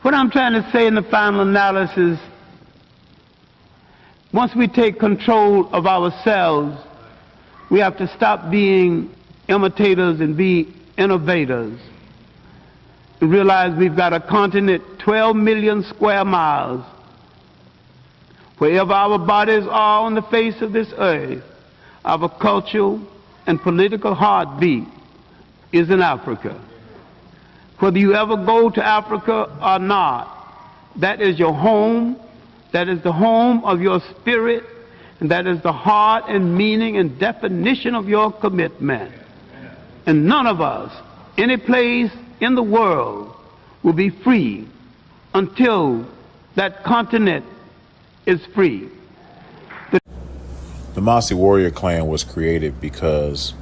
What I'm trying to say in the final analysis, once we take control of ourselves, we have to stop being imitators and be innovators. And realize we've got a continent 12 million square miles. Wherever our bodies are on the face of this earth, our cultural and political heartbeat is in Africa. Whether you ever go to Africa or not, that is your home, that is the home of your spirit, and that is the heart and meaning and definition of your commitment. And none of us, any place in the world, will be free until that continent is free. The Masi warrior clan was created because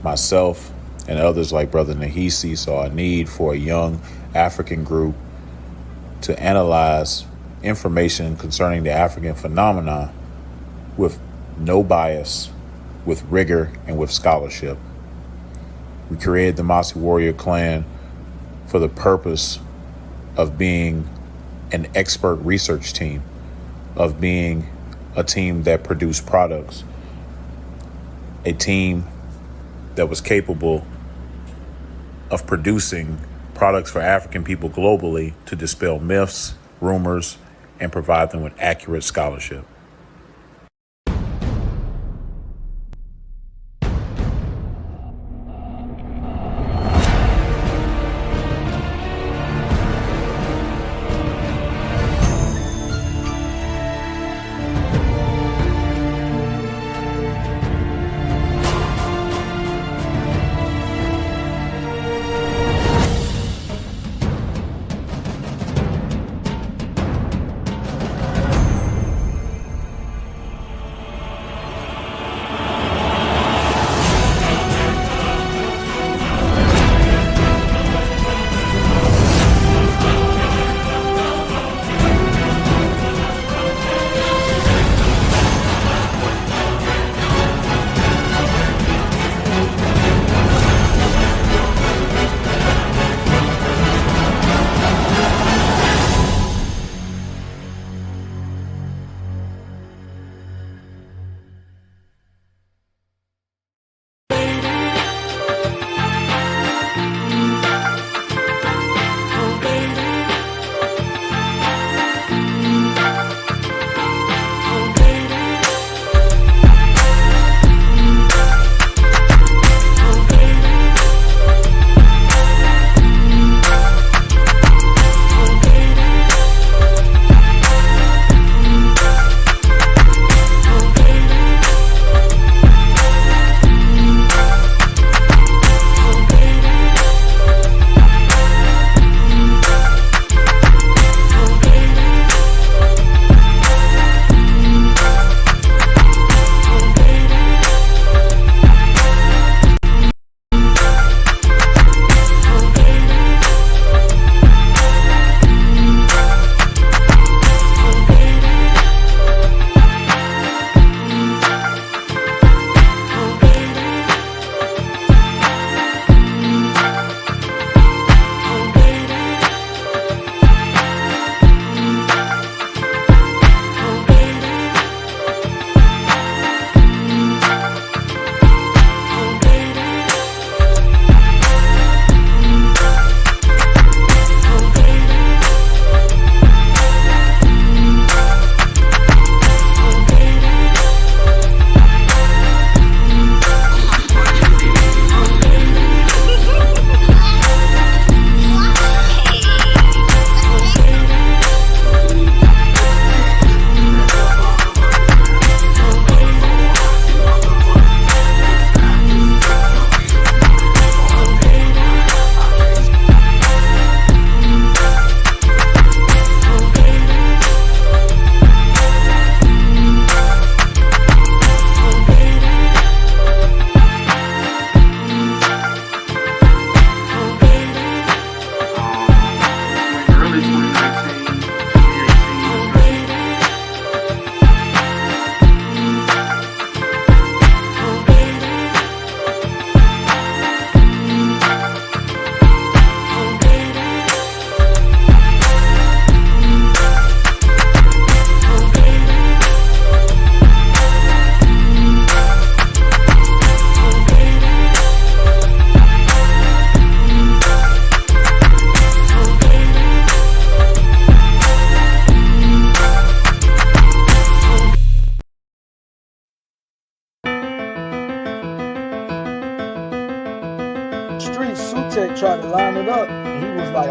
myself and others like Brother Nahisi saw a need for a young African group to analyze information concerning the African phenomena with no bias, with rigor, and with scholarship. We created the Masi warrior clan for the purpose of being an expert research team, of being a team that produced products, a team that was capable of producing products for African people globally to dispel myths, rumors, and provide them with accurate scholarship.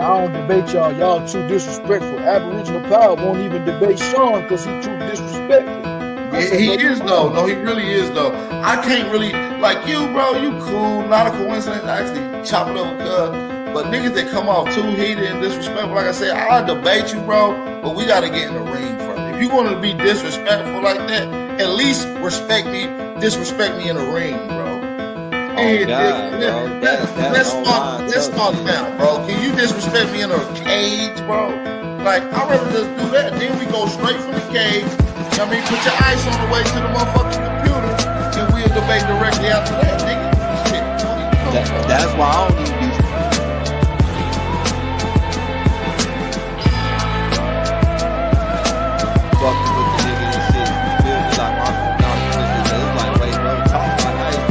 I don't debate y'all. Y'all too disrespectful. Aboriginal power won't even debate Sean because he too disrespectful. He is though. No, he really is though. I can't really like you, bro. You cool. Not a coincidence. I actually chop it up with but niggas that come off too heated and disrespectful, like I said, I'll debate you, bro. But we gotta get in the ring first. If you want to be disrespectful like that, at least disrespect me in the ring, bro. Let's start now, bro. Can you disrespect me in a cage, bro? Like, I'd rather just do that. Then we go straight from the cage. I mean, put your ice on the way to the motherfucking computer, and we'll debate directly after that, nigga. Shit. That's why I don't even be fucking with the nigga and shit. You feel me? Like, it's like, wait, bro, talk about how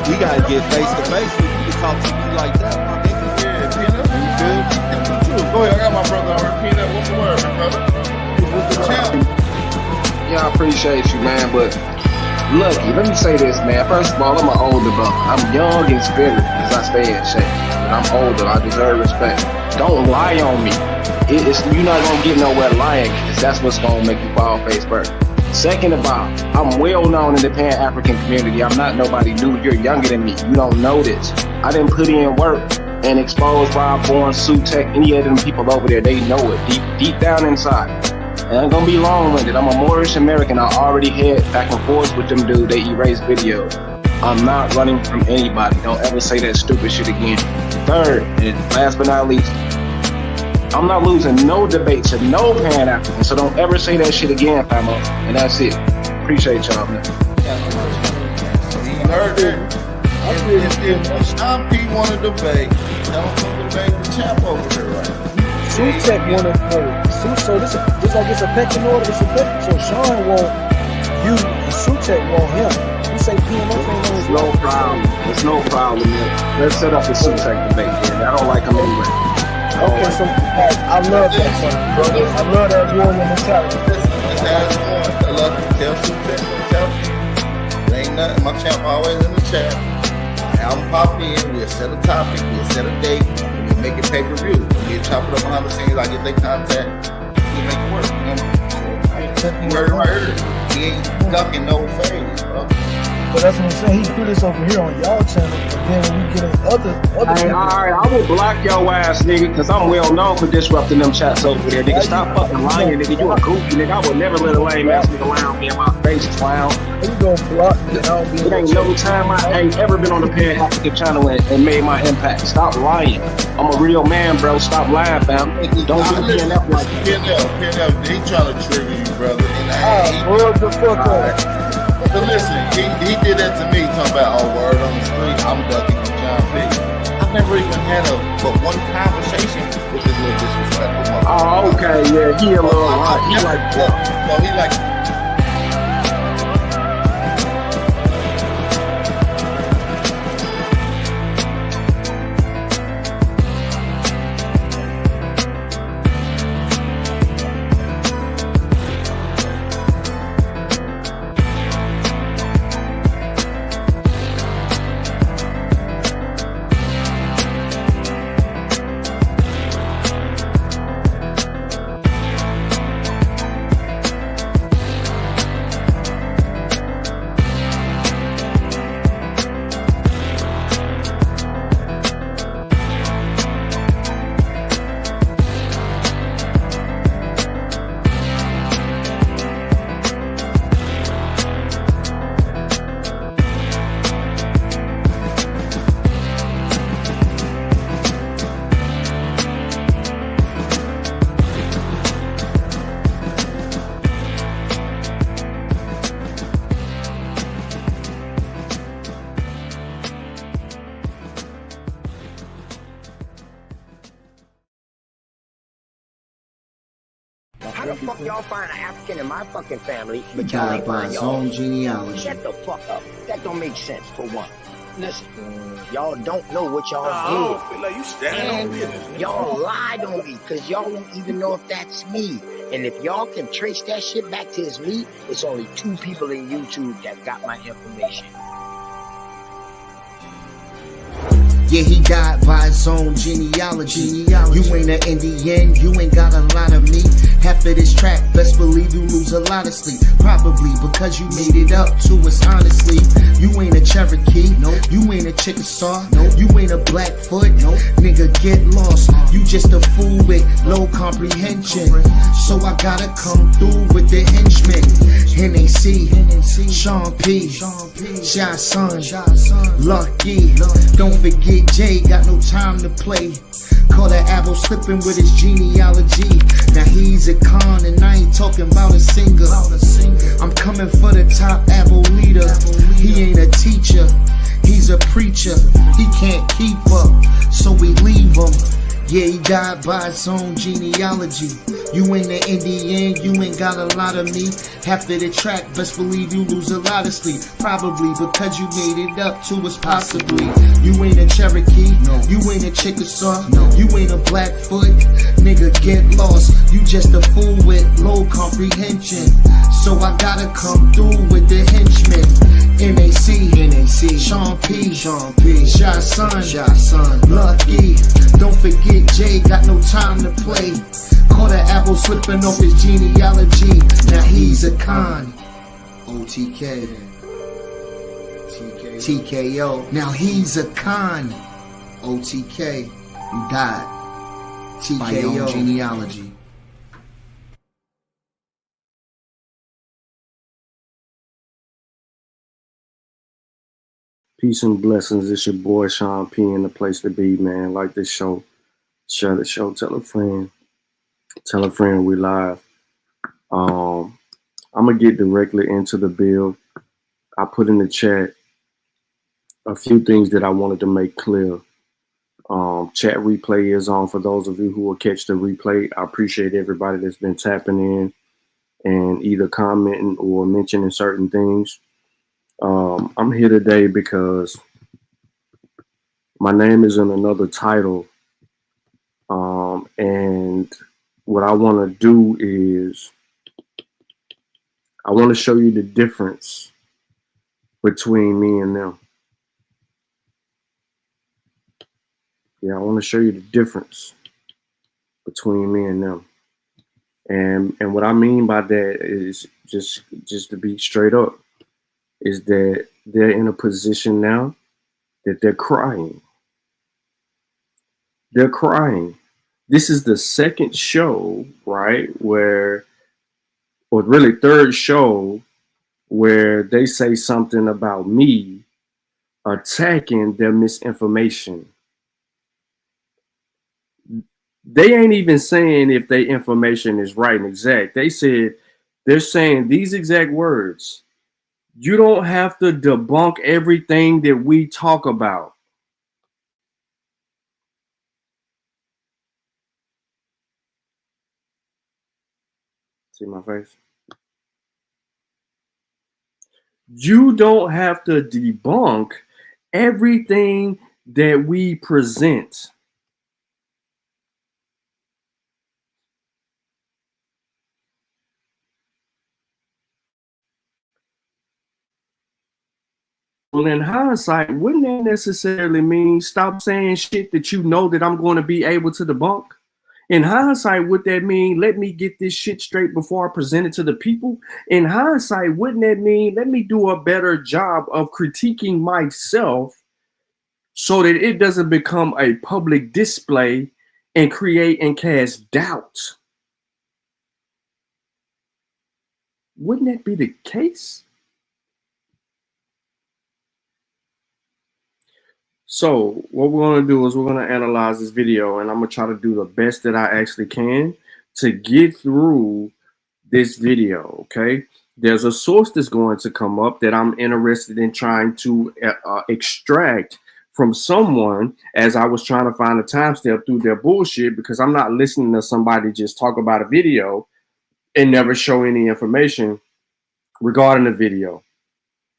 we gotta get face to face with you to talk to you like that, my nigga. Yeah, Peanut, you feel me? Go ahead, I got my brother already. Peanut, what's the word, brother? What's the champ? Yeah, I appreciate you, man, but Lucky, let me say this, man. First of all, I'm an older brother. I'm young in spirit because I stay in shape. But I'm older. I deserve respect. Don't lie on me. You're not going to get nowhere lying because that's what's going to make you fall face first. Second of all, I'm well known in the Pan-African community. I'm not nobody new. You're younger than me. You don't know this. I didn't put in work and expose Rob Bourne, Sutek, any of them people over there. They know it deep down inside. And I'm gonna be long-winded. I'm a Moorish American. I already had back and forth with them dude. They erased videos. I'm not running from anybody. Don't ever say that stupid shit again. Third, and last but not least, I'm not losing no debate to no Pan-African. So don't ever say that shit again, famo. And that's it. Appreciate y'all, man. You heard that? If Sean P want to debate, tell him to debate the champ over here, right? Sutek wanted so this like it's a pecking order. It's a pecking. So Sean want you and Sutek want him. You say PMF ain't on his no problem. It's no problem, man. Let's set up a Sutek debate, man. I don't like him anyway. Okay, so I love that son, brother. I love that warrior mentality. Let's ask one. I love to tell Sutek, tell me. There ain't nothing. My champ always in the chat. I'll pop in. We'll set a topic. We'll set a date. We'll make it pay-per-view. We'll chop it up behind the scenes. I get their contact. We make it work. He ain't ducking no phase, bro. But that's what I'm saying. He put this over here on y'all channel, and then when we get in other hey, alright, I will block your ass, nigga, because I'm well known for disrupting them chats over there, nigga. Stop fucking lying, nigga. You a goofy, nigga. I would never let a lame ass nigga lie on me in my face, clown. You gonna block me? And I don't be it ain't no time I ain't ever been on the Pan-African channel and made my impact. Stop lying. I'm a real man, bro. Stop lying, fam. Don't do PNF like that. PNF, he trying to trigger you, brother. Word the fuck up. But listen, he did that to me, talking about, oh, word on the street, I'm ducking from John P. I've never even had but one conversation with this little disrespectful motherfucker. Oh, okay, yeah, he a little hot. He like that. So he like... How the fuck y'all find an African in my fucking family, but y'all ain't find y'all? Own genealogy. Shut the fuck up. That don't make sense, for one. Listen, y'all don't know what y'all did. I feel like you standing on business. Y'all lied on me, because y'all won't even know if that's me. And if y'all can trace that shit back to it's me, it's only 2 people in YouTube that got my information. Yeah, he died by his own genealogy. You ain't an Indian, you ain't got a lot of meat. Half of this track, best believe you lose a lot of sleep. Probably because you made it up to us honestly. You ain't a Cherokee, nope. You ain't a Chickasaw, nope. You ain't a Blackfoot, nope. Nigga, get lost. You just a fool with low comprehension. So I gotta come through with the henchmen. NAC, Sean P, Jacques son, Lucky. Don't forget Jay, got no time to play. Caught an apple slipping with his genealogy. Now he's a con and I ain't talking about a singer. I'm coming for the top apple leader. He ain't a teacher, he's a preacher. He can't keep up, so we leave him. Yeah, he died by his own genealogy. You ain't an Indian, you ain't got a lot of me. Half of the track, best believe you lose a lot of sleep. Probably because you made it up to us possibly. You ain't a Cherokee, no. You ain't a Chickasaw, no. You ain't a Blackfoot. Nigga, get lost. You just a fool with low comprehension. So I gotta come through with the henchmen. NAC, Sean P, Jacques son, Lucky. Don't forget Jay, got no time to play. Caught an apple slipping off his genealogy. Now he's a con. OTK, TKO. Now he's a con. OTK, you died. TKO genealogy. Peace and blessings. It's your boy Sean P in the place to be, man. Like this show. Share the show. Tell a friend. Tell a friend we live. I'm gonna get directly into the bill. I put in the chat a few things that I wanted to make clear. Chat replay is on for those of you who will catch the replay. I appreciate everybody that's been tapping in and either commenting or mentioning certain things. I'm here today because my name is in another title. And what I want to do is I want to show you the difference between me and them. Yeah, I want to show you the difference between me and them. And what I mean by that is just to be straight up, is that they're in a position now that they're crying. They're crying. This is the second show, right, or really third show, where they say something about me attacking their misinformation. They ain't even saying if their information is right and exact. They're saying these exact words. You don't have to debunk everything that we talk about. See my face? You don't have to debunk everything that we present. Well, in hindsight, wouldn't that necessarily mean stop saying shit that you know that I'm going to be able to debunk? In hindsight, would that mean let me get this shit straight before I present it to the people? In hindsight, wouldn't that mean let me do a better job of critiquing myself so that it doesn't become a public display and create and cast doubt? Wouldn't that be the case? So what we're going to do is we're going to analyze this video, and I'm going to try to do the best that I actually can to get through this video, okay? There's a source that's going to come up that I'm interested in trying to extract from someone as I was trying to find a timestamp through their bullshit, because I'm not listening to somebody just talk about a video and never show any information regarding the video,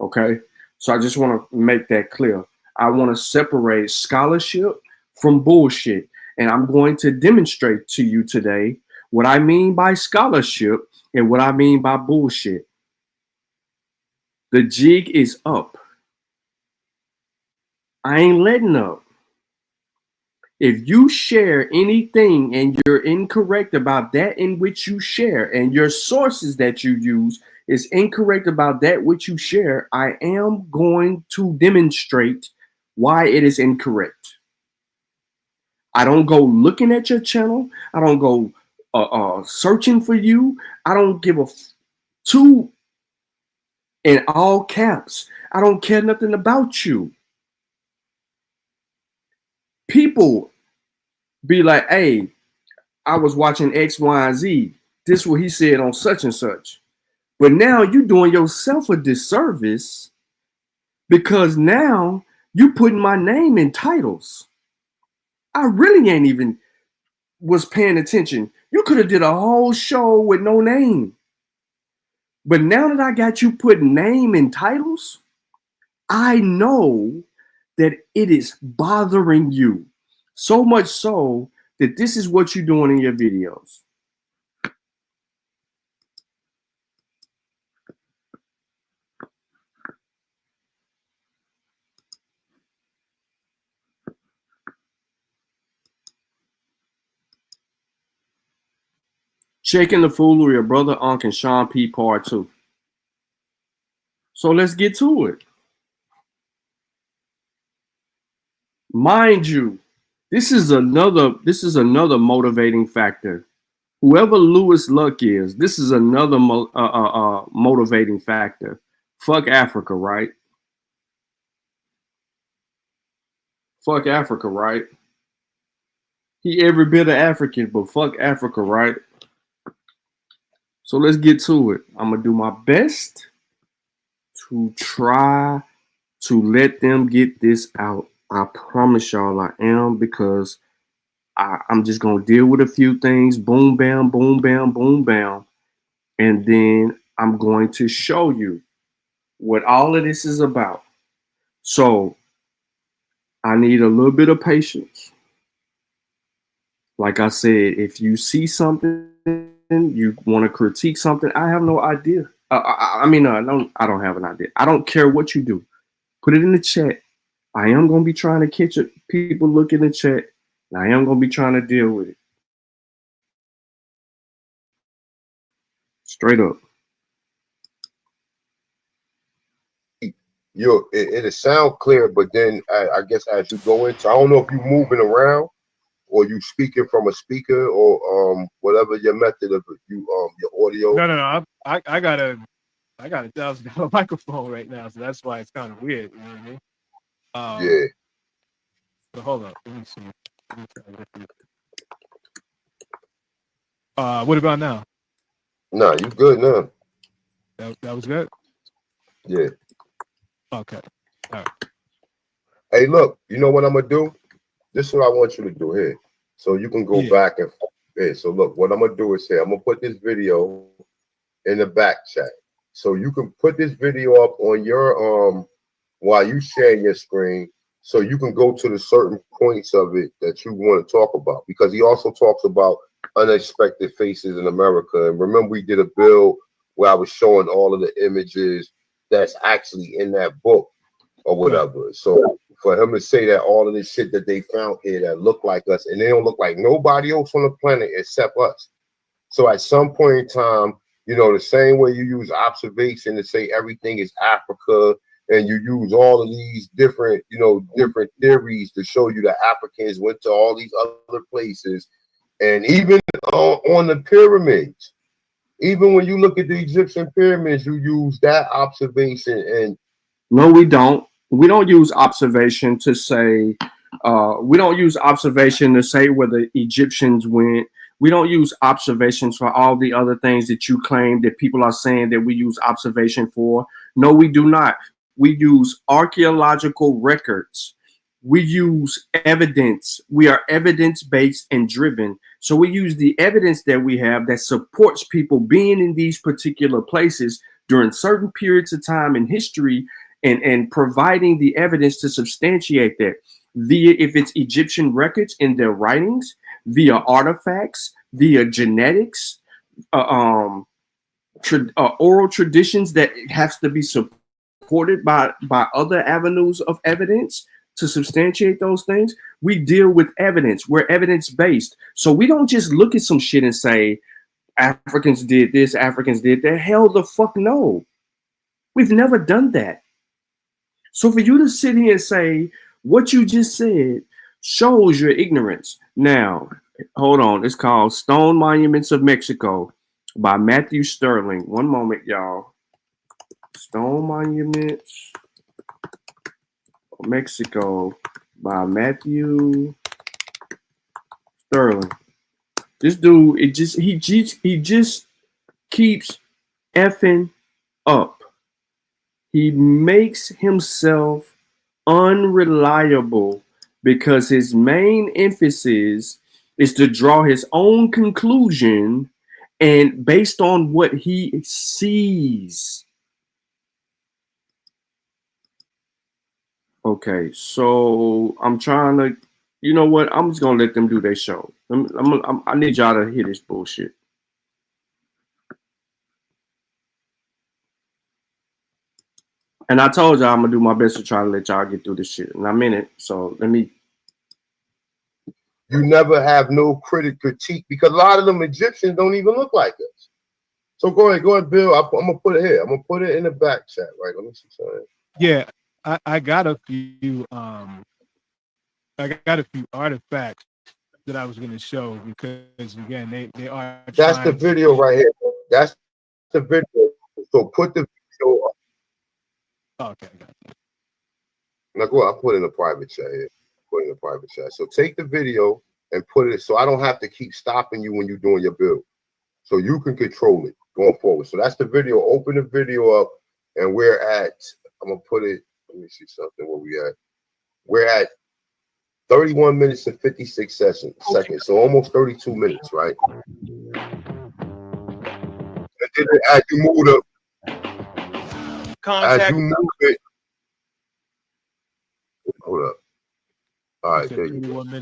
okay? So I just want to make that clear. I want to separate scholarship from bullshit. And I'm going to demonstrate to you today what I mean by scholarship and what I mean by bullshit. The jig is up. I ain't letting up. If you share anything and you're incorrect about that in which you share, and your sources that you use is incorrect about that which you share, I am going to demonstrate why it is incorrect. I don't go looking at your channel. I don't go searching for you. I don't give a two in all caps. I don't care nothing about you. People be like, hey, I was watching X, Y, and Z. This is what he said on such and such. But now you're doing yourself a disservice because now you putting my name in titles. I really ain't even was paying attention. You could have did a whole show with no name. But now that I got you putting name in titles, I know that it is bothering you. So much so that this is what you're doing in your videos. Shaking the Foolery of Brother Unc and Sean P. Part 2. So let's get to it. Mind you, this is another motivating factor. Whoever Louis Luck is, this is another motivating factor. Fuck Africa, right? Fuck Africa, right? He every bit of African, but fuck Africa, right? So let's get to it. I'm gonna do my best to try to let them get this out. I promise y'all I am, because I'm just gonna deal with a few things. Boom, bam, boom, bam, boom, bam. And then I'm going to show you what all of this is about. So I need a little bit of patience. Like I said, if you see something, you want to critique something, I have no idea. I don't have an idea. I don't care what you do. Put it in the chat. I am going to be trying to catch it. People look in the chat. And I am going to be trying to deal with it. Straight up. It'll sound clear, but then I guess as you go into, I don't know if you're moving around or you speaking from a speaker or whatever your method of your audio. No. I got a $1,000 microphone right now, so that's why it's kind of weird. You know what I mean? Yeah. So hold up. Let me see. What about now? Nah, you good now. That was good? Yeah. Okay. All right. Hey, look, you know what I'm gonna do? This is what I want you to do here. So you can go back and so look, what I'm gonna do is say I'm gonna put this video in the back chat. So you can put this video up on your while you share your screen, so you can go to the certain points of it that you want to talk about, because he also talks about unexpected faces in America. And remember, we did a bill where I was showing all of the images that's actually in that book or whatever. So for him to say that all of this shit that they found here that look like us, and they don't look like nobody else on the planet except us. So at some point in time, you know, the same way you use observation to say everything is Africa, and you use all of these different, you know, different theories to show you that Africans went to all these other places. And even on the pyramids, even when you look at the Egyptian pyramids, you use that observation. And no, we don't. We don't use observation to say, we don't use observation to say where the Egyptians went. We don't use observations for all the other things that you claim that people are saying that we use observation for. No, we do not. We use archaeological records. We use evidence. We are evidence-based and driven. So we use the evidence that we have that supports people being in these particular places during certain periods of time in history, and providing the evidence to substantiate that via, if it's Egyptian records in their writings, via artifacts, via genetics, oral traditions that has to be supported by other avenues of evidence, to substantiate those things. We deal with evidence. We're evidence-based. So we don't just look at some shit and say, Africans did this, Africans did that. Hell the fuck no. We've never done that. So for you to sit here and say what you just said shows your ignorance. Now, hold on. It's called Stone Monuments of Mexico by Matthew Sterling. One moment, y'all. Stone Monuments of Mexico by Matthew Sterling. This dude, he just keeps effing up. He makes himself unreliable because his main emphasis is to draw his own conclusion and based on what he sees. Okay, so I'm trying to, you know what? I'm just gonna let them do their show. I need y'all to hear this bullshit. And I told y'all I'm gonna do my best to try to let y'all get through this shit. And I'm in it, so let me. You never have no critique because a lot of them Egyptians don't even look like us. So go ahead, Bill. I'm gonna put it here. I'm gonna put it in the back chat, right? Let me see something. Yeah, I got a few artifacts that I was going to show because again they are. That's the video right here. That's the video. So put the video up. Okay. Now go. I'll put in a private chat here. Put in a private chat. So take the video and put it so I don't have to keep stopping you when you're doing your build. So you can control it going forward. So that's the video. Open the video up, and we're at. I'm gonna put it. Let me see something. Where we at? We're at 31 minutes and 56 seconds. So almost 32 minutes, right? And then as you move up, as you move it. Hold up. All right, there you go. Hold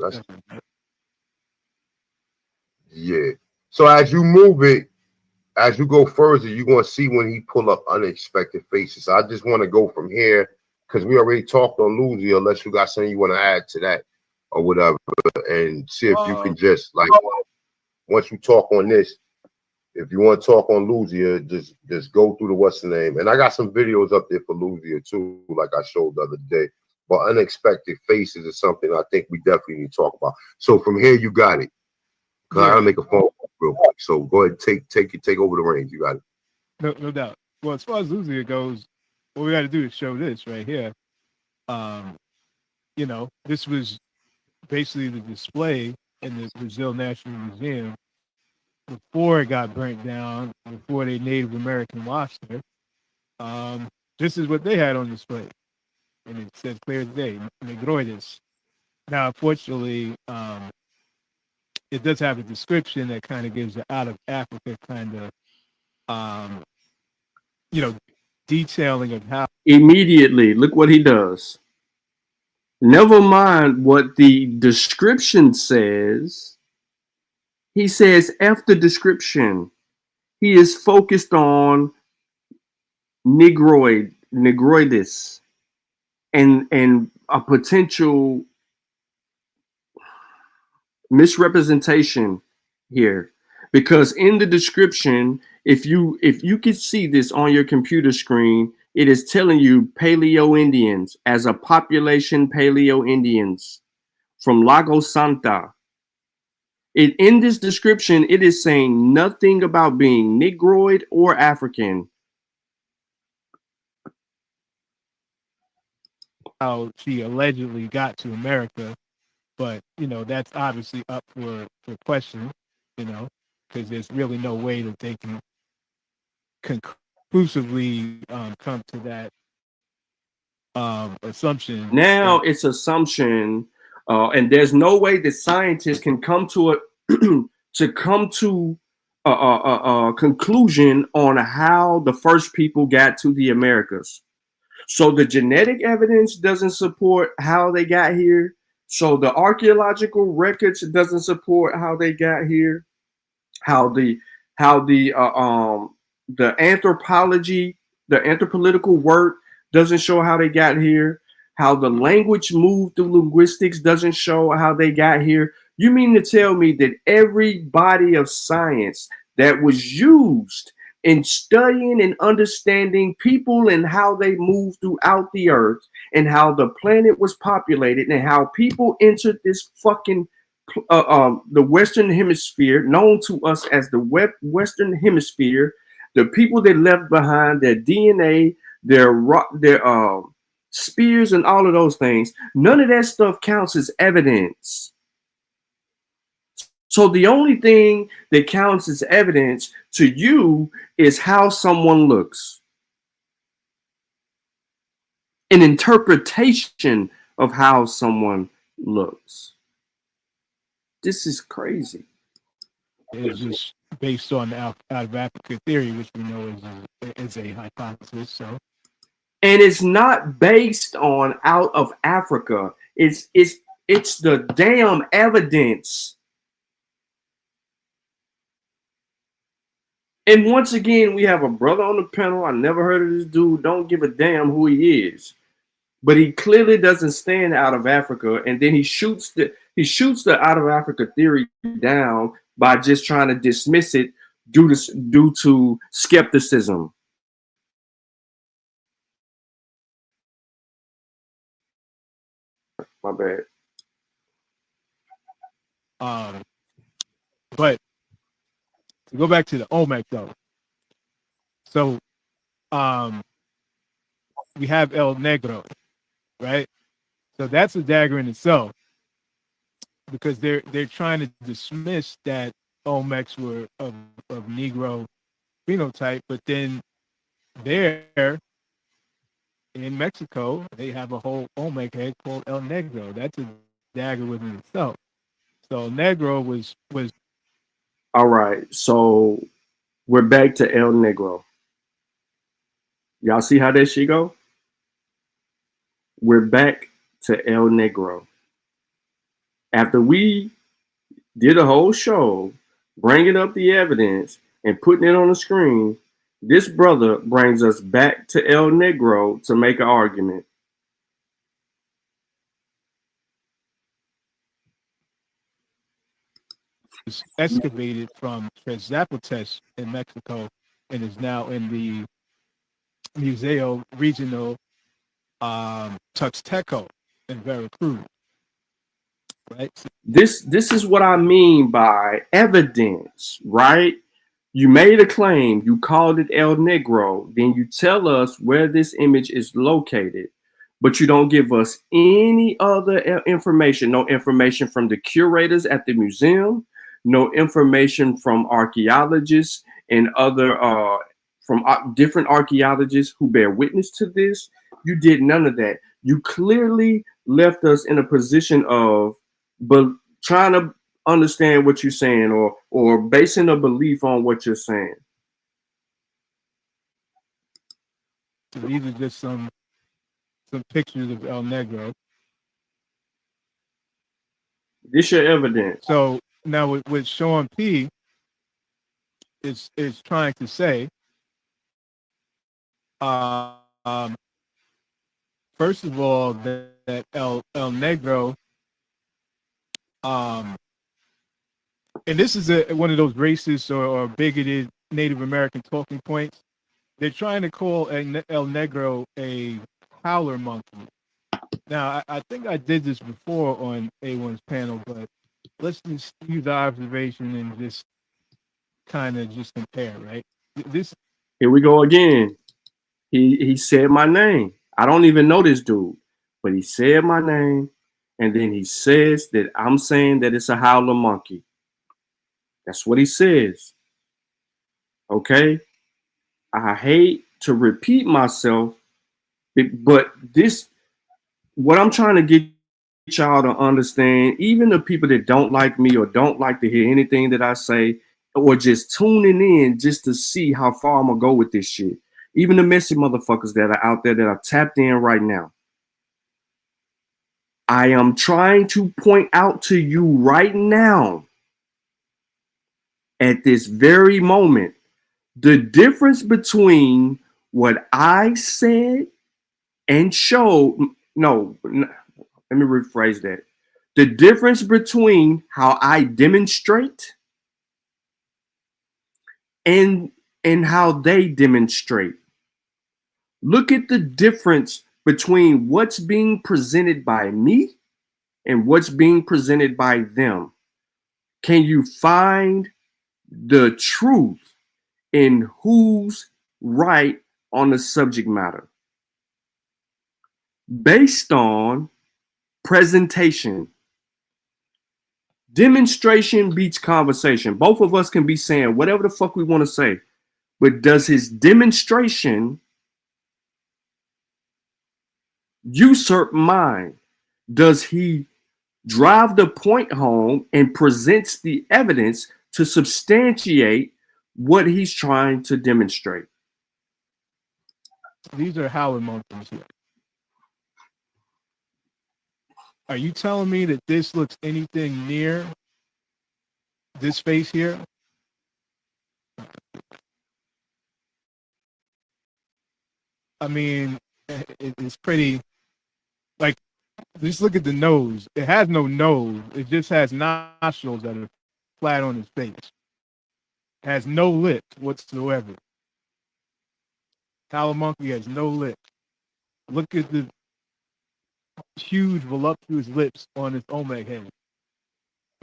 up. Yeah. So as you move it, as you go further, you're going to see when he pull up unexpected faces. So I just want to go from here because we already talked on Lucy, unless you got something you want to add to that or whatever, and see if you can just like once you talk on this, if you want to talk on Lucia, just go through the what's the name. And I got some videos up there for Lucia too, like I showed the other day. But unexpected faces is something I think we definitely need to talk about. So from here, you got it. I gotta make a phone call real quick. So go ahead, take over the reins. You got it. No doubt. Well, as far as Lucia goes, what we got to do is show this right here. You know, this was basically the display in the Brazil National Museum before it got burnt down, before they Native American washed it. This is what they had on display, and it says clear as day, Negroides. Now, unfortunately, it does have a description that kind of gives the out of Africa kind of, detailing of how. Immediately, look what he does. Never mind what the description says. He says, F the description. He is focused on Negroides, and a potential misrepresentation here, because in the description, if you could see this on your computer screen, it is telling you Paleo Indians as a population, Paleo Indians from Lago Santa. In this description, it is saying nothing about being Negroid or African. How she allegedly got to America, but that's obviously up for question, because there's really no way that they can conclusively come to that assumption. Now it's assumption, and there's no way that scientists can come to a conclusion on how the first people got to the Americas. So the genetic evidence doesn't support how they got here. So the archaeological records doesn't support how they got here. How the anthropology, the anthropological work doesn't show how they got here. how the language moved through linguistics doesn't show how they got here. You mean to tell me that every body of science that was used in studying and understanding people and how they move throughout the earth and how the planet was populated and how people entered this fucking the Western Hemisphere, known to us as the Western Hemisphere, the people that left behind their DNA, their spears and all of those things, none of that stuff counts as evidence. So the only thing that counts as evidence to you is how someone looks. An interpretation of how someone looks. This is crazy. It's just based on the out of Africa theory, which we know is a hypothesis. So, and it's not based on out of Africa. It's the damn evidence. And once again, we have a brother on the panel. I never heard of this dude. Don't give a damn who he is. But he clearly doesn't stand out of Africa. And then he shoots the out of Africa theory down by just trying to dismiss it due to skepticism. My bad. But to go back to the Olmec though. So we have El Negro, right? So that's a dagger in itself, because they're trying to dismiss that Olmecs were of Negro phenotype, but then there in Mexico they have a whole Olmec head called El Negro. That's a dagger within itself. So El Negro was all right. So we're back to El Negro. Y'all see how that shit go? We're back to El Negro. After we did a whole show, bringing up the evidence and putting it on the screen, this brother brings us back to El Negro to make an argument. was excavated from Zapotes in Mexico and is now in the Museo Regional Tuxteco in Veracruz. Right. This is what I mean by evidence, right? You made a claim, you called it El Negro, then you tell us where this image is located, but you don't give us any other information, no information from the curators at the museum, no information from archaeologists and other from different archaeologists who bear witness to this. You did none of that. You clearly left us in a position of trying to understand what you're saying or basing a belief on what you're saying. So these are just some pictures of El Negro. This your evidence. So now what Sean P is trying to say, first of all, that El Negro, and this is one of those racist or bigoted Native American talking points. They're trying to call El Negro a howler monkey. Now, I think I did this before on A1's panel, but let's just use the observation and just kind of just compare, right? Here we go again. He said my name. I don't even know this dude, but he said my name, and then he says that I'm saying that it's a howler monkey. That's what he says. Okay? I hate to repeat myself, but what I'm trying to get y'all to understand, even the people that don't like me or don't like to hear anything that I say, or just tuning in just to see how far I'm gonna go with this shit. Even the messy motherfuckers that are out there that are tapped in right now. I am trying to point out to you right now, at this very moment, the difference between what I said and showed. let me rephrase that. The difference between how I demonstrate and how they demonstrate. Look at the difference between what's being presented by me and what's being presented by them. Can you find the truth in who's right on the subject matter? Based on presentation. Demonstration beats conversation. Both of us can be saying whatever the fuck we want to say, but does his demonstration usurp mine? Does he drive the point home and presents the evidence to substantiate what he's trying to demonstrate? These are Howard monkeys here. Are you telling me that this looks anything near this face here? I mean, it's pretty, like, just look at the nose. It has no nose. It just has nostrils that are flat on his face. It has no lips whatsoever. Howard monkey has no lips. Look at the huge, voluptuous lips on his Olmec head.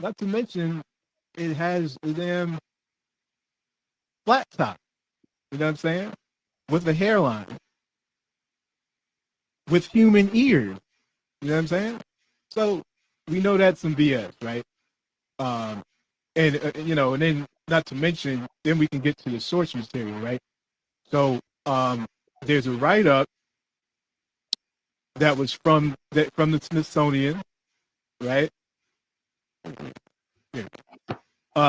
Not to mention, it has a damn flat top. You know what I'm saying? With a hairline. With human ears. You know what I'm saying? So we know that's some BS, right? And then not to mention, then we can get to the source material, right? So there's a write-up that was from the Smithsonian, right?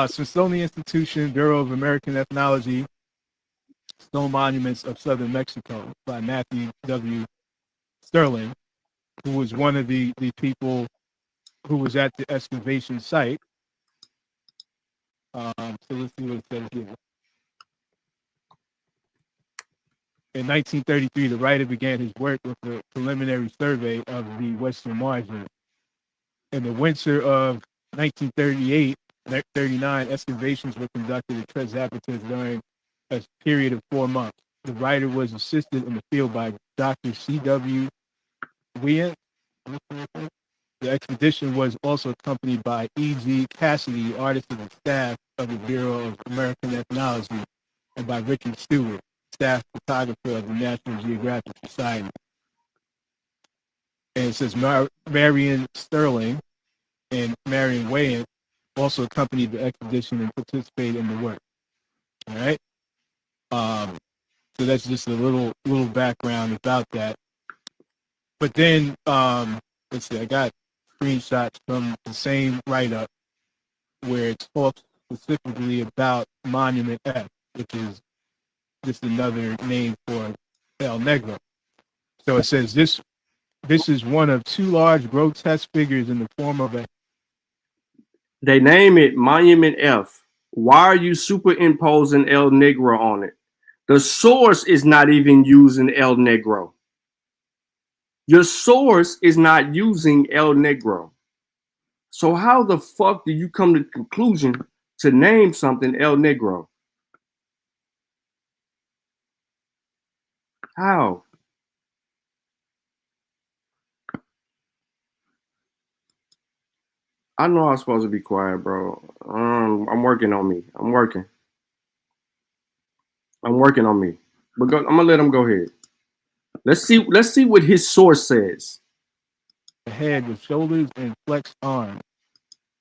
Smithsonian Institution, Bureau of American Ethnology, Stone Monuments of Southern Mexico by Matthew W. Sterling, who was one of the people who was at the excavation site. So let's see what it says here. In 1933, the writer began his work with a preliminary survey of the western margin. In the winter of 1938-39, excavations were conducted at Tres Zapatas during a period of 4 months. The writer was assisted in the field by Dr. C.W. Wien. The expedition was also accompanied by E.G. Cassidy, artist and staff of the Bureau of American Ethnology, and by Richard Stewart, staff photographer of the National Geographic Society. And it says Marion Sterling and Marion Wayans also accompanied the expedition and participated in the work. All right. So that's just a little background about that. But then let's see, I got screenshots from the same write-up where it talks specifically about Monument F, which is just another name for El Negro. So it says this is one of two large grotesque figures in the form of a... They name it Monument F. Why are you superimposing El Negro on it? The source is not even using El Negro. Your source is not using El Negro. So how the fuck do you come to the conclusion to name something El Negro? How? I know I'm supposed to be quiet, bro. I'm working on me. I'm working on me. But I'm gonna let him go ahead. Let's see what his source says. A head with shoulders and flexed arms,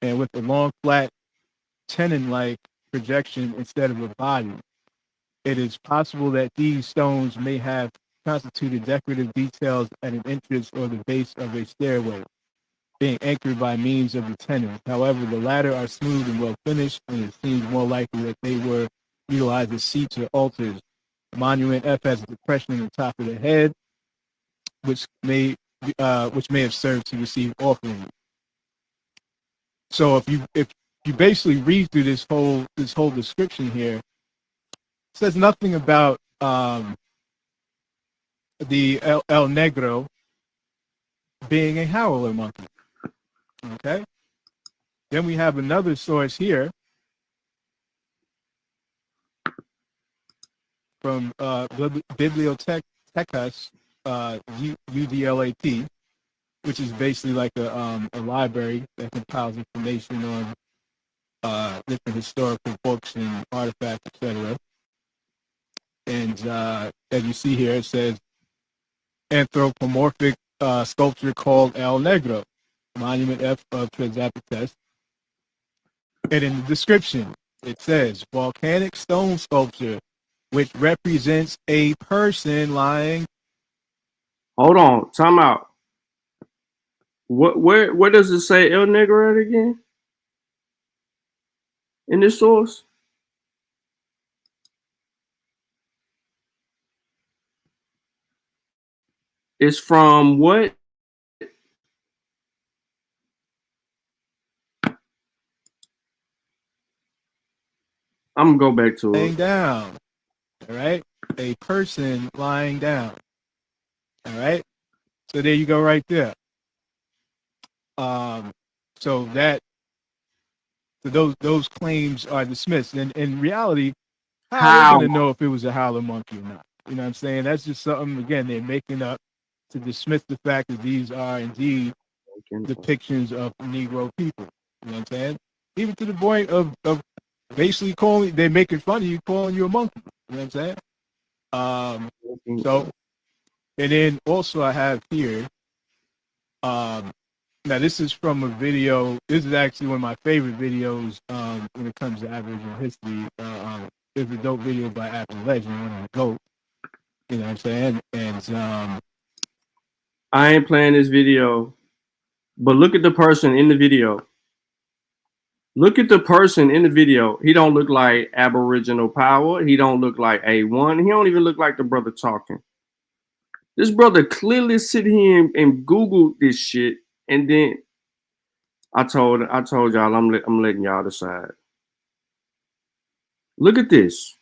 and with a long, flat, tenon-like projection instead of a body. It is possible that these stones may have constituted decorative details at an entrance or the base of a stairway, being anchored by means of the tenon. However, the latter are smooth and well finished, and it seems more likely that they were utilized as seats or altars. Monument F has a depression in the top of the head, which may have served to receive offerings. So if you basically read through this whole description here, it says nothing about the El Negro being a howler monkey. Okay. Then we have another source here from Bibliotecas UDLAP, which is basically like a library that compiles information on different historical books and artifacts, etc. And as you see here, it says anthropomorphic sculpture called El Negro, Monument F of Tres. And in the description, it says volcanic stone sculpture, which represents a person lying. Hold on, time out. Where does it say El Negro at again? In this source? It's from what? I'm gonna go back to lying it. Down. All right. A person lying down. All right. So there you go right there. So those claims are dismissed. And in reality, how are we going to know if it was a howler monkey or not? You know what I'm saying? That's just something, again, they're making up to dismiss the fact that these are indeed depictions of Negro people. You know what I'm saying? Even to the point of basically they're making fun of you, calling you a monkey. You know what I'm saying? So, and then also I have here, now this is from a video. This is actually one of my favorite videos when it comes to Aboriginal history. It's a dope video by Afro Legend, one of the GOAT. You know what I'm saying? And I ain't playing this video, but look at the person in the video. Look at the person in the video. He don't look like Aboriginal Power. He don't look like A1. He don't even look like the brother talking. This brother clearly sit here and Googled this shit, and then I told y'all I'm letting y'all decide. Look at this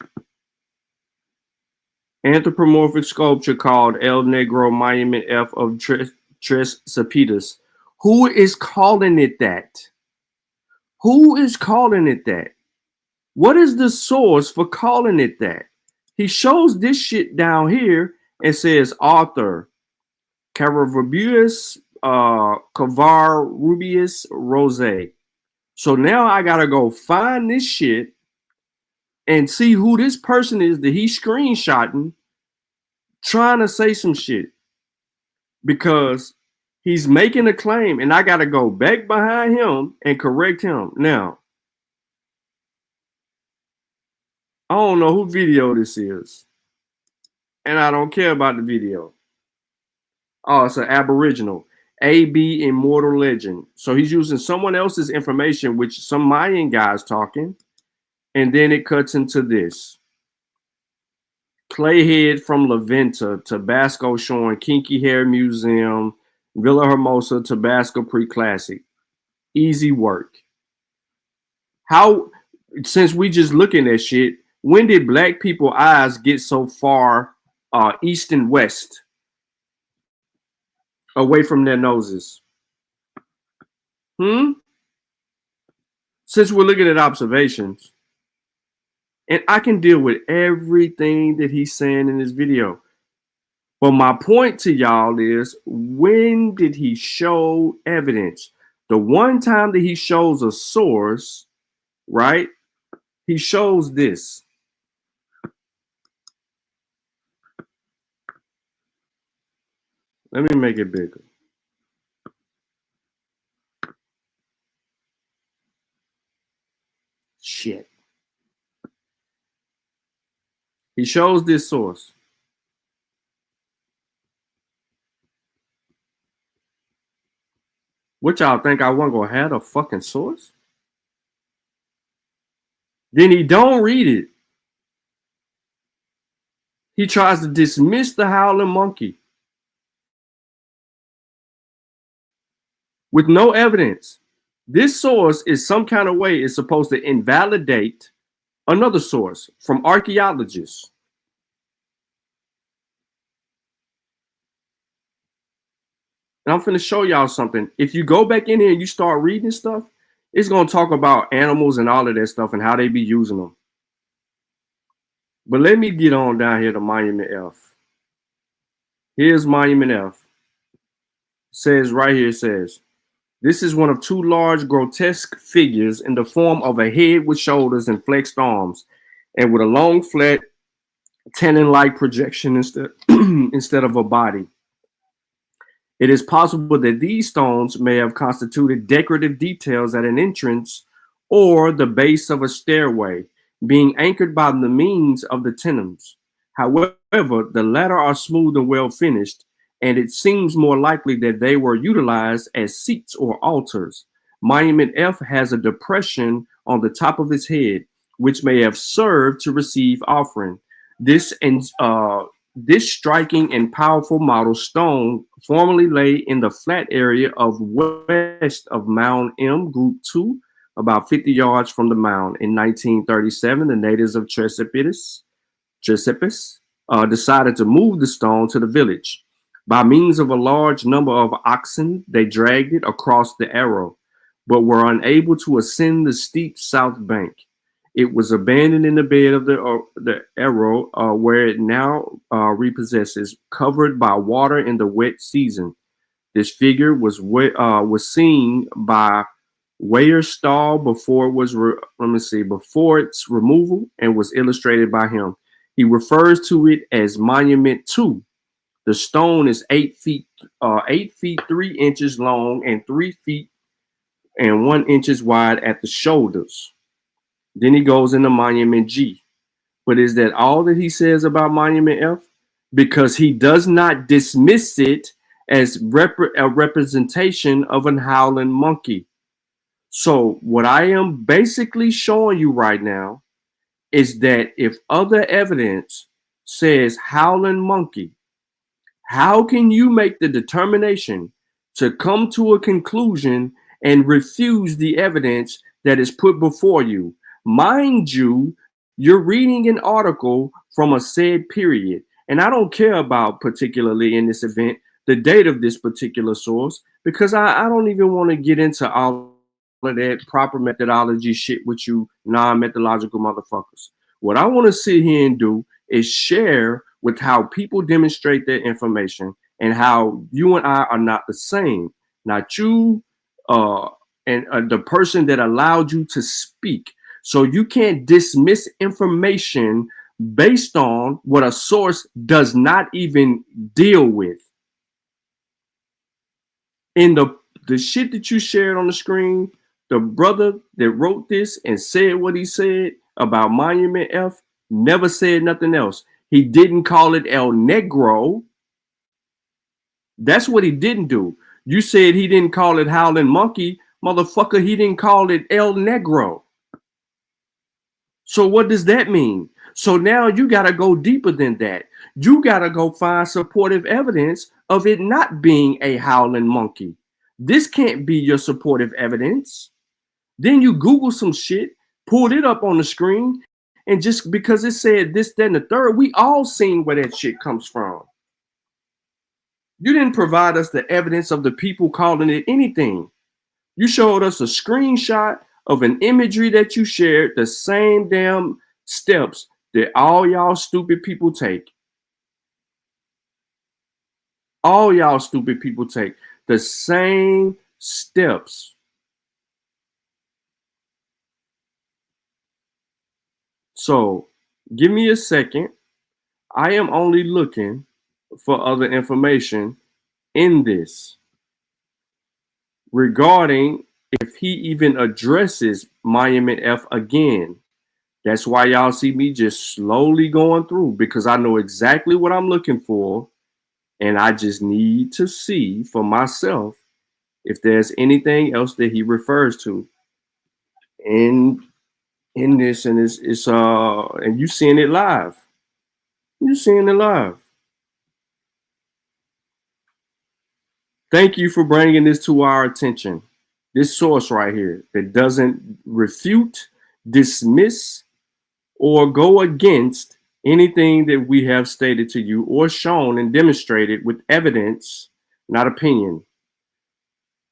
anthropomorphic sculpture called El Negro Monument F of Tres Cepitas. Who is calling it that? Who is calling it that? What is the source for calling it that? He shows this shit down here and says author Caravubius Cavar Rose. So now I gotta go find this shit and see who this person is that he's screenshotting, trying to say some shit. Because he's making a claim and I gotta go back behind him and correct him. Now, I don't know who video this is. And I don't care about the video. Oh, it's an Aboriginal. AB Immortal Legend. So he's using someone else's information, which some Mayan guy's talking. And then it cuts into this. Clayhead from La Venta, Tabasco showing Kinky Hair Museum, Villa Hermosa, Tabasco Pre-Classic. Easy work. How, since we just looking at shit, when did black people eyes get so far east and west away from their noses? Since we're looking at observations, and I can deal with everything that he's saying in this video. But my point to y'all is, when did he show evidence? The one time that he shows a source, right? He shows this. Let me make it bigger. Shit. He shows this source. What y'all think I wasn't gonna have a fucking source? Then he don't read it. He tries to dismiss the howling monkey with no evidence. This source is some kind of way is supposed to invalidate another source from archaeologists. And I'm finna show y'all something. If you go back in here and you start reading stuff, it's gonna talk about animals and all of that stuff and how they be using them. But let me get on down here to Monument F. Here's Monument F. Says right here, it says, this is one of two large grotesque figures in the form of a head with shoulders and flexed arms, and with a long, flat, tenon-like projection instead of a body. It is possible that these stones may have constituted decorative details at an entrance or the base of a stairway, being anchored by the means of the tenons. However, the latter are smooth and well finished, and it seems more likely that they were utilized as seats or altars. Monument F has a depression on the top of its head, which may have served to receive offering. This striking and powerful model stone formerly lay in the flat area of west of Mound M, Group 2, about 50 yards from the mound. In 1937, the natives of Chesapeake decided to move the stone to the village. By means of a large number of oxen, they dragged it across the Arrow, but were unable to ascend the steep south bank. It was abandoned in the bed of the Arrow, where it now repossesses, covered by water in the wet season. This figure was seen by Weierstahl before its removal, and was illustrated by him. He refers to it as Monument 2. The stone is 8 feet 3 inches long and 3 feet and 1 inch wide at the shoulders. Then he goes into Monument G. But is that all that he says about Monument F? Because he does not dismiss it as a representation of an howling monkey. So what I am basically showing you right now is that if other evidence says howling monkey, how can you make the determination to come to a conclusion and refuse the evidence that is put before you? Mind you, you're reading an article from a said period, and I don't care about, particularly in this event, the date of this particular source, because I don't even want to get into all of that proper methodology shit with you non-methodological motherfuckers. What I want to sit here and do is share with how people demonstrate their information and how you and I are not the same. Not you and the person that allowed you to speak. So you can't dismiss information based on what a source does not even deal with. In the shit that you shared on the screen, the brother that wrote this and said what he said about Monument F never said nothing else. He didn't call it El Negro. That's what he didn't do. You said he didn't call it Howling Monkey. Motherfucker, he didn't call it El Negro. So what does that mean? So now you got to go deeper than that. You got to go find supportive evidence of it not being a howling monkey. This can't be your supportive evidence. Then you Google some shit, pulled it up on the screen, and just because it said this, that, and the third, we all seen where that shit comes from. You didn't provide us the evidence of the people calling it anything. You showed us a screenshot of an imagery that you shared, the same damn steps that all y'all stupid people take. All y'all stupid people take the same steps. So give me a second. I am only looking for other information in this regarding if he even addresses Monument F again. That's why y'all see me just slowly going through, because I know exactly what I'm looking for, and I just need to see for myself if there's anything else that he refers to in this, and it's and you seeing it live. You seeing it live. Thank you for bringing this to our attention. This source right here that doesn't refute, dismiss, or go against anything that we have stated to you or shown and demonstrated with evidence, not opinion.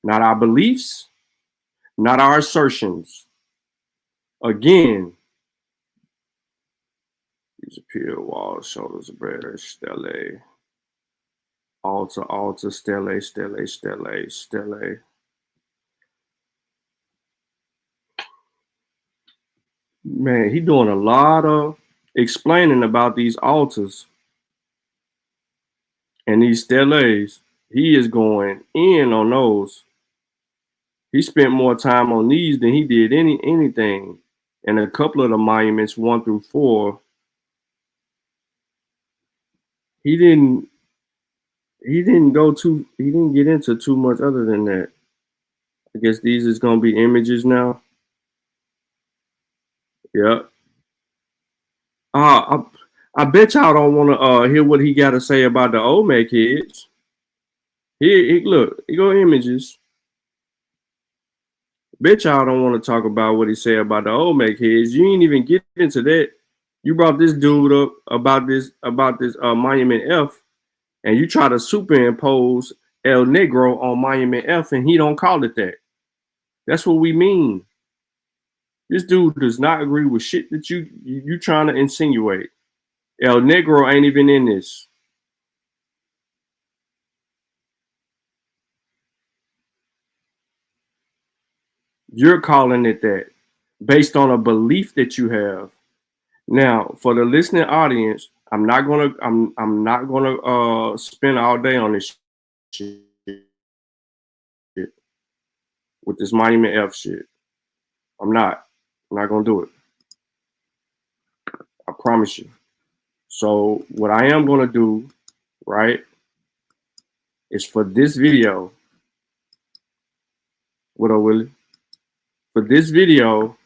not our beliefs, not our assertions. Again, these appear walls, shoulders, bread, stele, altar, altar, stele, stele, stele, stele. Man, he doing a lot of explaining about these altars and these steles. He is going in on those. He spent more time on these than he did anything. And a couple of the monuments 1 through 4, he didn't get into too much other than that. I guess these is gonna be images now. Yep. I bet y'all don't want to hear what he got to say about the Olmec heads. Here, look, here go images. Bet y'all don't want to talk about what he said about the Olmec heads. You ain't even get into that. You brought this dude up about this Monument F, and you try to superimpose El Negro on Monument F, and he don't call it that. That's what we mean. This dude does not agree with shit that you trying to insinuate. El Negro ain't even in this. You're calling it that based on a belief that you have. Now, for the listening audience, I'm not gonna spend all day on this shit with this Monument F shit. I'm not gonna do it. I promise you. So what I am gonna do, right, is for this video. What up, Willie? For this video,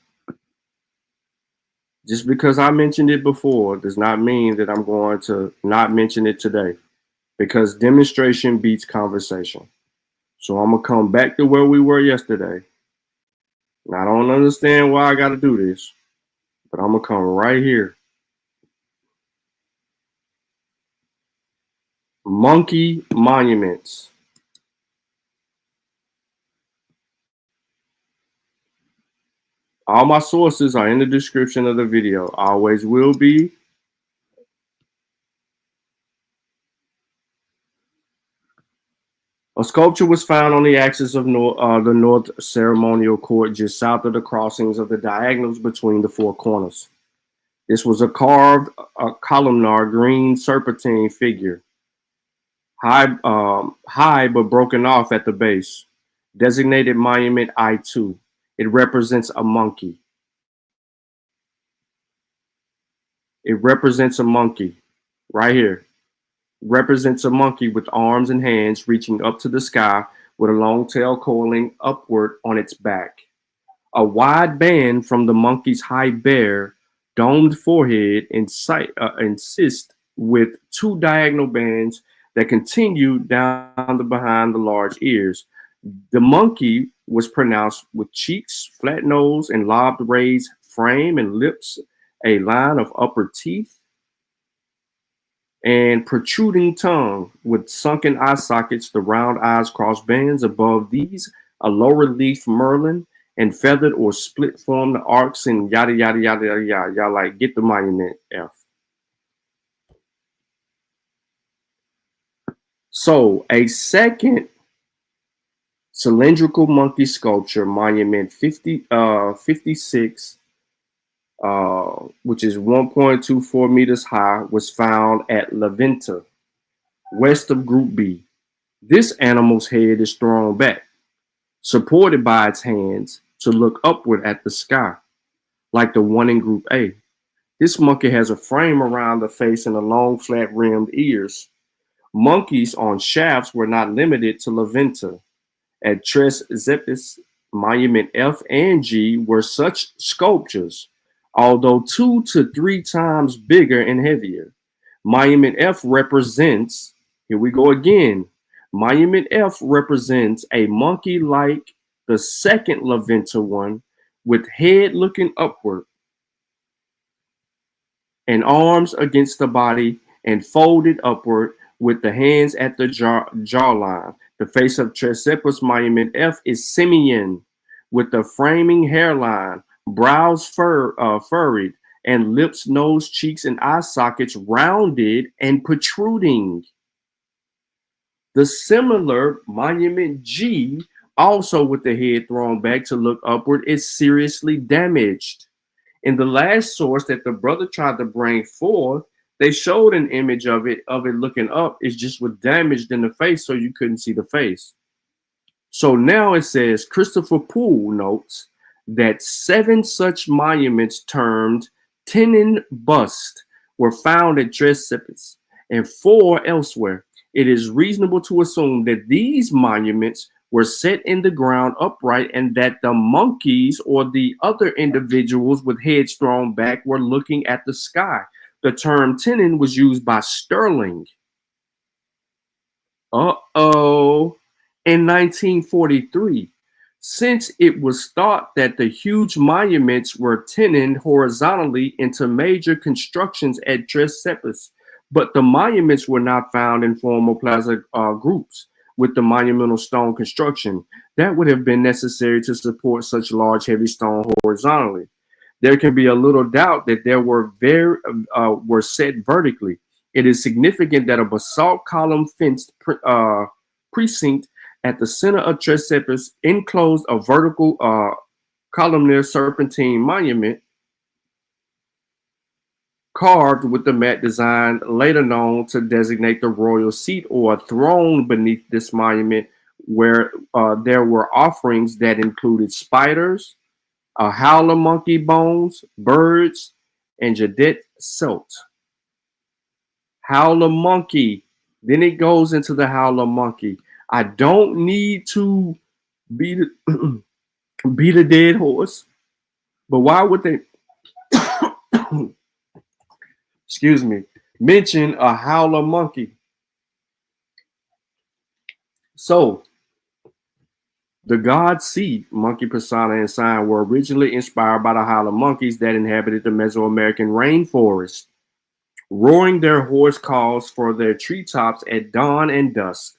just because I mentioned it before does not mean that I'm going to not mention it today, because demonstration beats conversation. So I'm going to come back to where we were yesterday. And I don't understand why I got to do this, but I'm going to come right here. Monkey monuments. All my sources are in the description of the video. Always will be. A sculpture was found on the axis of the North Ceremonial Court, just south of the crossings of the diagonals between the four corners. This was a carved, columnar green serpentine figure, high but broken off at the base, designated Monument I2. It represents a monkey. It represents a monkey right here. Represents a monkey with arms and hands reaching up to the sky with a long tail coiling upward on its back. A wide band from the monkey's high bare, domed forehead insists with two diagonal bands that continue down behind the large ears. The monkey was pronounced with cheeks, flat nose, and lobed raised frame and lips, a line of upper teeth, and protruding tongue with sunken eye sockets, the round eyes cross bands above these, a low relief Merlin, and feathered or split form the arcs, and yada, yada, yada, yada, yada. Y'all like, get the Monument F. So a second cylindrical monkey sculpture, Monument 56, which is 1.24 meters high, was found at La Venta, west of Group B. This animal's head is thrown back, supported by its hands to look upward at the sky, like the one in Group A. This monkey has a frame around the face and a long, flat-rimmed ears. Monkeys on shafts were not limited to La Venta. At Tres Zepes, Monument F and G were such sculptures, although 2 to 3 times bigger and heavier. Monument F represents, here we go again, Monument F represents a monkey like the second La Venta one, with head looking upward and arms against the body and folded upward with the hands at the jawline. The face of Chrysippus monument F is simian, with the framing hairline, brows furrowed, and lips, nose, cheeks, and eye sockets rounded and protruding. The similar monument G, also with the head thrown back to look upward, is seriously damaged. In the last source that the brother tried to bring forth, they showed an image of it looking up. It just was damaged in the face, so you couldn't see the face. So now it says Christopher Poole notes that 7 such monuments termed tenon bust were found at Chrysippus and 4 elsewhere. It is reasonable to assume that these monuments were set in the ground upright and that the monkeys or the other individuals with heads thrown back were looking at the sky. The term tenon was used by Sterling. In 1943, since it was thought that the huge monuments were tenoned horizontally into major constructions at Chrysippus, but the monuments were not found in formal plaza groups with the monumental stone construction that would have been necessary to support such large, heavy stone horizontally. There can be a little doubt that there were set vertically. It is significant that a basalt column fenced precinct at the center of Chrysippus enclosed a vertical columnar serpentine monument carved with the mat design later known to designate the royal seat or a throne beneath this monument, where there were offerings that included spiders, howler monkey bones, birds, and jadet silt. Howler monkey. Then it goes into the howler monkey. I don't need to beat a dead horse, but why would they excuse me, mention a howler monkey? So the god seed, monkey persona and sign, were originally inspired by the howler monkeys that inhabited the Mesoamerican rainforest, roaring their hoarse calls for their treetops at dawn and dusk.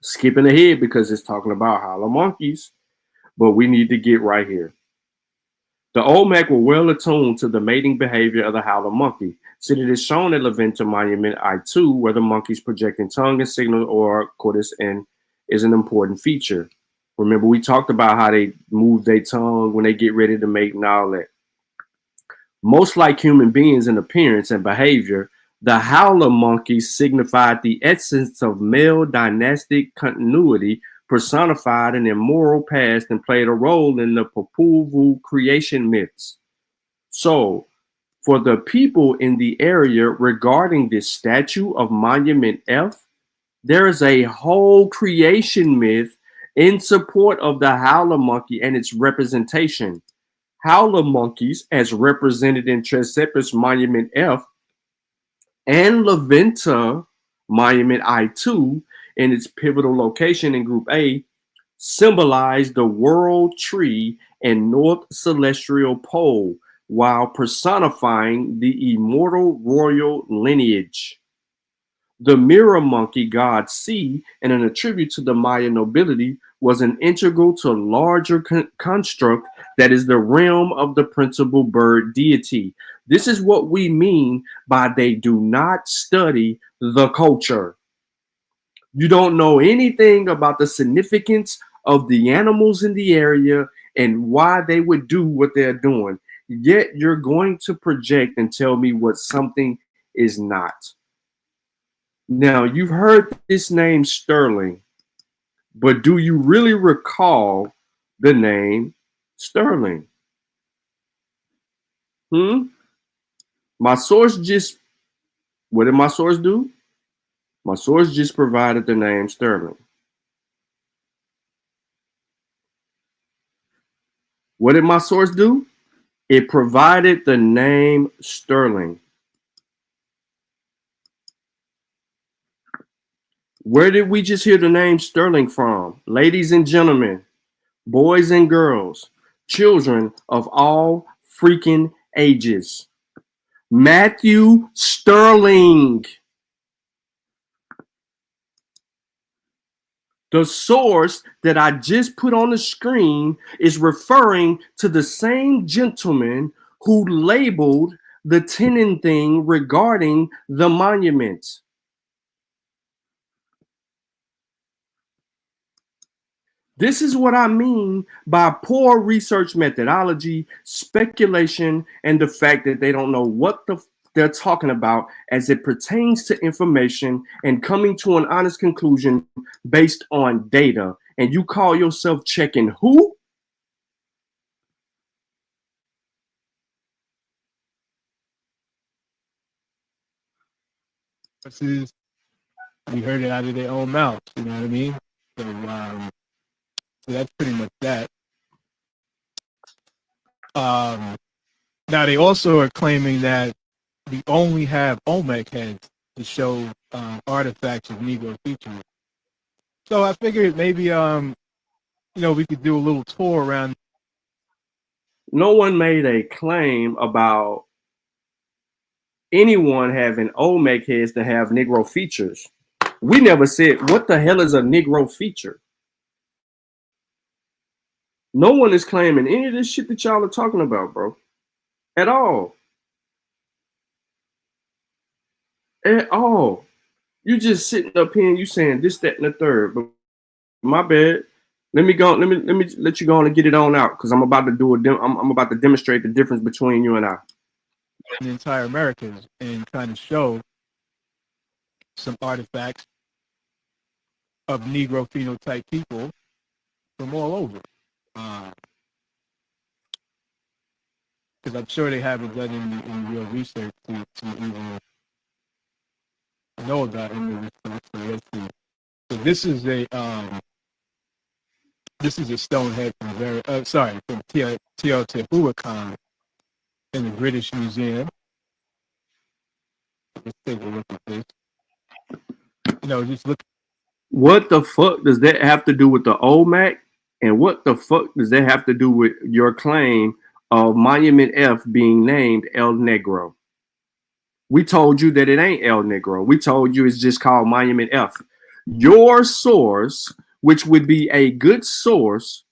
Skipping ahead because it's talking about howler monkeys, but we need to get right here. The Olmec were well attuned to the mating behavior of the howler monkey. So it is shown at Levinta Monument I2, where the monkeys projecting tongue and signal or cordis and is an important feature. Remember, we talked about how they move their tongue when they get ready to mate and all that. Most like human beings in appearance and behavior, the howler monkeys signified the essence of male dynastic continuity personified an immoral past and played a role in the Popol creation myths. So, for the people in the area regarding this statue of Monument F, there is a whole creation myth in support of the howler monkey and its representation. Howler monkeys, as represented in Chrysippus Monument F and Levinta Monument I2 in its pivotal location in Group A, symbolize the world tree and North Celestial Pole while personifying the immortal royal lineage. The mirror monkey god C, and an attribute to the Maya nobility, was an integral to a larger construct that is the realm of the principal bird deity. This is what we mean by they do not study the culture. You don't know anything about the significance of the animals in the area and why they would do what they're doing. Yet you're going to project and tell me what something is not. Now, you've heard this name Sterling, but do you really recall the name Sterling? My source just, what did my source do? My source just provided the name Sterling. What did my source do? It provided the name Sterling. Where did we just hear the name Sterling from? Ladies and gentlemen, boys and girls, children of all freaking ages. Matthew Sterling. The source that I just put on the screen is referring to the same gentleman who labeled the tenon thing regarding the monuments. This is what I mean by poor research methodology, speculation, and the fact that they don't know what they're talking about as it pertains to information and coming to an honest conclusion based on data. And you call yourself checking who? This is, we heard it out of their own mouths, you know what I mean? So that's pretty much that. Now they also are claiming that we only have Olmec heads to show artifacts of Negro features. So I figured maybe we could do a little tour around. No one made a claim about anyone having Olmec heads to have Negro features. We never said, what the hell is a Negro feature? No one is claiming any of this shit that y'all are talking about, bro. At all. At all. You just sitting up here and you saying this, that, and the third. But my bad. Let me let you go on and get it on out, because I'm about to do I'm about to demonstrate the difference between you and I. The entire Americas and kind of show some artifacts of Negro phenotype people from all over. Because I'm sure they haven't done any real research to even know about any of this stuff. So let's see. So this is a stone head from from Teotihuacan in the British Museum. Let's take a look at this. Just look. What the fuck does that have to do with the Olmec? And what the fuck does that have to do with your claim of Monument F being named El Negro? We told you that it ain't El Negro. We told you it's just called Monument F. Your source, which would be a good source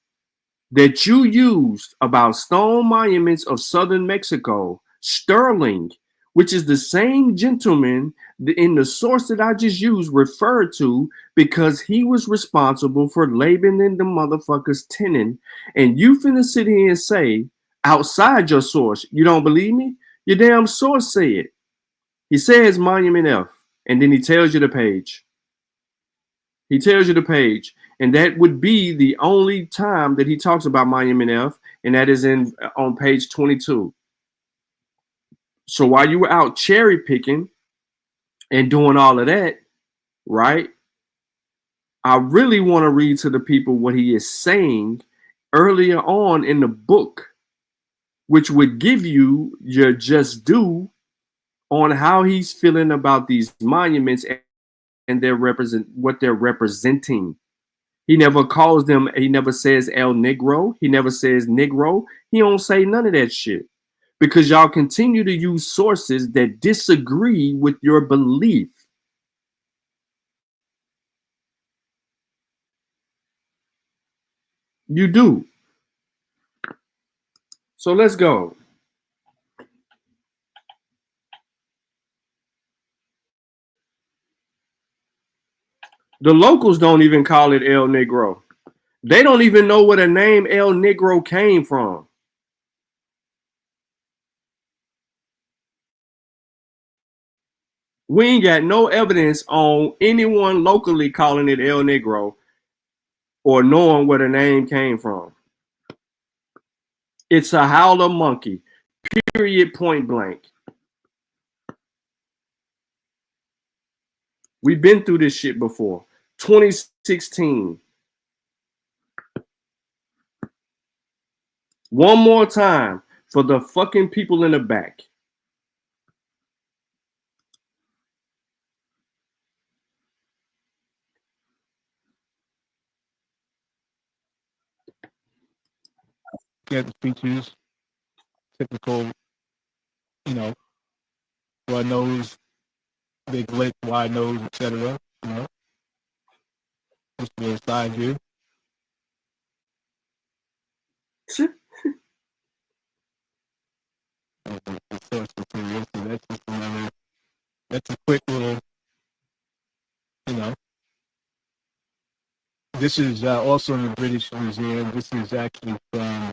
that you used about stone monuments of southern Mexico, Sterling, which is the same gentleman in the source that I just used referred to, because he was responsible for labeling the motherfucker's tenon. And you finna sit here and say, outside your source, you don't believe me? Your damn source say it. He says Monument F, and then he tells you the page. He tells you the page, and that would be the only time that he talks about Monument F, and that is on page 22. So while you were out cherry picking and doing all of that, right? I really want to read to the people what he is saying earlier on in the book, which would give you your just due on how he's feeling about these monuments and what they're representing. He never calls them, he never says El Negro, he never says Negro, he don't say none of that shit. Because y'all continue to use sources that disagree with your belief. You do. So let's go. The locals don't even call it El Negro. They don't even know where the name El Negro came from. We ain't got no evidence on anyone locally calling it El Negro or knowing where the name came from. It's a howler monkey, period, point blank. We've been through this shit before. 2016. One more time for the fucking people in the back. Get the features, typical, broad nose, big lip, wide nose, etc. Just a little side view. The source material. So that's just another. That's a quick little. You know. This is also in the British Museum. This is actually from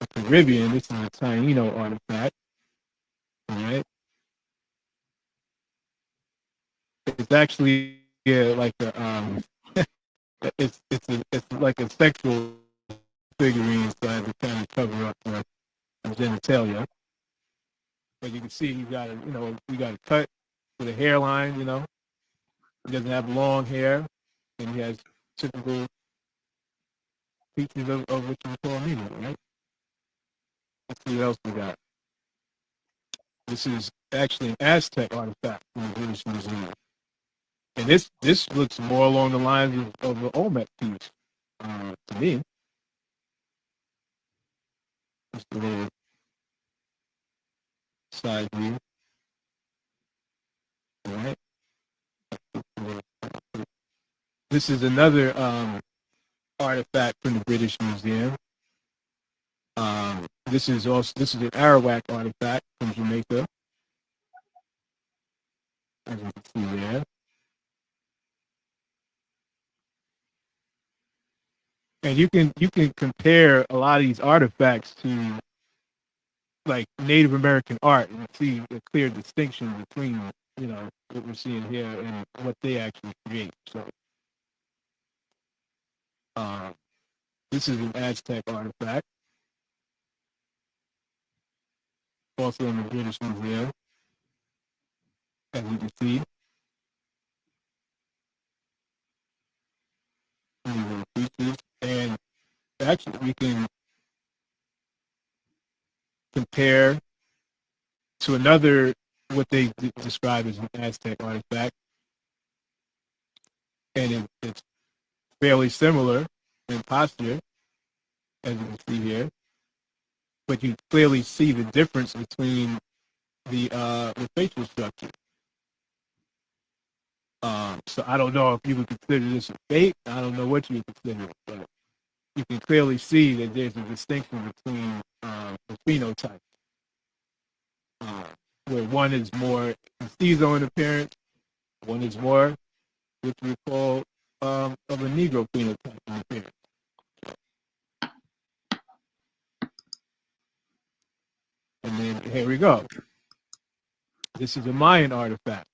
the Caribbean. This is a Taino artifact. All right. It's actually like a it's like a sexual figurine, so I had to kind of cover up the genitalia. But you can see he got we got a cut with a hairline. He doesn't have long hair, and he has typical features of what you call an Negro, right? Let's see what else we got. This is actually an Aztec artifact from the British Museum. And this looks more along the lines of the Olmec piece, to me. Just a little side view. All right. This is another artifact from the British Museum. This is an Arawak artifact from Jamaica, as you can see there. And you can compare a lot of these artifacts to like Native American art and see a clear distinction between what we're seeing here and what they actually create. So this is an Aztec artifact, also in the British Museum, as you can see. Features. And actually we can compare to another what they describe as an Aztec artifact, and it's fairly similar in posture, as you can see here, but you clearly see the difference between the facial structure. So I don't know if you would consider this a fake. I don't know what you would consider it, but you can clearly see that there's a distinction between the phenotype, where one is more mestizo in appearance, one is more what we call of a Negro phenotype in appearance. And then here we go. This is a Mayan artifact.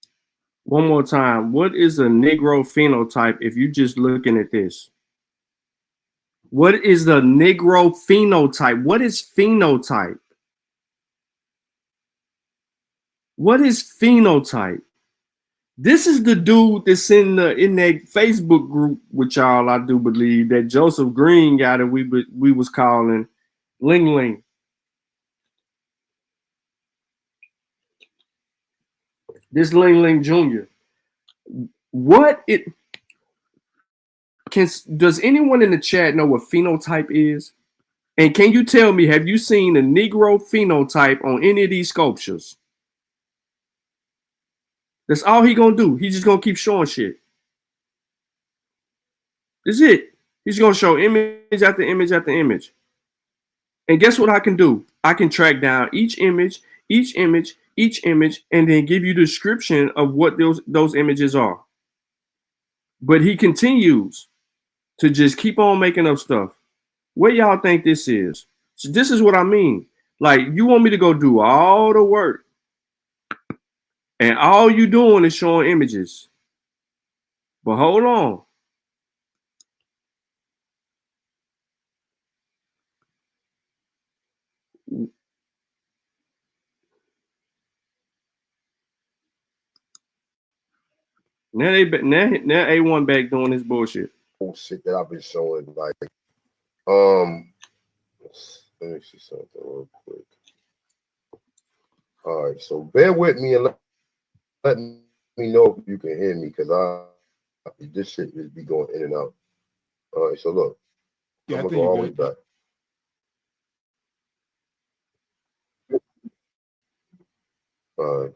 One more time. What is a Negro phenotype if you're just looking at this? What is the Negro phenotype? What is phenotype? What is phenotype? This is the dude that's in that Facebook group with y'all, I do believe, that Joseph Green guy that we was calling Ling Ling. This Ling Ling Jr. Does anyone in the chat know what phenotype is? And can you tell me, have you seen a Negro phenotype on any of these sculptures? That's all he gonna do. He's just gonna keep showing shit. That's it. He's gonna show image after image after image. And guess what I can do? I can track down each image, and then give you the description of what those images are. But he continues to just keep on making up stuff. What y'all think this is? So this is what I mean. Like, you want me to go do all the work, and all you doing is showing images. But hold on. Now A1 back doing this bullshit. Shit that I've been showing, like, let me see something real quick. All right, so bear with me and let me know if you can hear me, because this shit is be going in and out. All right, so look, Yeah, I'm gonna go all the way back. All right.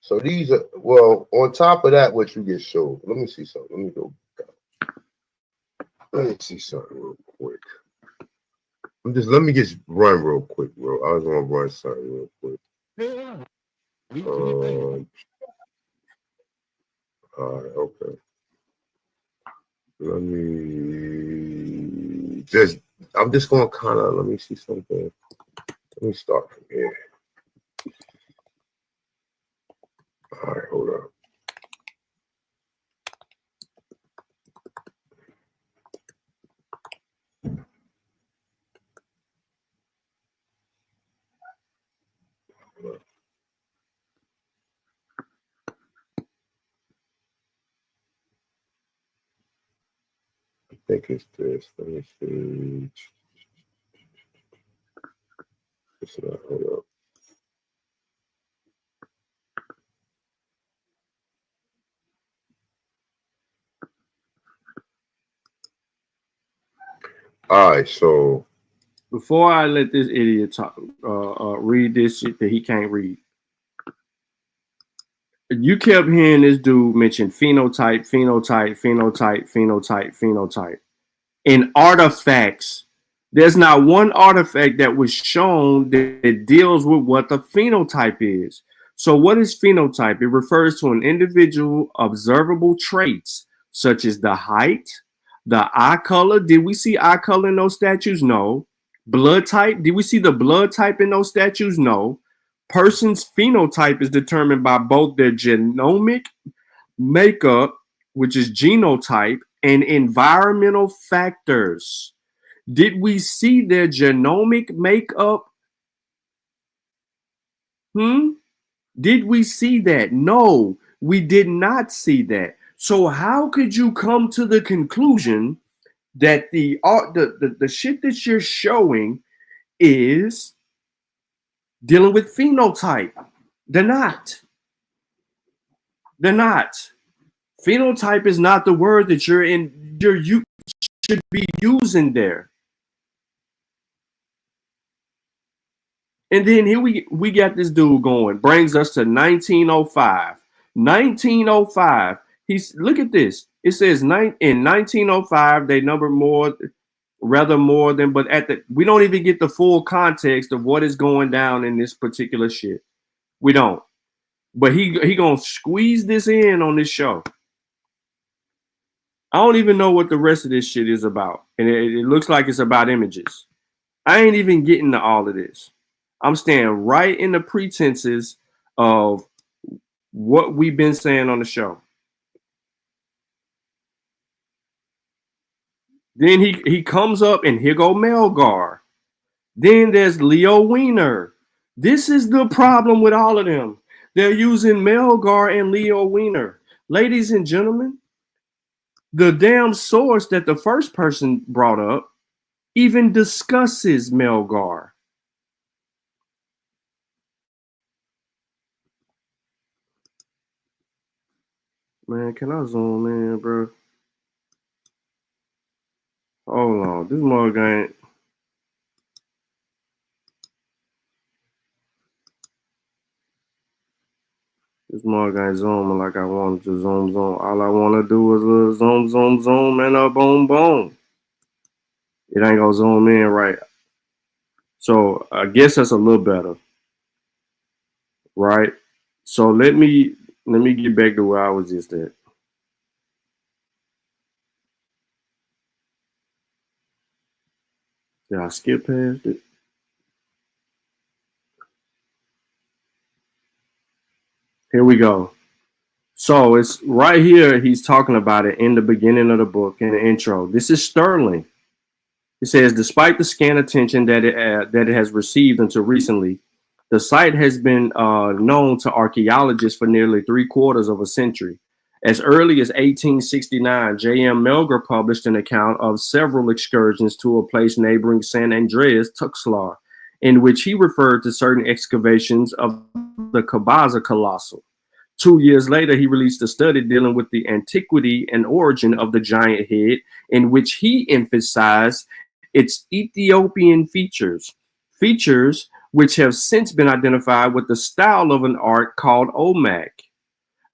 So these are, well, on top of that, what you get showed. Let me see something. Let me go. Let me see something real quick. Let me just run real quick, bro. I was gonna run something real quick. Yeah. All right, okay. Let me just, I'm just gonna kind of, let me see something. Let me start from here. All right, hold on. I think it's this. Let me see. It's not, hold up. All right, so before I let this idiot talk, read this shit that he can't read, you kept hearing this dude mention phenotype, phenotype, phenotype, phenotype, phenotype. In artifacts, there's not one artifact that was shown that deals with what the phenotype is. So what is phenotype? It refers to an individual observable traits, such as the height, the eye color. Did we see eye color in those statues? No. Blood type. Did we see the blood type in those statues? No. Person's phenotype is determined by both their genomic makeup, which is genotype, and environmental factors. Did we see their genomic makeup? Did we see that? No, we did not see that. So how could you come to the conclusion that the shit that you're showing is dealing with phenotype? They're not. They're not. Phenotype is not the word that you should be using there. And then here we got this dude going, brings us to 1905. 1905. Look at this. It says in 1905 they number more than, but we don't even get the full context of what is going down in this particular shit. We don't. But he gonna squeeze this in on this show. I don't even know what the rest of this shit is about. And it looks like it's about images. I ain't even getting to all of this. I'm staying right in the pretenses of what we've been saying on the show. Then he comes up and here go Melgar. Then there's Leo Wiener. This is the problem with all of them. They're using Melgar and Leo Wiener. Ladies and gentlemen, the damn source that the first person brought up even discusses Melgar. Man, can I zoom in, bro? Hold on, this motherfucker ain't. This motherfucker ain't zooming like I wanted to zoom. All I want to do is a little zoom, and a boom. It ain't gonna zoom in right. So I guess that's a little better, right? So let me get back to where I was just at. Did I skip past it? Here we go. So it's right here. He's talking about it in the beginning of the book, in the intro. This is Sterling. It says, despite the scant attention that it has received until recently, the site has been known to archaeologists for nearly 3/4 of a century. As early as 1869, J.M. Melgar published an account of several excursions to a place neighboring San Andreas, Tuxtlar, in which he referred to certain excavations of the Cabaza Colossal. 2 years later, he released a study dealing with the antiquity and origin of the giant head, in which he emphasized its Ethiopian features which have since been identified with the style of an art called Olmec.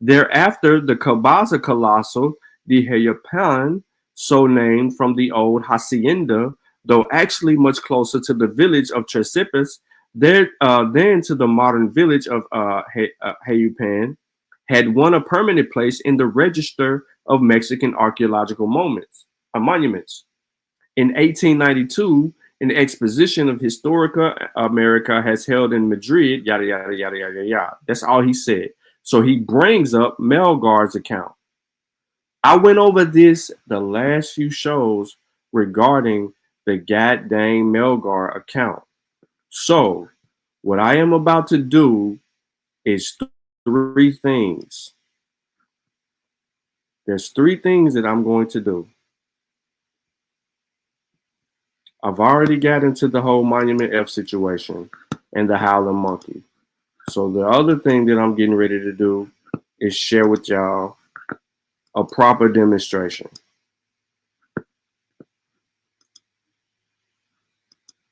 Thereafter, the Cabaza Colossal, the Heyapan, so named from the old hacienda, though actually much closer to the village of Chesipis than to the modern village of Heyapan, had won a permanent place in the register of Mexican archaeological monuments. In 1892, an exposition of Historica America has held in Madrid, yada, yada, yada, yada, yada. That's all he said. So he brings up Melgar's account. I went over this the last few shows regarding the goddamn Melgar account. So what I am about to do is three things. There's three things that I'm going to do. I've already got into the whole Monument F situation and the Howling Monkey. So the other thing that I'm getting ready to do is share with y'all a proper demonstration.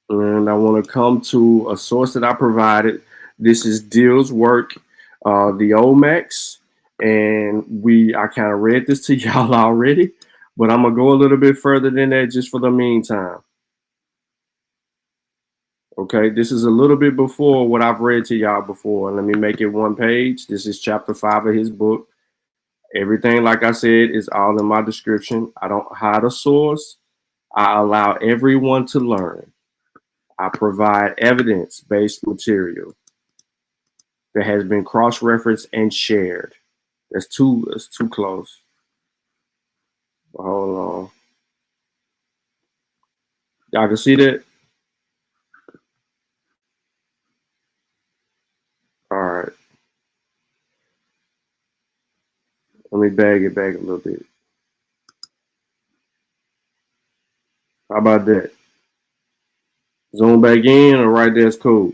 And I want to come to a source that I provided. This is Dill's work, The-Olmecs, and I kind of read this to y'all already, but I'm gonna go a little bit further than that just for the meantime. Okay, this is a little bit before what I've read to y'all before. Let me make it one page. This is chapter 5 of his book. Everything, like I said, is all in my description. I don't hide a source. I allow everyone to learn. I provide evidence-based material that has been cross-referenced and shared. That's too close. Hold on. Y'all can see that? All right. Let me bag it back a little bit. How about that? Zoom back in or right there's cool.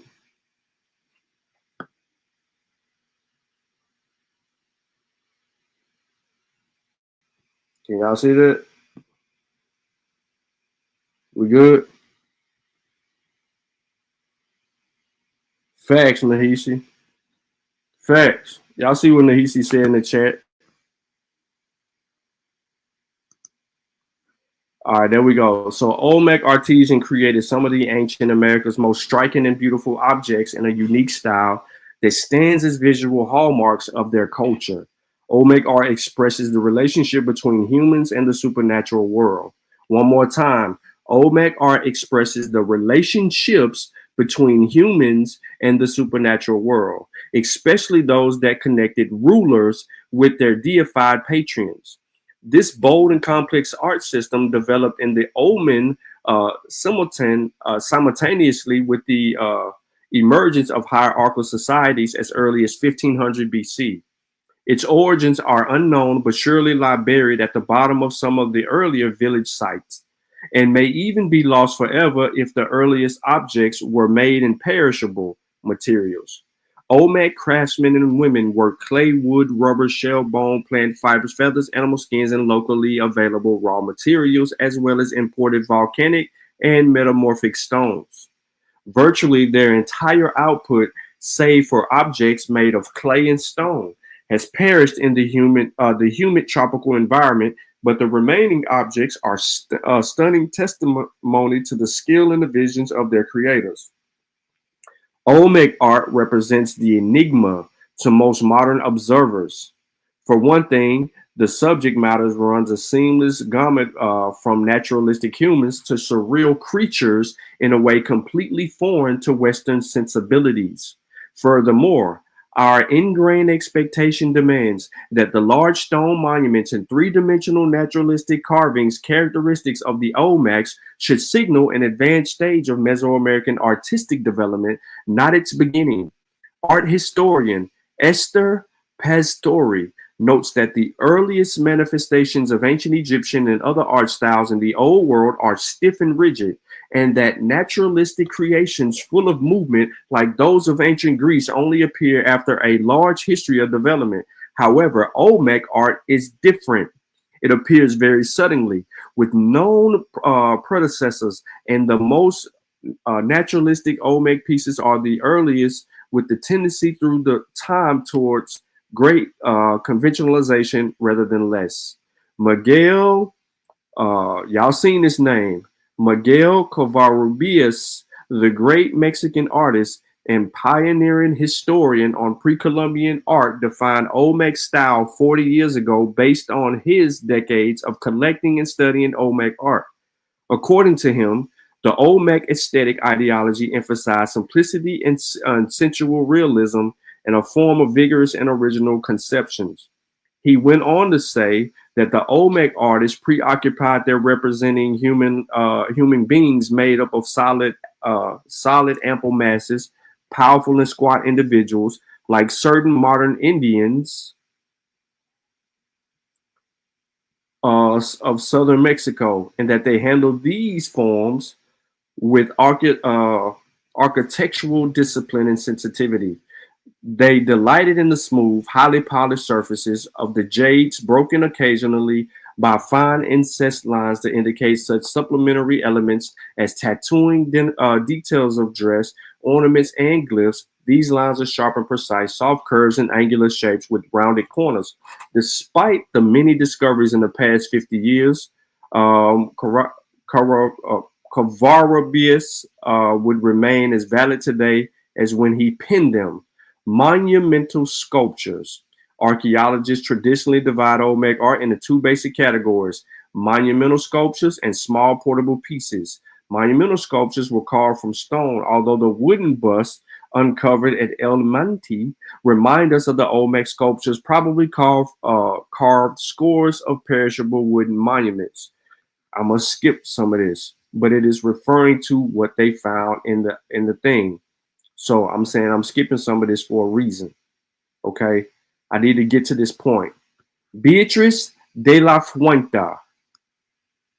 Can y'all see that? We good? Facts, Nahisi. Facts. Y'all see what Nahisi said in the chat? All right, there we go. So Olmec artisan created some of the ancient America's most striking and beautiful objects in a unique style that stands as visual hallmarks of their culture. Olmec art expresses the relationship between humans and the supernatural world. One more time, Olmec art expresses the relationships between humans and the supernatural world, especially those that connected rulers with their deified patrons. This bold and complex art system developed in the Oman simultaneously with the emergence of hierarchical societies as early as 1500 BC. Its origins are unknown, but surely lie buried at the bottom of some of the earlier village sites, and may even be lost forever if the earliest objects were made in perishable materials. Olmec craftsmen and women work clay, wood, rubber, shell, bone, plant fibers, feathers, animal skins, and locally available raw materials, as well as imported volcanic and metamorphic stones. Virtually their entire output, save for objects made of clay and stone, has perished in the humid tropical environment, but the remaining objects are stunning testimony to the skill and the visions of their creators. Olmec art represents the enigma to most modern observers. For one thing, the subject matter runs a seamless gamut from naturalistic humans to surreal creatures in a way completely foreign to Western sensibilities. Furthermore, our ingrained expectation demands that the large stone monuments and three-dimensional naturalistic carvings characteristics of the Olmecs should signal an advanced stage of Mesoamerican artistic development, not its beginning. Art historian Esther Pastori notes that the earliest manifestations of ancient Egyptian and other art styles in the Old World are stiff and rigid, and that naturalistic creations full of movement like those of ancient Greece only appear after a large history of development. However, Olmec art is different. It appears very suddenly, with known predecessors, and the most naturalistic Olmec pieces are the earliest, with the tendency through the time towards great conventionalization rather than less. Miguel, y'all seen this name, Miguel Covarrubias, the great Mexican artist and pioneering historian on pre-Columbian art, defined Olmec style 40 years ago based on his decades of collecting and studying Olmec art. According to him, the Olmec aesthetic ideology emphasized simplicity and sensual realism and a form of vigorous and original conceptions. He went on to say that the Olmec artists preoccupied their representing human beings made up of solid, ample masses, powerful and squat individuals, like certain modern Indians of southern Mexico, and that they handled these forms with architectural discipline and sensitivity. They delighted in the smooth, highly polished surfaces of the jades, broken occasionally by fine incest lines to indicate such supplementary elements as tattooing details of dress, ornaments, and glyphs. These lines are sharp and precise, soft curves and angular shapes with rounded corners. Despite the many discoveries in the past 50 years, Covarrubias would remain as valid today as when he penned them. Monumental sculptures. Archaeologists traditionally divide Olmec art into two basic categories: monumental sculptures and small portable pieces. Monumental sculptures were carved from stone, although the wooden busts uncovered at El Manti remind us of the Olmec sculptures probably carved scores of perishable wooden monuments. I'm gonna skip some of this, but it is referring to what they found in the thing. So I'm saying I'm skipping some of this for a reason. Okay, I need to get to this point. Beatriz de la Fuente,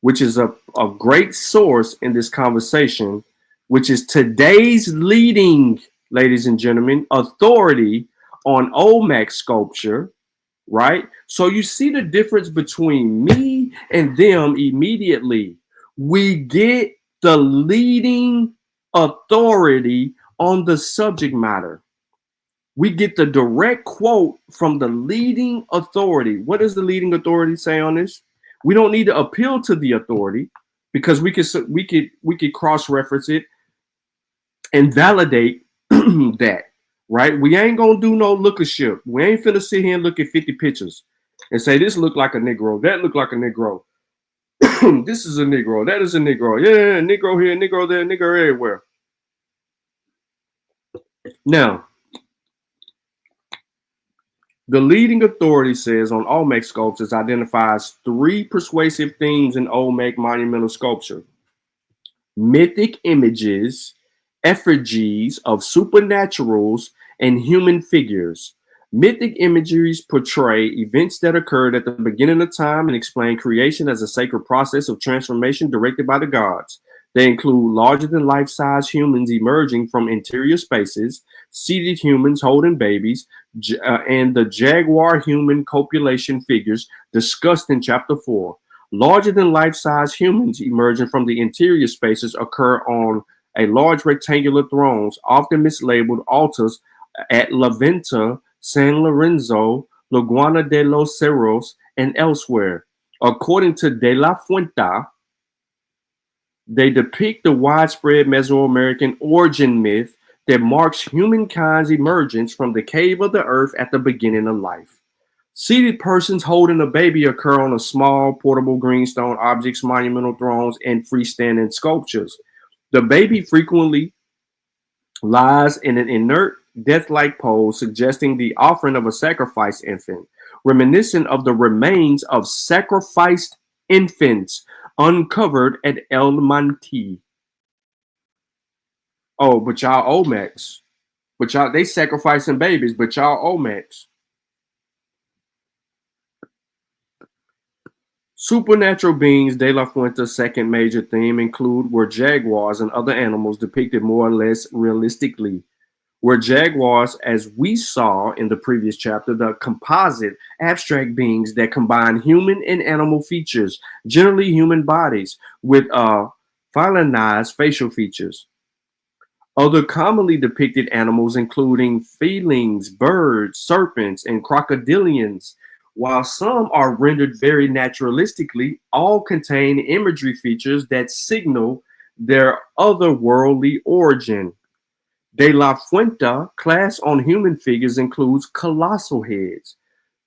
which is a great source in this conversation, which is today's leading, ladies and gentlemen, authority on Olmec sculpture, right? So you see the difference between me and them immediately. We get the leading authority on the subject matter. We get the direct quote from the leading authority. What does the leading authority say on this? We don't need to appeal to the authority because we could cross-reference it and validate that, right? We ain't gonna do no lookership. We ain't finna sit here and look at 50 pictures and say this look like a Negro, that look like a Negro. This is a Negro, that is a Negro. Yeah, Negro here, Negro there, Negro everywhere. Now, the leading authority says on Olmec sculptures identifies three persuasive themes in Olmec monumental sculpture: mythic images, effigies of supernaturals, and human figures. Mythic imageries portray events that occurred at the beginning of time and explain creation as a sacred process of transformation directed by the gods. They include larger-than-life-size humans emerging from interior spaces, seated humans holding babies, and the jaguar human copulation figures discussed in Chapter 4. Larger-than-life-size humans emerging from the interior spaces occur on a large rectangular thrones, often mislabeled altars at La Venta, San Lorenzo, Laguana de los Cerros, and elsewhere. According to De la Fuente, they depict the widespread Mesoamerican origin myth that marks humankind's emergence from the cave of the earth at the beginning of life. Seated persons holding a baby occur on a small, portable greenstone objects, monumental thrones, and freestanding sculptures. The baby frequently lies in an inert, death-like pose, suggesting the offering of a sacrificed infant, reminiscent of the remains of sacrificed infants uncovered at El Manti. Oh, but y'all Olmecs. But y'all, they sacrificing babies, but y'all Olmecs. Supernatural beings, De La Fuente's second major theme, were jaguars and other animals depicted more or less realistically. Were jaguars, as we saw in the previous chapter, the composite, abstract beings that combine human and animal features, generally human bodies, with felinized facial features. Other commonly depicted animals including felines, birds, serpents, and crocodilians. While some are rendered very naturalistically, all contain imagery features that signal their otherworldly origin. De la Fuente class on human figures includes colossal heads,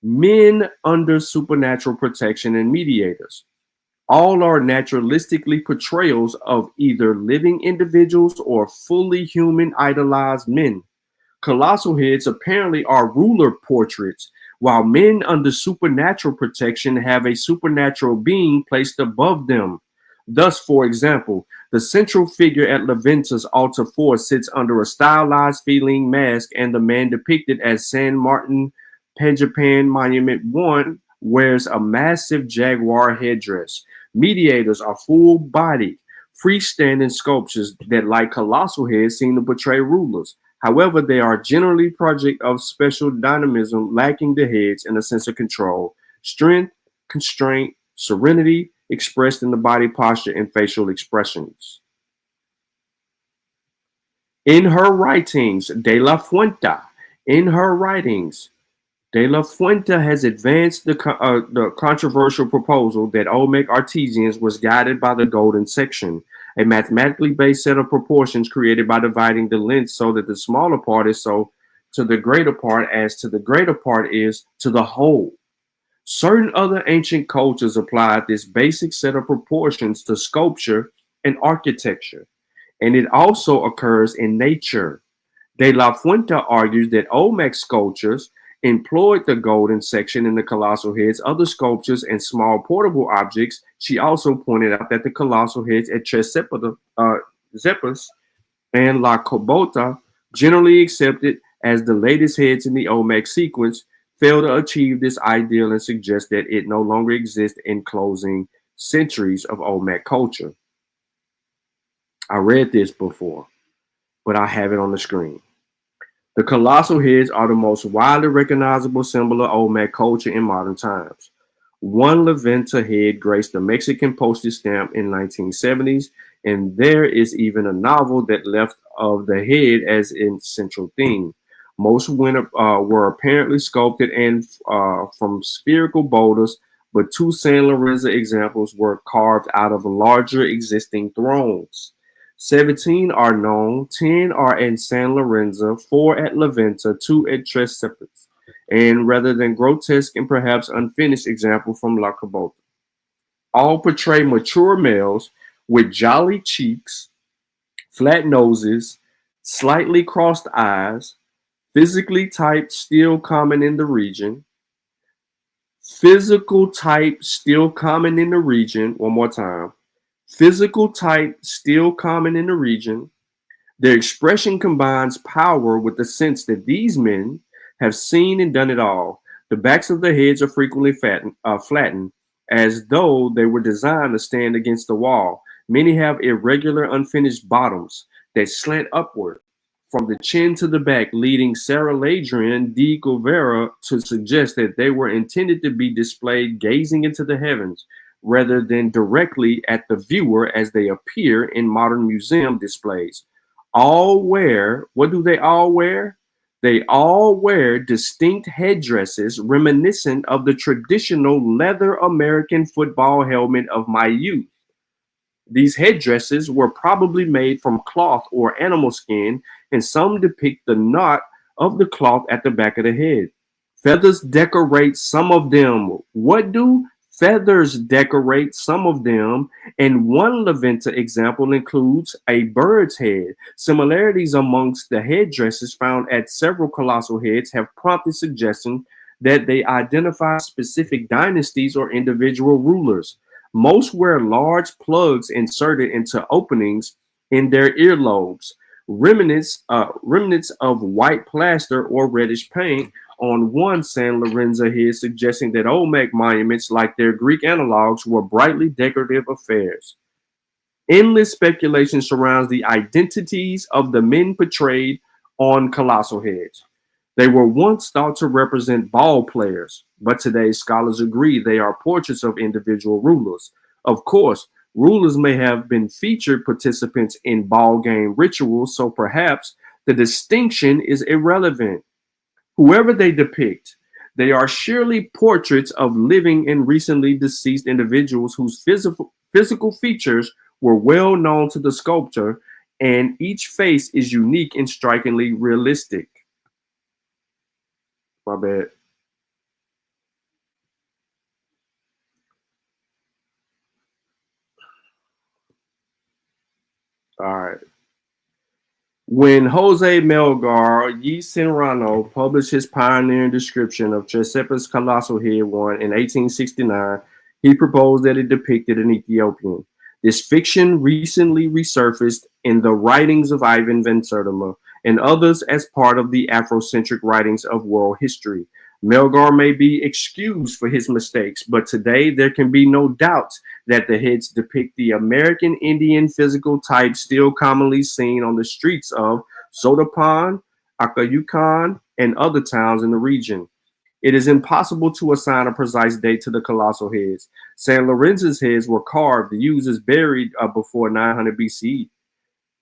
men under supernatural protection, and mediators. All are naturalistically portrayals of either living individuals or fully human idolized men. Colossal heads apparently are ruler portraits, while men under supernatural protection have a supernatural being placed above them. Thus, for example, the central figure at Leventa's altar 4 sits under a stylized feline mask, and the man depicted as San Martin Panjapan Monument 1 wears a massive jaguar headdress. Mediators are full-bodied, freestanding sculptures that, like colossal heads, seem to portray rulers. However, they are generally project of special dynamism, lacking the heads in a sense of control, strength, constraint, serenity, expressed in the body posture and facial expressions. In her writings, De la Fuente, De la Fuente has advanced the controversial proposal that Olmec artisans was guided by the golden section, a mathematically based set of proportions created by dividing the length so that the smaller part is so to the greater part as to the greater part is to the whole. Certain other ancient cultures applied this basic set of proportions to sculpture and architecture, and it also occurs in nature. De la Fuente argues that Olmec sculptures employed the golden section in the colossal heads, other sculptures, and small portable objects. She also pointed out that the colossal heads at Tres Zeppes and La Cobota, generally accepted as the latest heads in the Olmec sequence, fail to achieve this ideal and suggest that it no longer exists in closing centuries of Olmec culture. I read this before, but I have it on the screen. The colossal heads are the most widely recognizable symbol of Olmec culture in modern times. One Levanta head graced the Mexican postage stamp in 1970s, and there is even a novel that left of the head as its central theme. Most were apparently sculpted and from spherical boulders, but 2 San Lorenzo examples were carved out of larger existing thrones. 17 are known, 10 are in San Lorenzo, 4 at Levanta, 2 at Tres Zeppes, and rather than grotesque and perhaps unfinished example from La Cobota. All portray mature males with jolly cheeks, flat noses, slightly crossed eyes, physically typed still common in the region. Physical type still common in the region. One more time. Physical type still common in the region. Their expression combines power with the sense that these men have seen and done it all. The backs of their heads are frequently flattened, as though they were designed to stand against the wall. Many have irregular, unfinished bottoms that slant upward from the chin to the back, leading Sarah Ladrian de Govera to suggest that they were intended to be displayed gazing into the heavens, rather than directly at the viewer as they appear in modern museum displays. All wear, what do they all wear? They all wear distinct headdresses reminiscent of the traditional leather American football helmet of my youth. These headdresses were probably made from cloth or animal skin, and some depict the knot of the cloth at the back of the head. Feathers decorate some of them. What do feathers decorate some of them? And one Levanta example includes a bird's head. Similarities amongst the headdresses found at several colossal heads have prompted suggestion that they identify specific dynasties or individual rulers. Most wear large plugs inserted into openings in their earlobes, remnants of white plaster or reddish paint on one San Lorenzo head, suggesting that Olmec monuments, like their Greek analogs, were brightly decorative affairs. Endless speculation surrounds the identities of the men portrayed on colossal heads. They were once thought to represent ball players, but today scholars agree they are portraits of individual rulers. Of course, Rulers may have been featured participants in ball game rituals, so perhaps the distinction is irrelevant. Whoever they depict, they are surely portraits of living and recently deceased individuals whose physical features were well known to the sculptor, and each face is unique and strikingly realistic. My bad. All right. When Jose Melgar y Serrano published his pioneering description of Chrysippus' colossal head one in 1869, he proposed that it depicted an Ethiopian. This fiction recently resurfaced in the writings of Ivan van Sertima and others as part of the Afrocentric writings of world history. Melgar may be excused for his mistakes, but today there can be no doubt that the heads depict the American Indian physical type still commonly seen on the streets of Sodapan, Acayucan, and other towns in the region. It is impossible to assign a precise date to the colossal heads. San Lorenz's heads were carved, used as buried before 900 BCE.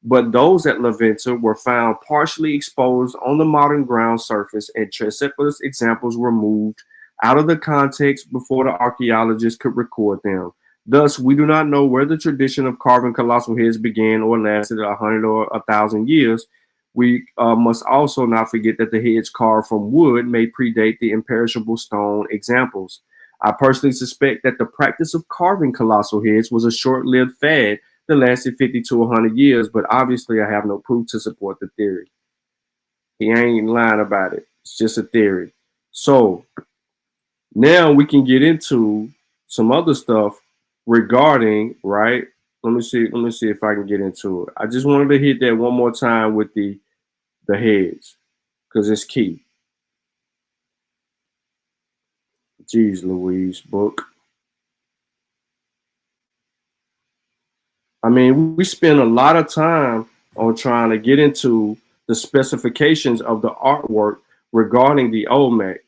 But those at La Venta were found partially exposed on the modern ground surface, and Chrysippus examples were moved out of the context before the archaeologists could record them. Thus, we do not know where the tradition of carving colossal heads began or lasted 100 or 1,000 years. We must also not forget that the heads carved from wood may predate the imperishable stone examples. I personally suspect that the practice of carving colossal heads was a short-lived fad that lasted 50 to 100 years, but obviously I have no proof to support the theory. He ain't lying about it. It's just a theory. So now we can get into some other stuff regarding, right? Let me see if I can get into it. I just wanted to hit that one more time with the heads, because it's key. Jeez Louise, book. I mean, we spend a lot of time on trying to get into the specifications of the artwork regarding the Olmec.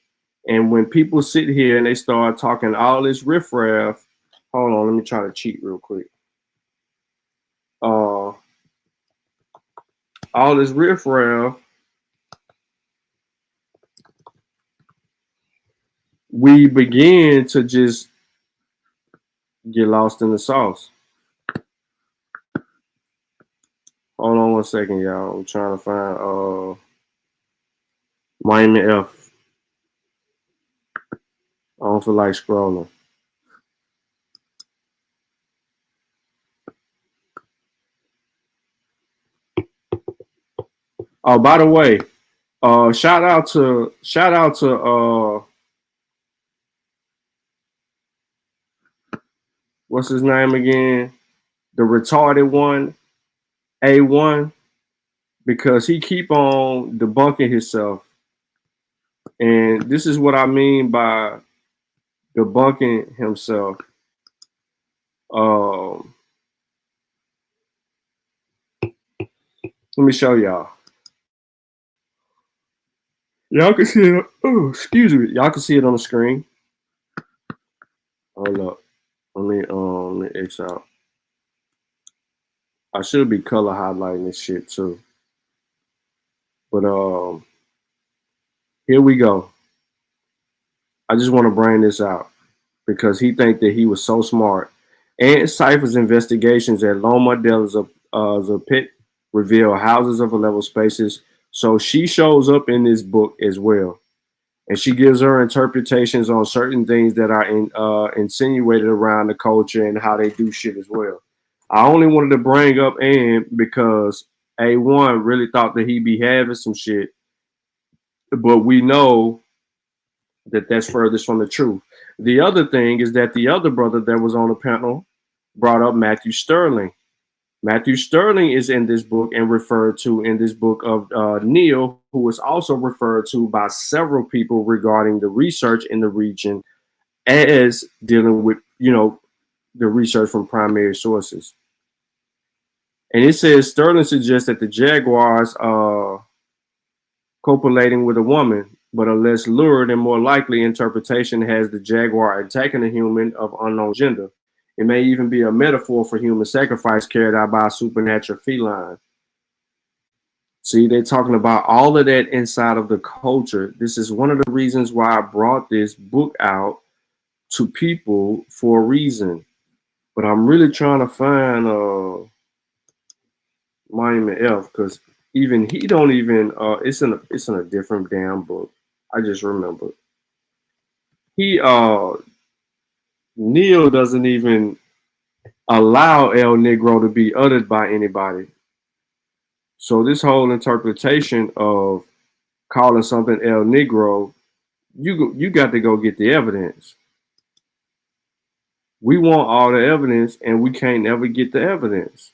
And when people sit here and they start talking all this riffraff, hold on, let me try to cheat real quick. All this riffraff, we begin to just get lost in the sauce. Hold on one second, y'all. I'm trying to find Miami F. I don't feel like scrolling. Oh, by the way, shout out to what's his name again? The retarded one, A1, because he keep on debunking himself. And this is what I mean by debunking himself. Let me show y'all. Y'all can see it. Oh, excuse me. Y'all can see it on the screen. Hold up. Let me X out. I should be color highlighting this shit too. But here we go. I just want to bring this out because he think that he was so smart. And Cypher's investigations at Loma del Zapit reveal houses of level spaces. So she shows up in this book as well. And she gives her interpretations on certain things that are insinuated around the culture and how they do shit as well. I only wanted to bring up Ann because A1 really thought that he'd be having some shit. But we know that that's furthest from the truth. The other thing is that the other brother that was on the panel brought up Matthew Sterling. Matthew Sterling is in this book and referred to in this book of Neil, who is also referred to by several people regarding the research in the region as dealing with, the research from primary sources. And it says Sterling suggests that the jaguars are copulating with a woman, but a less lurid and more likely interpretation has the jaguar attacking a human of unknown gender. It may even be a metaphor for human sacrifice carried out by a supernatural feline. See, they're talking about all of that inside of the culture. This is one of the reasons why I brought this book out to people for a reason. But I'm really trying to find Monument F, because even he don't even it's in a different damn book. I just remembered. He Neil doesn't even allow El Negro to be uttered by anybody. So this whole interpretation of calling something El Negro, you got to go get the evidence. We want all the evidence, and we can't ever get the evidence.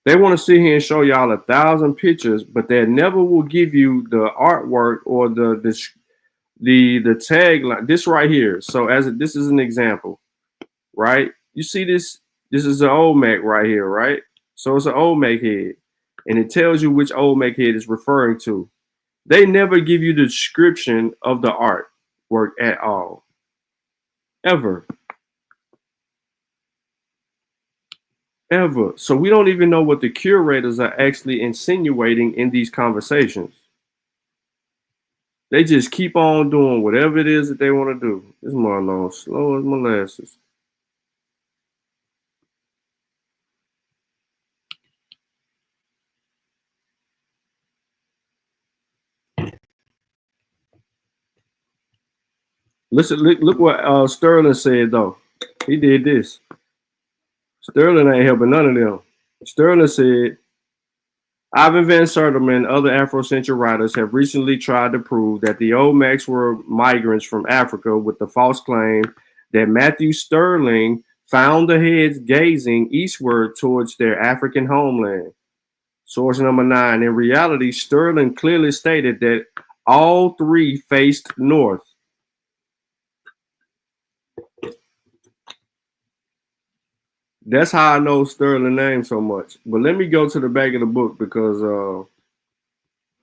They want to sit here and show y'all 1,000 pictures, but they never will give you the artwork or the tagline. This right here. So this is an example, right? You see this? This is an Olmec right here, right? So it's an Olmec head, and it tells you which Olmec head is referring to. They never give you the description of the artwork at all, ever. Ever. So we don't even know what the curators are actually insinuating in these conversations. They just keep on doing whatever it is that they want to do. This Marlon slow as molasses. Listen, look what Sterling said though. He did this. Sterling ain't helping none of them. Sterling said, Ivan Van Sertima and other Afrocentric writers have recently tried to prove that the Olmecs were migrants from Africa with the false claim that Matthew Sterling found the heads gazing eastward towards their African homeland. Source number 9. In reality, Sterling clearly stated that all three faced north. That's how I know Sterling name so much. But let me go to the back of the book, because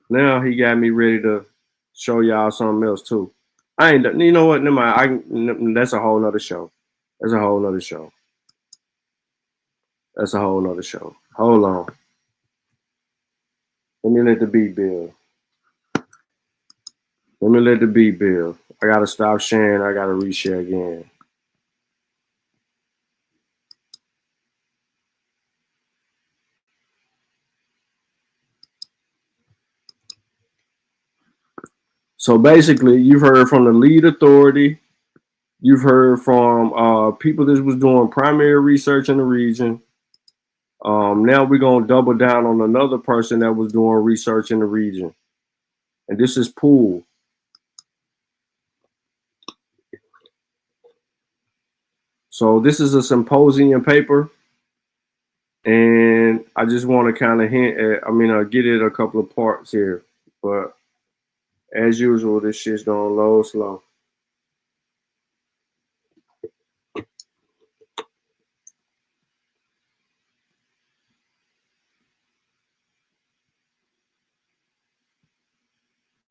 now he got me ready to show y'all something else too. I ain't, you know what? Never mind. That's a whole nother show. That's a whole nother show. That's a whole nother show. Hold on. Let me let the beat build. Let me let the beat build. I gotta stop sharing. I gotta reshare again. So basically, you've heard from the lead authority. You've heard from people that was doing primary research in the region. Now we're going to double down on another person that was doing research in the region. And this is Poole. So this is a symposium paper. And I just want to kind of hint at, get it a couple of parts here. But as usual, this shit's going to load slow.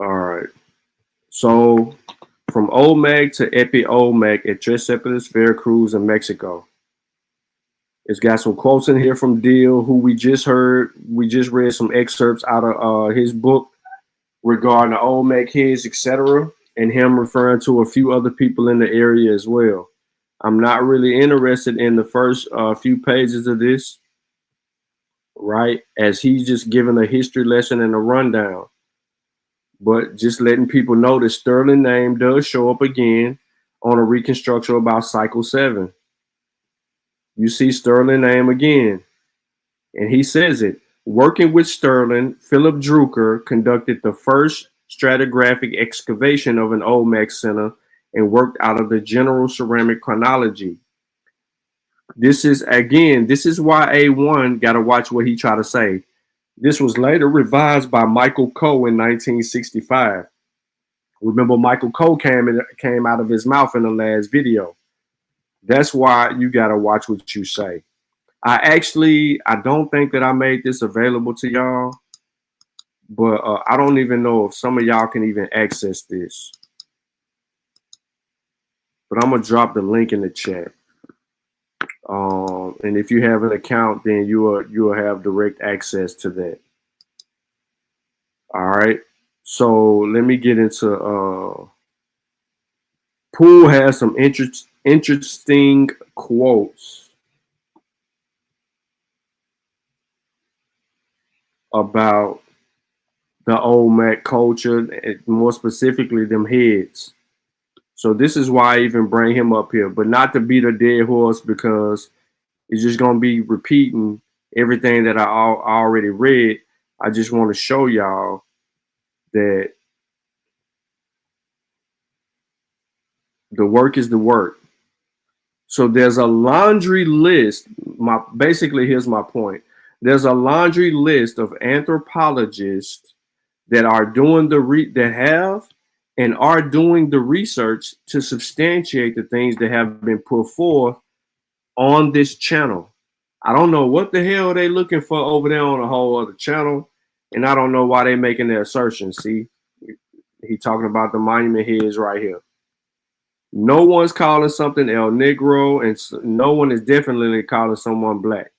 All right. So from Olmec to Epiolmec at Tres Cepitas, Veracruz, in Mexico. It's got some quotes in here from Deal, who we just heard. We just read some excerpts out of his book regarding the Olmec heads, etc., and him referring to a few other people in the area as well. I'm not really interested in the first few pages of this, right, as he's just giving a history lesson and a rundown. But just letting people know that Sterling name does show up again on a reconstruction about cycle 7. You see Sterling name again, and he says it. Working with Sterling, Philip Drucker conducted the first stratigraphic excavation of an Olmec center and worked out of the general ceramic chronology. This is why A1 got to watch what he tried to say. This was later revised by Michael Coe in 1965. Remember, Michael Coe came out of his mouth in the last video. That's why you got to watch what you say. I don't think that I made this available to y'all, but I don't even know if some of y'all can even access this. But I'm going to drop the link in the chat. And if you have an account, then you will have direct access to that. All right. So let me get into Poole has some interesting quotes about the Olmec culture, more specifically them heads. So this is why I even bring him up here, but not to beat a dead horse, because it's just going to be repeating everything that I already read. I just want to show y'all that the work is the work. So there's a laundry list. Basically, here's my point. There's a laundry list of anthropologists that are doing that have and are doing the research to substantiate the things that have been put forth on this channel. I don't know what the hell they looking for over there on a whole other channel, and I don't know why they making their assertions. See, he talking about the monument heads right here. No one's calling something El Negro, and no one is definitely calling someone black.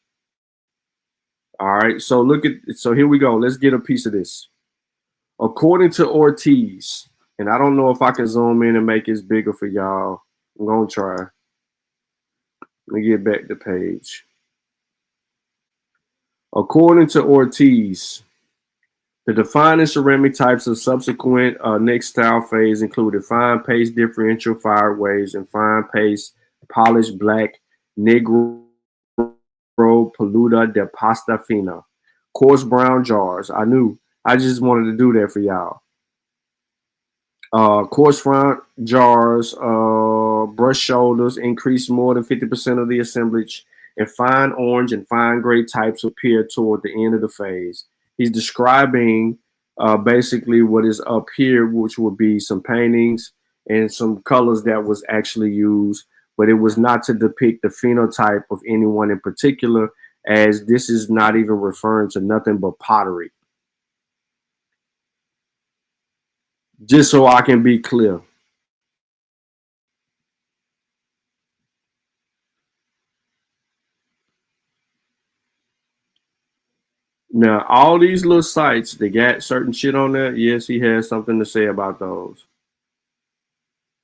All right, so so here we go. Let's get a piece of this. According to Ortiz, and I don't know if I can zoom in and make this bigger for y'all. I'm gonna try. Let me get back to the page. According to Ortiz, the defining ceramic types of subsequent next style phase included fine paste differential fired waves and fine paste polished black negro peluda de pasta fina, coarse brown jars. I just wanted to do that for y'all. Coarse front jars, brush shoulders increase more than 50% of the assemblage, and fine orange and fine gray types appear toward the end of the phase. He's describing basically what is up here, which would be some paintings and some colors that was actually used, but it was not to depict the phenotype of anyone in particular, as this is not even referring to nothing but pottery. Just so I can be clear. Now, all these little sites, they got certain shit on there. Yes, he has something to say about those.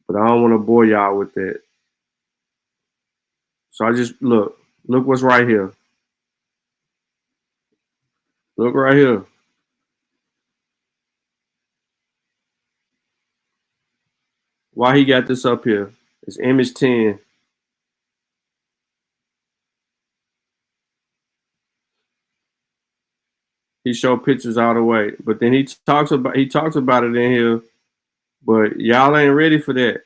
But I don't want to bore y'all with that. So I just look what's right here. Look right here. Why he got this up here? It's image 10. He showed pictures all the way, but then he talks about it in here, but y'all ain't ready for that.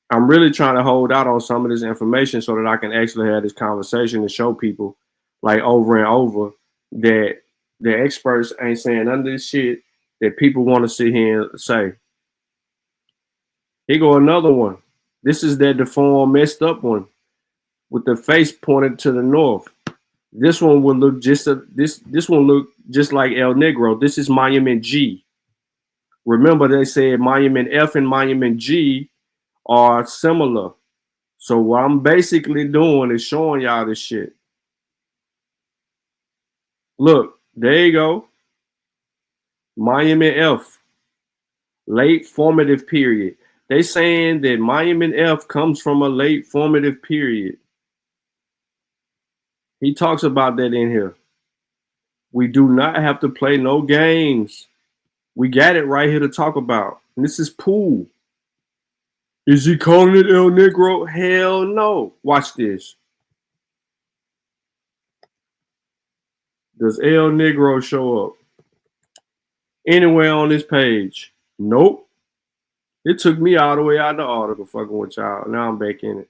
I'm really trying to hold out on some of this information so that I can actually have this conversation and show people, like, over and over, that the experts ain't saying none of this shit that people want to sit here and say. Here go another one. This is that deformed, messed up one with the face pointed to the north. This one would look this one look just like El Negro. This is Monument G. Remember, they said Monument F and Monument G are similar. So what I'm basically doing is showing y'all this shit. Look, there you go. Monument F, late formative period. They saying that Monument F comes from a late formative period. He talks about that in here. We do not have to play no games. We got it right here to talk about. And this is Poole. Is he calling it El Negro? Hell no. Watch this. Does El Negro show up anywhere on this page? Nope. It took me all the way out of the article fucking with y'all. Now I'm back in it.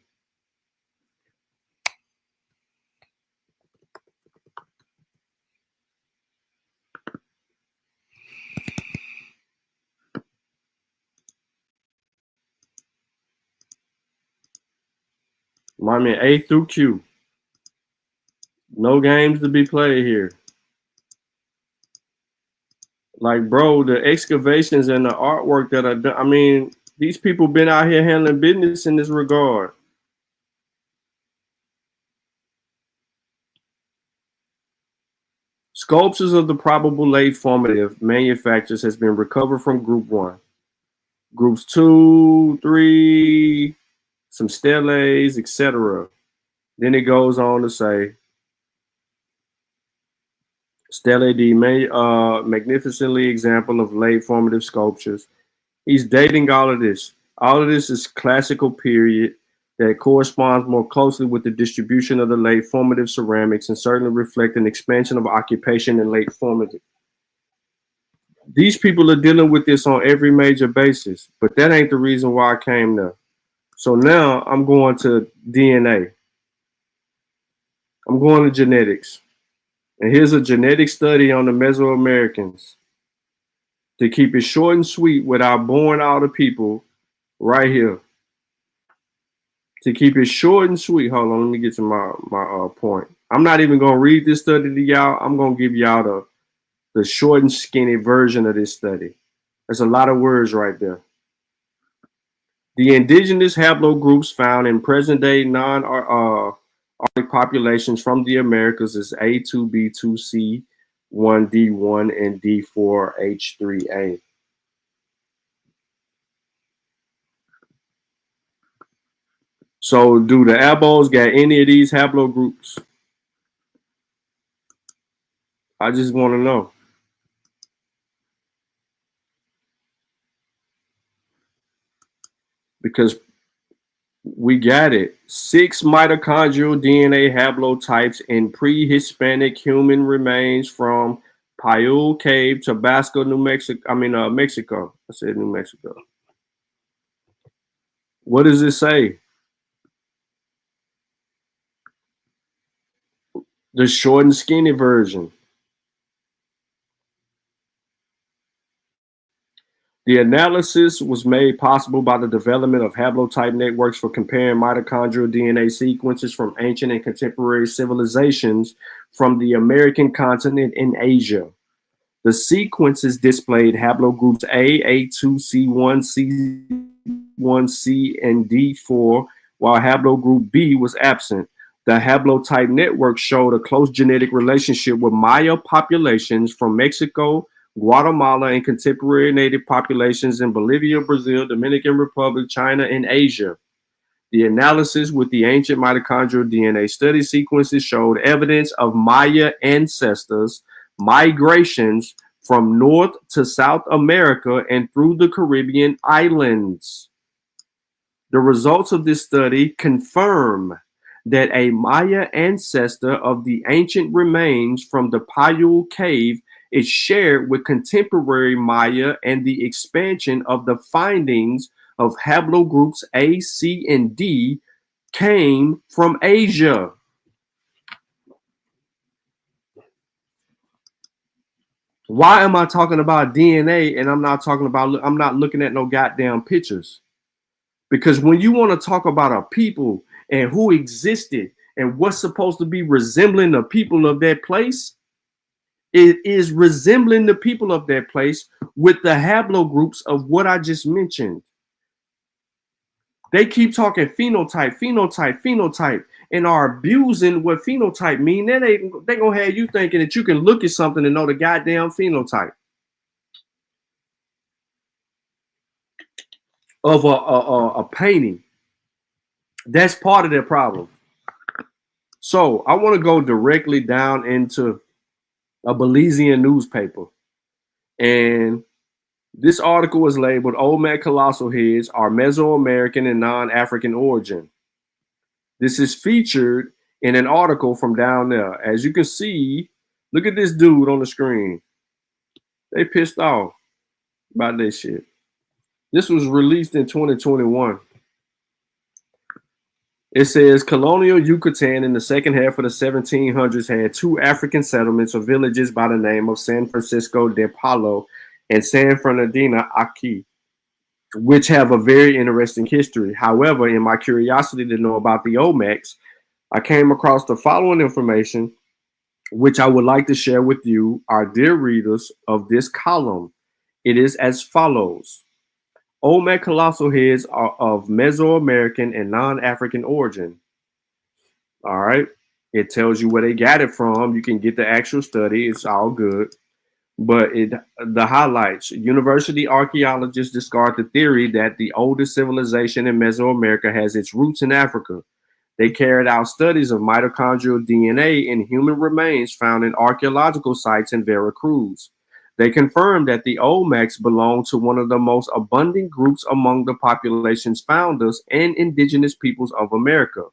Monument A through Q. No games to be played here. Like, bro, the excavations and the artwork that are done, I mean, these people been out here handling business in this regard. Sculptures of the probable late formative manufactures has been recovered from group 1. Groups 2, 3, some steles, etc. Then it goes on to say, Stele D, magnificently example of late formative sculptures. He's dating all of this. All of this is classical period that corresponds more closely with the distribution of the late formative ceramics and certainly reflect an expansion of occupation in late formative. These people are dealing with this on every major basis, but that ain't the reason why I came there. So now I'm going to DNA. I'm going to genetics. And here's a genetic study on the Mesoamericans. To keep it short and sweet without boring all the people, right here. To keep it short and sweet, hold on, let me get to my point. I'm not even going to read this study to y'all. I'm going to give y'all the short and skinny version of this study. There's a lot of words right there. The indigenous haplogroups found in present-day non-Arctic populations from the Americas is A2B2C, 1D1, and D4H3A. So do the Abos got any of these haplogroups? I just want to know. Because we got it. 6 mitochondrial DNA haplotypes in pre-Hispanic human remains from Payul Cave, Tabasco, Mexico. I said New Mexico. What does it say? The short and skinny version. The analysis was made possible by the development of haplotype networks for comparing mitochondrial DNA sequences from ancient and contemporary civilizations from the American continent and Asia. The sequences displayed haplogroups A, A2, C1, C1C, and D4, while haplogroup B was absent. The haplotype network showed a close genetic relationship with Maya populations from Mexico, Guatemala, and contemporary native populations in Bolivia, Brazil, Dominican Republic, China, and Asia. The analysis with the ancient mitochondrial DNA study sequences showed evidence of Maya ancestors' migrations from North to South America and through the Caribbean islands. The results of this study confirm that a Maya ancestor of the ancient remains from the Payul Cave is shared with contemporary Maya, and the expansion of the findings of haplogroups A, C, and D came from Asia. Why am I talking about DNA and I'm not looking at no goddamn pictures? Because when you want to talk about a people and who existed and what's supposed to be resembling the people of that place, it is resembling the people of that place with the haplogroups of what I just mentioned. They keep talking phenotype, phenotype, phenotype, and are abusing what phenotype mean. Then they gonna have you thinking that you can look at something and know the goddamn phenotype of a painting. That's part of their problem. So I want to go directly down into a Belizean newspaper. And this article is labeled Olmec Colossal Heads are Mesoamerican and non-African origin. This is featured in an article from down there. As you can see, look at this dude on the screen. They pissed off about this shit. This was released in 2021. It says colonial Yucatan in the second half of the 1700s had 2 African settlements or villages by the name of San Francisco de Palos and San Fernandina Aquí, which have a very interesting history. However, in my curiosity to know about the Olmecs, I came across the following information, which I would like to share with you, our dear readers of this column. It is as follows. Olmec colossal heads are of Mesoamerican and non-African origin. All right. It tells you where they got it from. You can get the actual study. It's all good. But the highlights: university archaeologists discard the theory that the oldest civilization in Mesoamerica has its roots in Africa. They carried out studies of mitochondrial DNA in human remains found in archaeological sites in Veracruz. They confirmed that the Olmecs belong to one of the most abundant groups among the population's founders and indigenous peoples of America.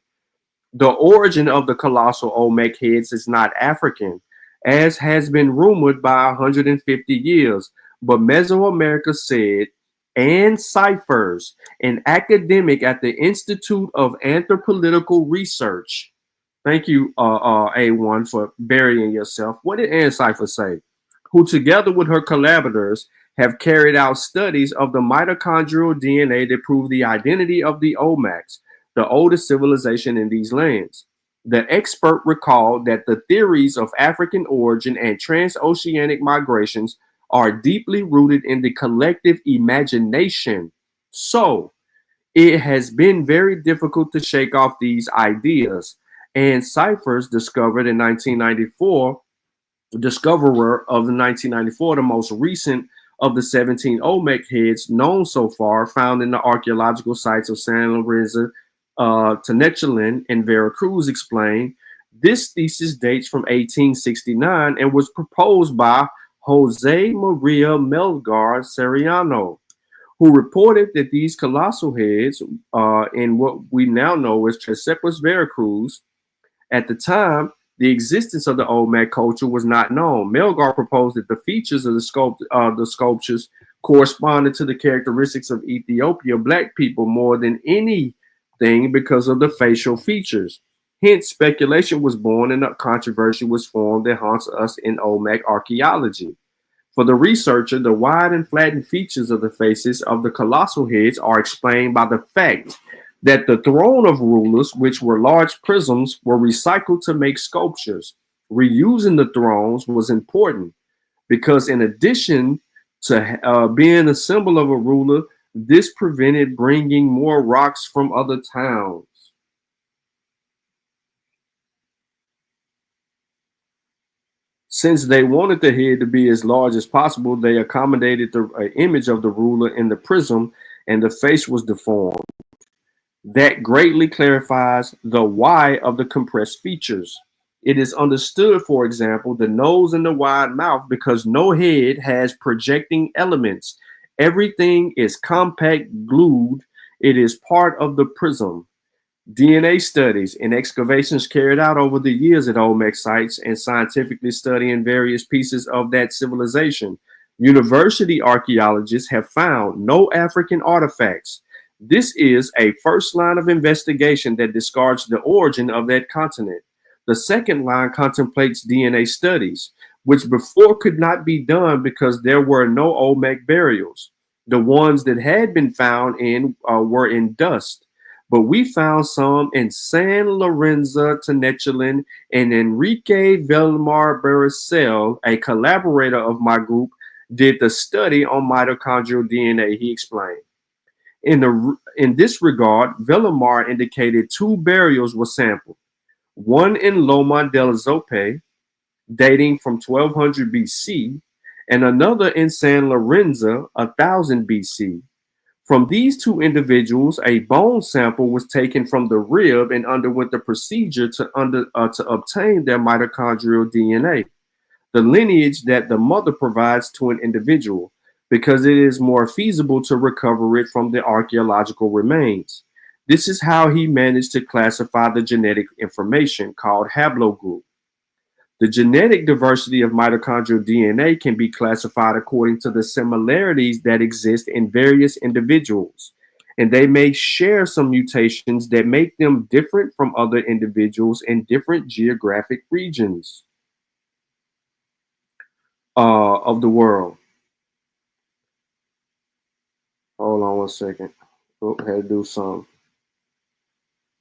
The origin of the colossal Olmec heads is not African, as has been rumored by 150 years, but Mesoamerica said, and Cyphers, an academic at the Institute of Anthropological Research. Thank you, A1, for burying yourself. What did Ann Cypher say? Who, together with her collaborators, have carried out studies of the mitochondrial DNA that prove the identity of the Olmecs, the oldest civilization in these lands. The expert recalled that the theories of African origin and transoceanic migrations are deeply rooted in the collective imagination. So, it has been very difficult to shake off these ideas. And Cyphers discovered in 1994, discoverer of the 1994, the most recent of the 17 Olmec heads known so far, found in the archaeological sites of San Lorenzo, Tenechalin, and Veracruz, explained this thesis dates from 1869 and was proposed by Jose Maria Melgar Seriano, who reported that these colossal heads in what we now know as Tresepus Veracruz. At the time, the existence of the Olmec culture was not known. Melgar proposed that the features of the sculptures corresponded to the characteristics of Ethiopia black people more than anything because of the facial features. Hence, speculation was born and a controversy was formed that haunts us in Olmec archaeology. For the researcher, the wide and flattened features of the faces of the colossal heads are explained by the fact that the throne of rulers, which were large prisms, were recycled to make sculptures. Reusing the thrones was important because, in addition to being a symbol of a ruler, this prevented bringing more rocks from other towns. Since they wanted the head to be as large as possible, they accommodated the image of the ruler in the prism, and the face was deformed. That greatly clarifies the why of the compressed features. It is understood, for example, the nose and the wide mouth because no head has projecting elements. Everything is compact glued. It is part of the prism. DNA studies and excavations carried out over the years at Olmec sites and scientifically studying various pieces of that civilization. University archaeologists have found no African artifacts. This is a first line of investigation that discards the origin of that continent. The second line contemplates DNA studies, which before could not be done because there were no Olmec burials. The ones that had been found were in dust. But we found some in San Lorenzo Tenechalin, and Enrique Villamar Barricel, a collaborator of my group, did the study on mitochondrial DNA, he explained. In this regard, Villamar indicated two burials were sampled, one in Loma del Zope, dating from 1200 BC, and another in San Lorenzo, 1000 BC. From these two individuals, a bone sample was taken from the rib and underwent the procedure to obtain their mitochondrial DNA, the lineage that the mother provides to an individual, because it is more feasible to recover it from the archaeological remains. This is how he managed to classify the genetic information called haplogroup. The genetic diversity of mitochondrial DNA can be classified according to the similarities that exist in various individuals, and they may share some mutations that make them different from other individuals in different geographic regions of the world. Hold on one second. Oh, had to do something.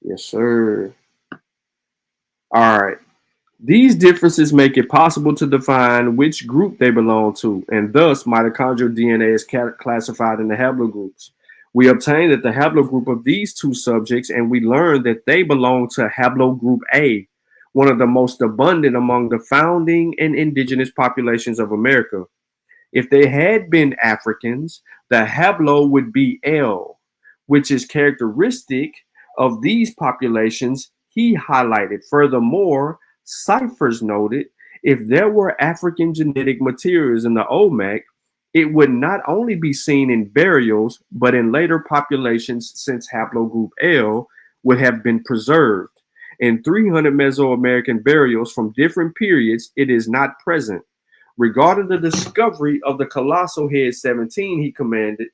Yes, sir. All right. These differences make it possible to define which group they belong to, and thus mitochondrial DNA is classified in the haplogroups. We obtained that the haplogroup of these two subjects, and we learned that they belong to haplogroup A, one of the most abundant among the founding and indigenous populations of America. If they had been Africans, the hablo would be L, which is characteristic of these populations, he highlighted. Furthermore, ciphers noted if there were African genetic materials in the Olmec, it would not only be seen in burials, but in later populations since haplogroup L would have been preserved. In 300 Mesoamerican burials from different periods, it is not present. Regarding the discovery of the colossal head 17, he commented,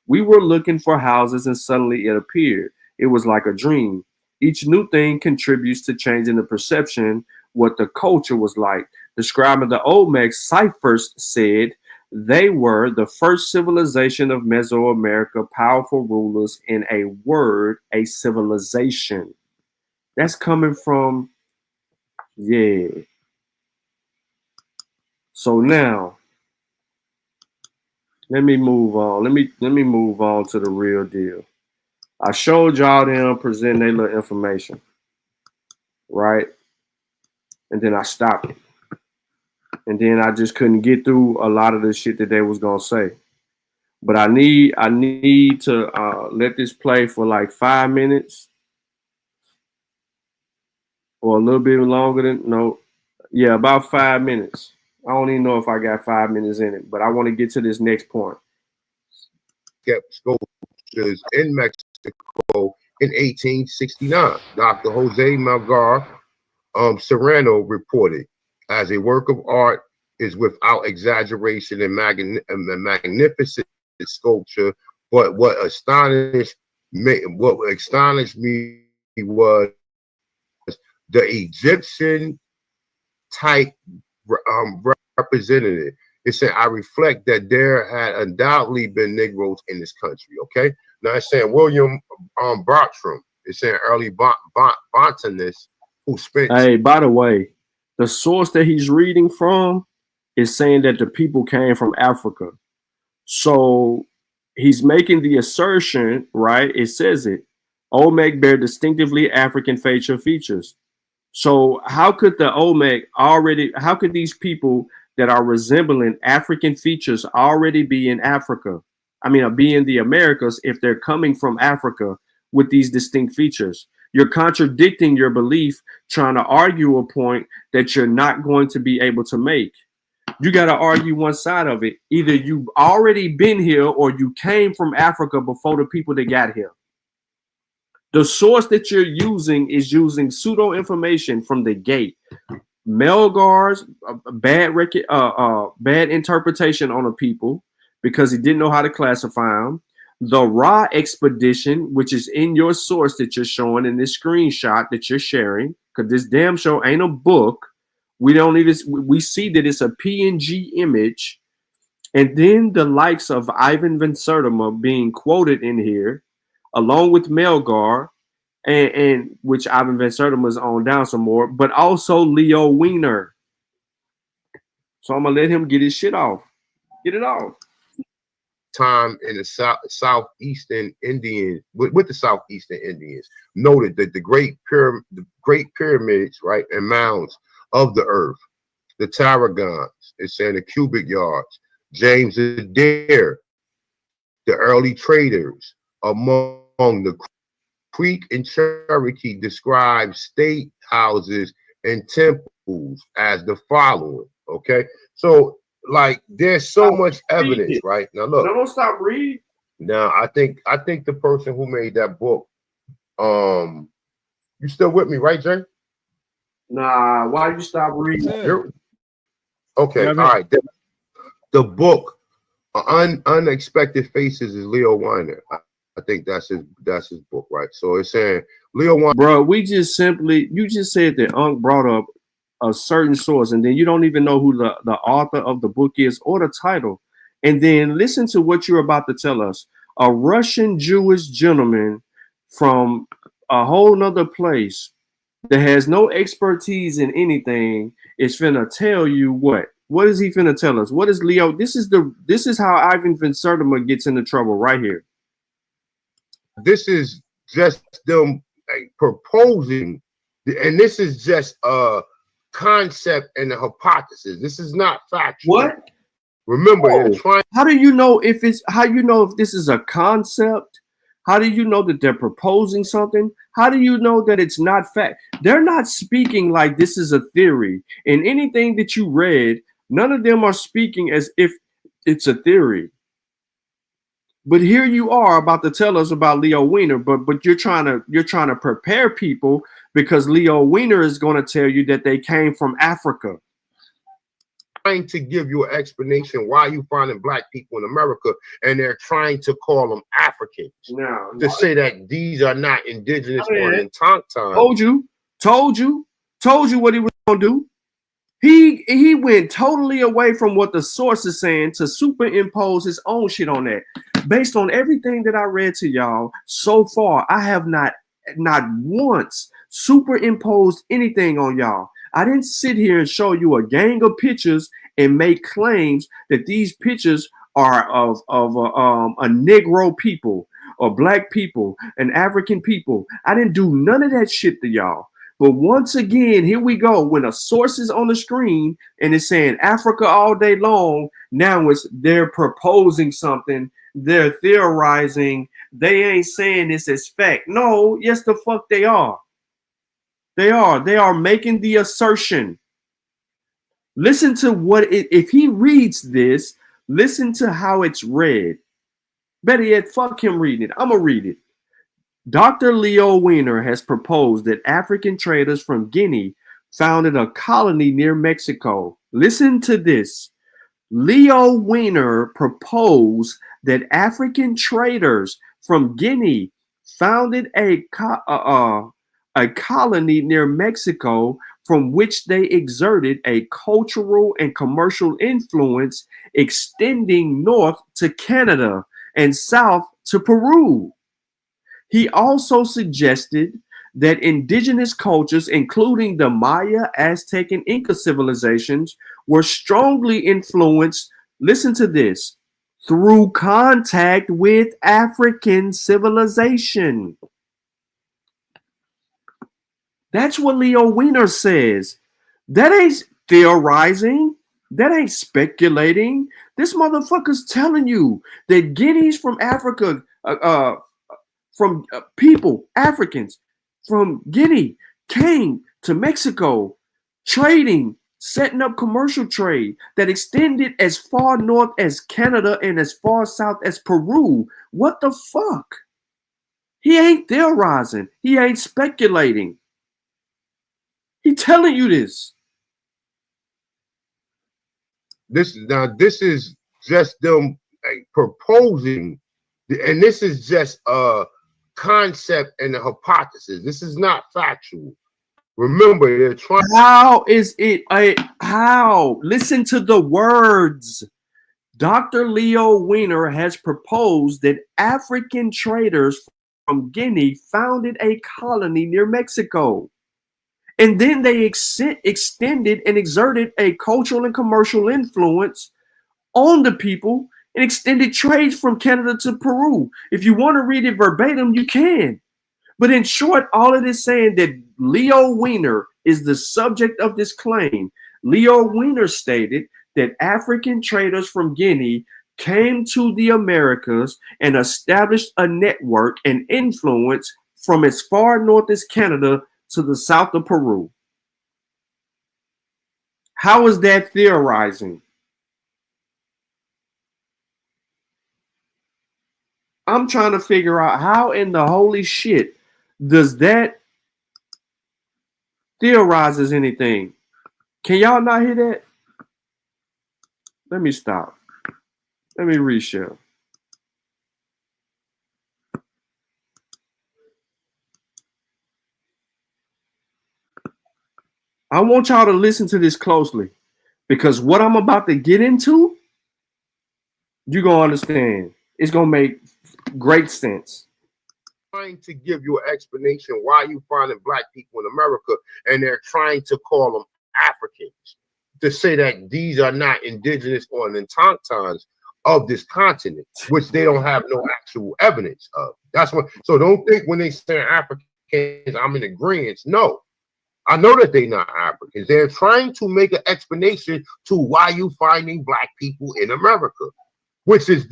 we were looking for houses and suddenly it appeared. It was like a dream. Each new thing contributes to changing the perception what the culture was like. Describing the Olmecs-America-s-First said they were the first civilization of Mesoamerica, powerful rulers, in a word, a civilization. That's coming from, yeah. So now, let me move on. Let me move on to the real deal. I showed y'all them present their little information, right? And then I stopped it. And then I just couldn't get through a lot of the shit that they was gonna say. But I need to let this play for like 5 minutes or a little bit longer than about 5 minutes. I don't even know if I got 5 minutes in it, but I want to get to this next point. Kept sculptures in Mexico in 1869. Dr. Jose Melgar Serrano reported, as a work of art is without exaggeration and magnificent sculpture, but what astonished me was the Egyptian type representative. It said, I reflect that there had undoubtedly been Negroes in this country. Okay. Now it's saying William Bartram. It's saying early botanist who spent. Hey, by the way, the source that he's reading from is saying that the people came from Africa. So he's making the assertion, right? It says it. Olmec bear distinctively African facial features. So how could the Olmec how could these people that are resembling African features already be in Africa? I mean, be in the Americas if they're coming from Africa with these distinct features. You're contradicting your belief, trying to argue a point that you're not going to be able to make. You got to argue one side of it. Either you've already been here or you came from Africa before the people that got here. The source that you're using is using pseudo information from the gate. Melgar's bad interpretation on the people because he didn't know how to classify them. The Ra expedition, which is in your source that you're showing in this screenshot that you're sharing, because this damn show ain't a book. We see that it's a PNG image. And then the likes of Ivan van Sertima being quoted in here, along with Melgar, and which Ivan van Sertima is on down some more, but also Leo Wiener. So I'm gonna let him get his shit off. Get it off. Time in the southeastern Indians with the southeastern Indians noted that the great pyramids, right, and mounds of the earth, the tarragons, it's saying the cubic yards, James Adair, the early traders among the Creek and Cherokee described state houses and temples as the following. Okay, so like there's so much evidence, right? Now look, don't stop reading. Now I think the person who made that book, you still with me, right, Jay? Nah, why you stop reading? Okay, all right. The book, Unexpected Faces, is Leo Weiner. I think that's his book, right? So it's saying Leo Weiner. Bro, you just said that Unc brought up a certain source, and then you don't even know who the author of the book is or the title. And then listen to what you're about to tell us. A Russian Jewish gentleman from a whole nother place that has no expertise in anything is finna tell you what? What is he finna tell us? What is Leo? This is how Ivan van Sertima gets into trouble right here. This is just them proposing And this is just a concept and a hypothesis. This is not factual. What? Remember, they're trying. How do you know if it's, how you know if this is a concept? How do you know that they're proposing something? How do you know that it's not fact? They're not speaking like this is a theory. In anything that you read, none of them are speaking as if it's a theory. But here you are about to tell us about Leo Wiener, but you're trying to prepare people because Leo Wiener is going to tell you that they came from Africa. Trying to give you an explanation why you finding black people in America, and they're trying to call them Africans. To say that these are not indigenous or autochtone. Told you what he was gonna do. He went totally away from what the source is saying to superimpose his own shit on that. Based on everything that I read to y'all so far, I have not once superimposed anything on y'all. I didn't sit here and show you a gang of pictures and make claims that these pictures are of a Negro people or black people and African people. I didn't do none of that shit to y'all. But once again, here we go. When a source is on the screen and it's saying Africa all day long, now they're proposing something. They're theorizing. They ain't saying this as fact. No, yes, the fuck they are. They are making the assertion. Listen to if he reads this, listen to how it's read. Better yet, fuck him reading it. I'm going to read it. Dr. Leo Wiener has proposed that African traders from Guinea founded a colony near Mexico. Listen to this. Leo Wiener proposed that African traders from Guinea founded a colony near Mexico from which they exerted a cultural and commercial influence extending north to Canada and south to Peru. He also suggested that indigenous cultures, including the Maya, Aztec, and Inca civilizations, were strongly influenced, listen to this, through contact with African civilization. That's what Leo Wiener says. That ain't theorizing. That ain't speculating. This motherfucker's telling you that Guineas from Africa, Africans from Guinea came to Mexico, trading, setting up commercial trade that extended as far north as Canada and as far south as Peru. What the fuck? He ain't theorizing. He ain't speculating. He telling you this. This is just them proposing, and this is just a concept and a hypothesis. This is not factual. Remember, they're trying. How is it how? Listen to the words. Dr. Leo Wiener has proposed that African traders from Guinea founded a colony near Mexico. And then they extended and exerted a cultural and commercial influence on the people and extended trades from Canada to Peru. If you want to read it verbatim, you can. But in short, all it is saying that Leo Wiener is the subject of this claim. Leo Wiener stated that African traders from Guinea came to the Americas and established a network and influence from as far north as Canada to the south of Peru. How is that theorizing? I'm trying to figure out how in the holy shit does that theorizes anything. Can y'all not hear that? Let me stop. Let me reshare. I want y'all to listen to this closely because what I'm about to get into, you're going to understand. It's going to make great sense. Trying to give you an explanation why you finding black people in America, and they're trying to call them Africans, to say that these are not indigenous or autochthons of this continent, which they don't have no actual evidence of. That's what. So don't think when they say Africans, I'm in agreement. No, I know that they're not Africans. They're trying to make an explanation to why you finding black people in America, which is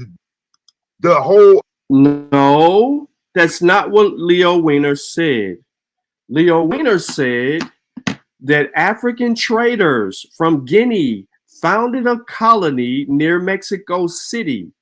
the whole. No, that's not what Leo Wiener said. Leo Wiener said that African traders from Guinea founded a colony near Mexico City,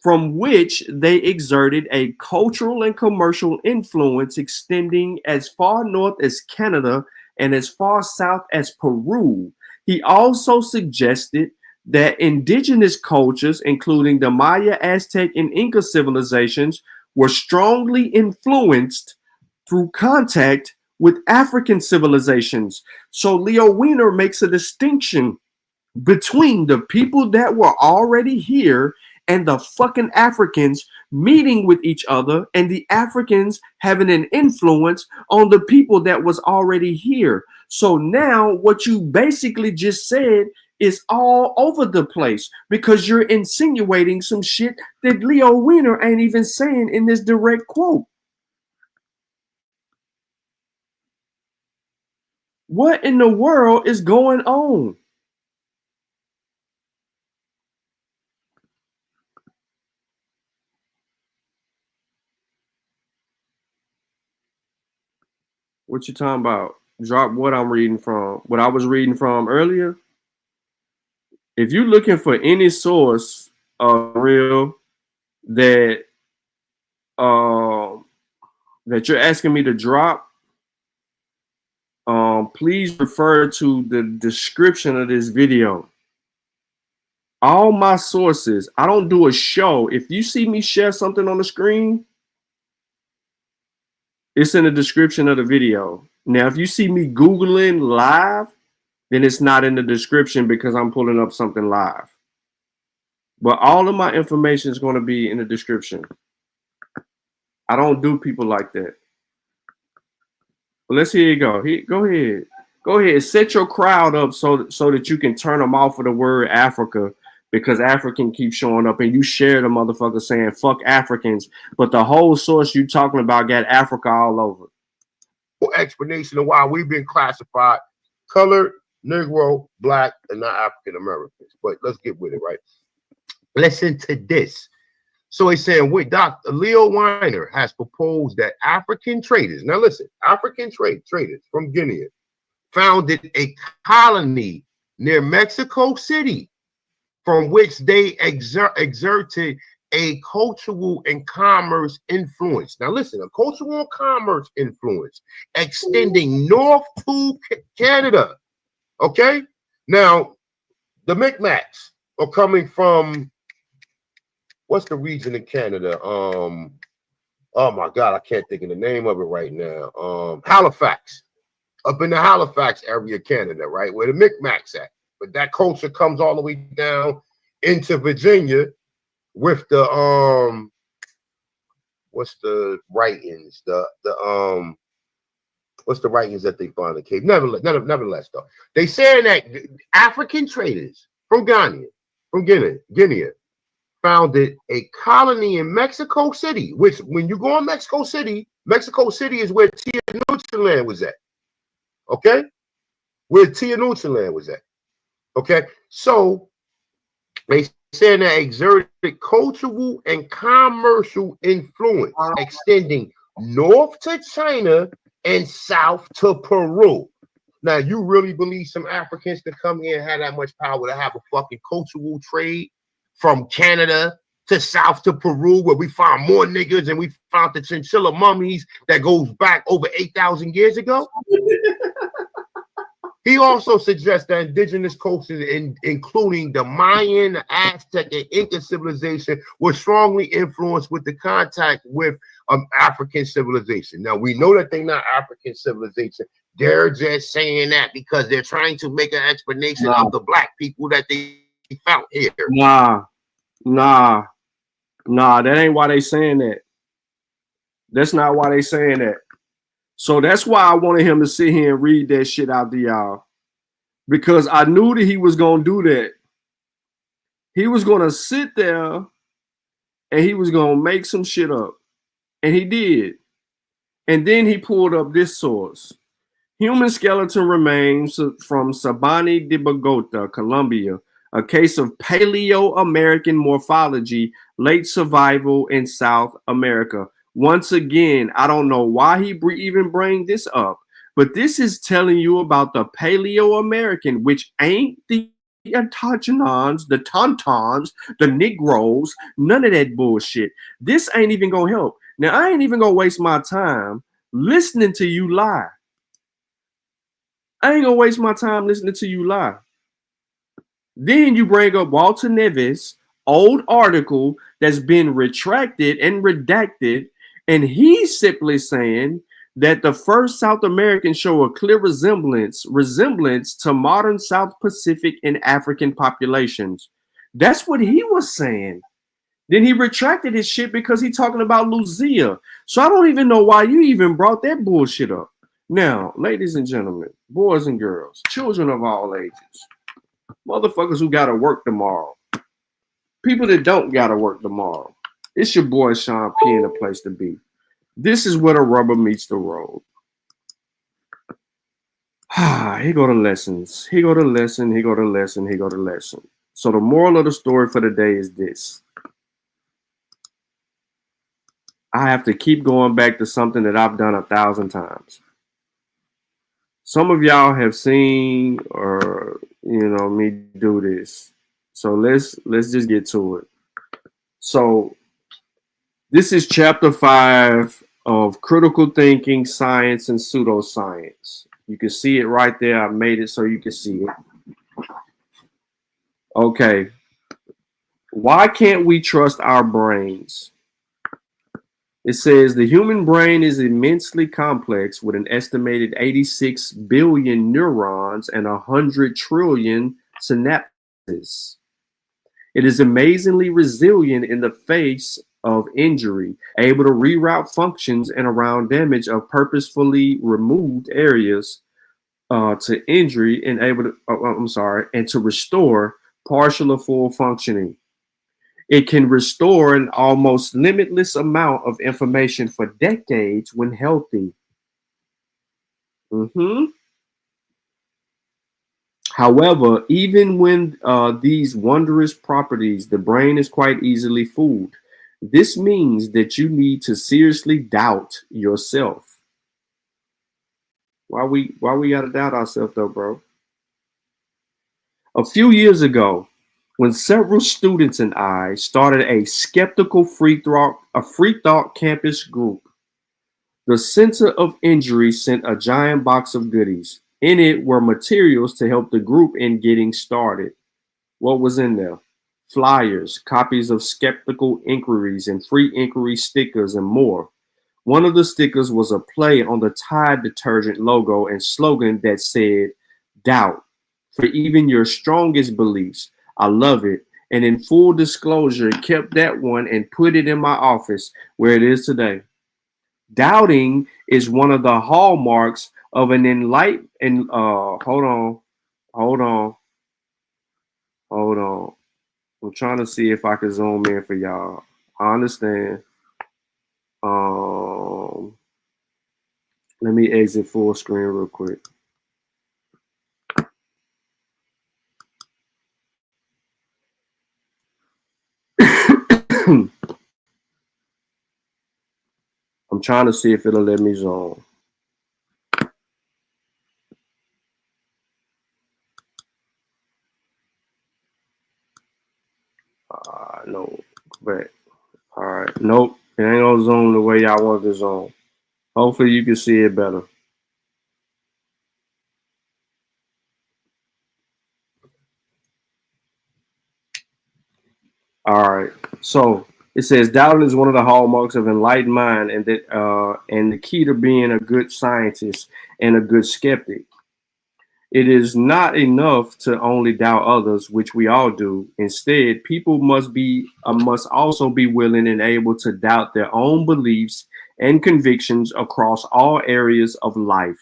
from which they exerted a cultural and commercial influence extending as far north as Canada and as far south as Peru. He also suggested that indigenous cultures, including the Maya, Aztec, and Inca civilizations, were strongly influenced through contact with African civilizations. So Leo Wiener makes a distinction between the people that were already here and the fucking Africans meeting with each other, and the Africans having an influence on the people that was already here. So now what you basically just said is all over the place, because you're insinuating some shit that Leo Wiener ain't even saying in this direct quote. What in the world is going on? What you talking about? Drop what I'm reading from. What I was reading from earlier. If you're looking for any source real that that you're asking me to drop, please refer to the description of this video. All my sources. I don't do a show. If you see me share something on the screen, it's in the description of the video. Now, if you see me Googling live, then it's not in the description because I'm pulling up something live. But all of my information is going to be in the description. I don't do people like that. But let's hear you go. Go ahead. Go ahead. Set your crowd up so that you can turn them off of the word Africa, because African keeps showing up and you share the motherfucker saying fuck Africans, but the whole source you talking about got Africa all over. Explanation of why we've been classified colored, Negro, black, and not African Americans. But let's get with it, right? Listen to this. So he's saying, with Dr. Leo Wiener has proposed that African traders, now listen, African traders from Guinea founded a colony near Mexico City, from which they exerted a cultural and commerce influence. Now listen, a cultural and commerce influence extending north to Canada. Okay? Now, the Micmacs are coming from, what's the region in Canada? Oh my God, I can't think of the name of it right now. Halifax. Up in the Halifax area of Canada, right? Where the Micmacs at. But that culture comes all the way down into Virginia with the what's the writings? What's the writings that they find in the cave? Nevertheless, though, they saying that African traders from Guinea founded a colony in Mexico City, which when you go in Mexico City is where Tenochtitlan was at. Okay? Where Tenochtitlan was at. Okay? So they saying that exerted cultural and commercial influence extending north to China and south to Peru. Now, you really believe some Africans could come here and have that much power to have a fucking cultural trade from Canada to south to Peru, where we found more niggas and we found the chinchilla mummies that goes back over 8,000 years ago? He also suggests that indigenous cultures, including the Mayan, the Aztec, and Inca civilization, were strongly influenced with the contact with African civilization. Now, we know that they're not African civilization. They're just saying that because they're trying to make an explanation of the black people that they found here. Nah, that ain't why they saying that. That's not why they saying that. So that's why I wanted him to sit here and read that shit out to y'all, because I knew that he was going to do that. He was going to sit there and he was going to make some shit up. And he did. And then he pulled up this source. Human skeleton remains from Sabani de Bogota, Colombia, a case of Paleo-American morphology, late survival in South America. Once again, I don't know why he even bring this up, but this is telling you about the Paleo-American, which ain't the Autochthons, the Tauntauns, the Negroes, none of that bullshit. This ain't even gonna help. Now, I ain't even gonna waste my time listening to you lie. I ain't gonna waste my time listening to you lie. Then you bring up Walter Neves' old article that's been retracted and redacted, and he's simply saying that the first South Americans show a clear resemblance to modern South Pacific and African populations. That's what he was saying. Then he retracted his shit because he's talking about Lucia. So I don't even know why you even brought that bullshit up. Now, ladies and gentlemen, boys and girls, children of all ages, motherfuckers who gotta work tomorrow, people that don't gotta work tomorrow, it's your boy Sean P in the place to be. This is where the rubber meets the road. Here go the lessons. Here go the lesson. Here go the lesson. Here go the lesson. So the moral of the story for the day is this. I have to keep going back to something that I've done 1,000 times. Some of y'all have seen or me do this. So let's just get to it. So this is chapter 5 of Critical Thinking, Science, and Pseudoscience. You can see it right there. I made it so you can see it. Okay. Why can't we trust our brains? It says the human brain is immensely complex with an estimated 86 billion neurons and 100 trillion synapses. It is amazingly resilient in the face of injury, able to reroute functions and around damage of purposefully removed areas to injury and and to restore partial or full functioning. It can restore an almost limitless amount of information for decades when healthy. However, even when these wondrous properties, the brain is quite easily fooled. This means that you need to seriously doubt yourself. Why we gotta doubt ourselves though, bro? A few years ago, when several students and I started a skeptical free thought campus group, the Center of Injury sent a giant box of goodies. In it were materials to help the group in getting started. What was in there? Flyers, copies of skeptical inquiries and free inquiry stickers and more. One of the stickers was a play on the Tide detergent logo and slogan that said, "Doubt for even your strongest beliefs." I love it. And in full disclosure, kept that one and put it in my office where it is today. Doubting is one of the hallmarks of an enlightened, hold on. I'm trying to see if I can zoom in for y'all. I understand. Let me exit full screen real quick. I'm trying to see if it'll let me zoom. No, but all right. Nope, it ain't gonna zoom the way y'all want to zoom. Hopefully you can see it better. All right. So it says doubting is one of the hallmarks of enlightened mind, and that and the key to being a good scientist and a good skeptic. It is not enough to only doubt others, which we all do. Instead, people must also be willing and able to doubt their own beliefs and convictions across all areas of life.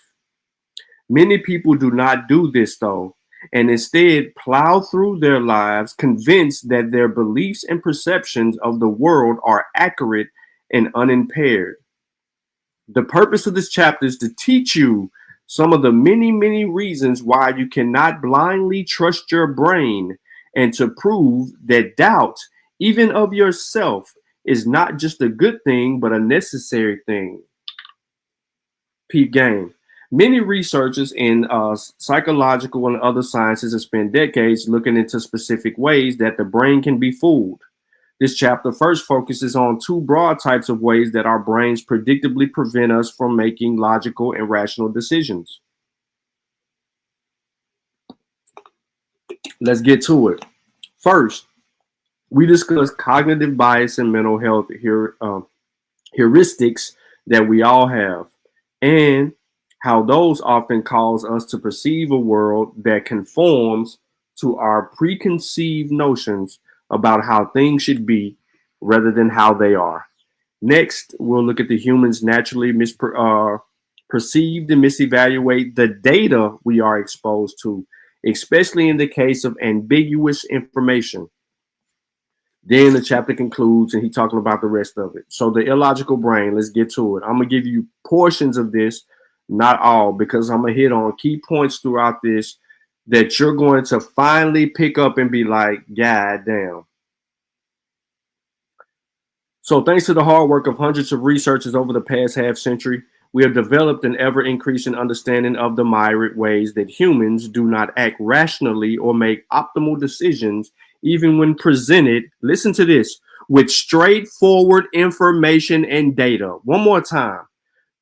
Many people do not do this, though, and instead plow through their lives convinced that their beliefs and perceptions of the world are accurate and unimpaired. The purpose of this chapter is to teach you some of the many, many reasons why you cannot blindly trust your brain, and to prove that doubt, even of yourself, is not just a good thing, but a necessary thing. Peep game. Many researchers in psychological and other sciences have spent decades looking into specific ways that the brain can be fooled. This chapter first focuses on two broad types of ways that our brains predictably prevent us from making logical and rational decisions. Let's get to it. First, we discuss cognitive bias and mental health heuristics that we all have, and how those often cause us to perceive a world that conforms to our preconceived notions about how things should be rather than how they are. Next, we'll look at the humans naturally perceived and misevaluate the data we are exposed to, especially in the case of ambiguous information. Then the chapter concludes and he's talking about the rest of it. So the illogical brain, let's get to it. I'm going to give you portions of this, not all, because I'm going to hit on key points throughout this that you're going to finally pick up and be like, God damn. So thanks to the hard work of hundreds of researchers over the past half century, we have developed an ever-increasing understanding of the myriad ways that humans do not act rationally or make optimal decisions, even when presented, listen to this, with straightforward information and data. One more time.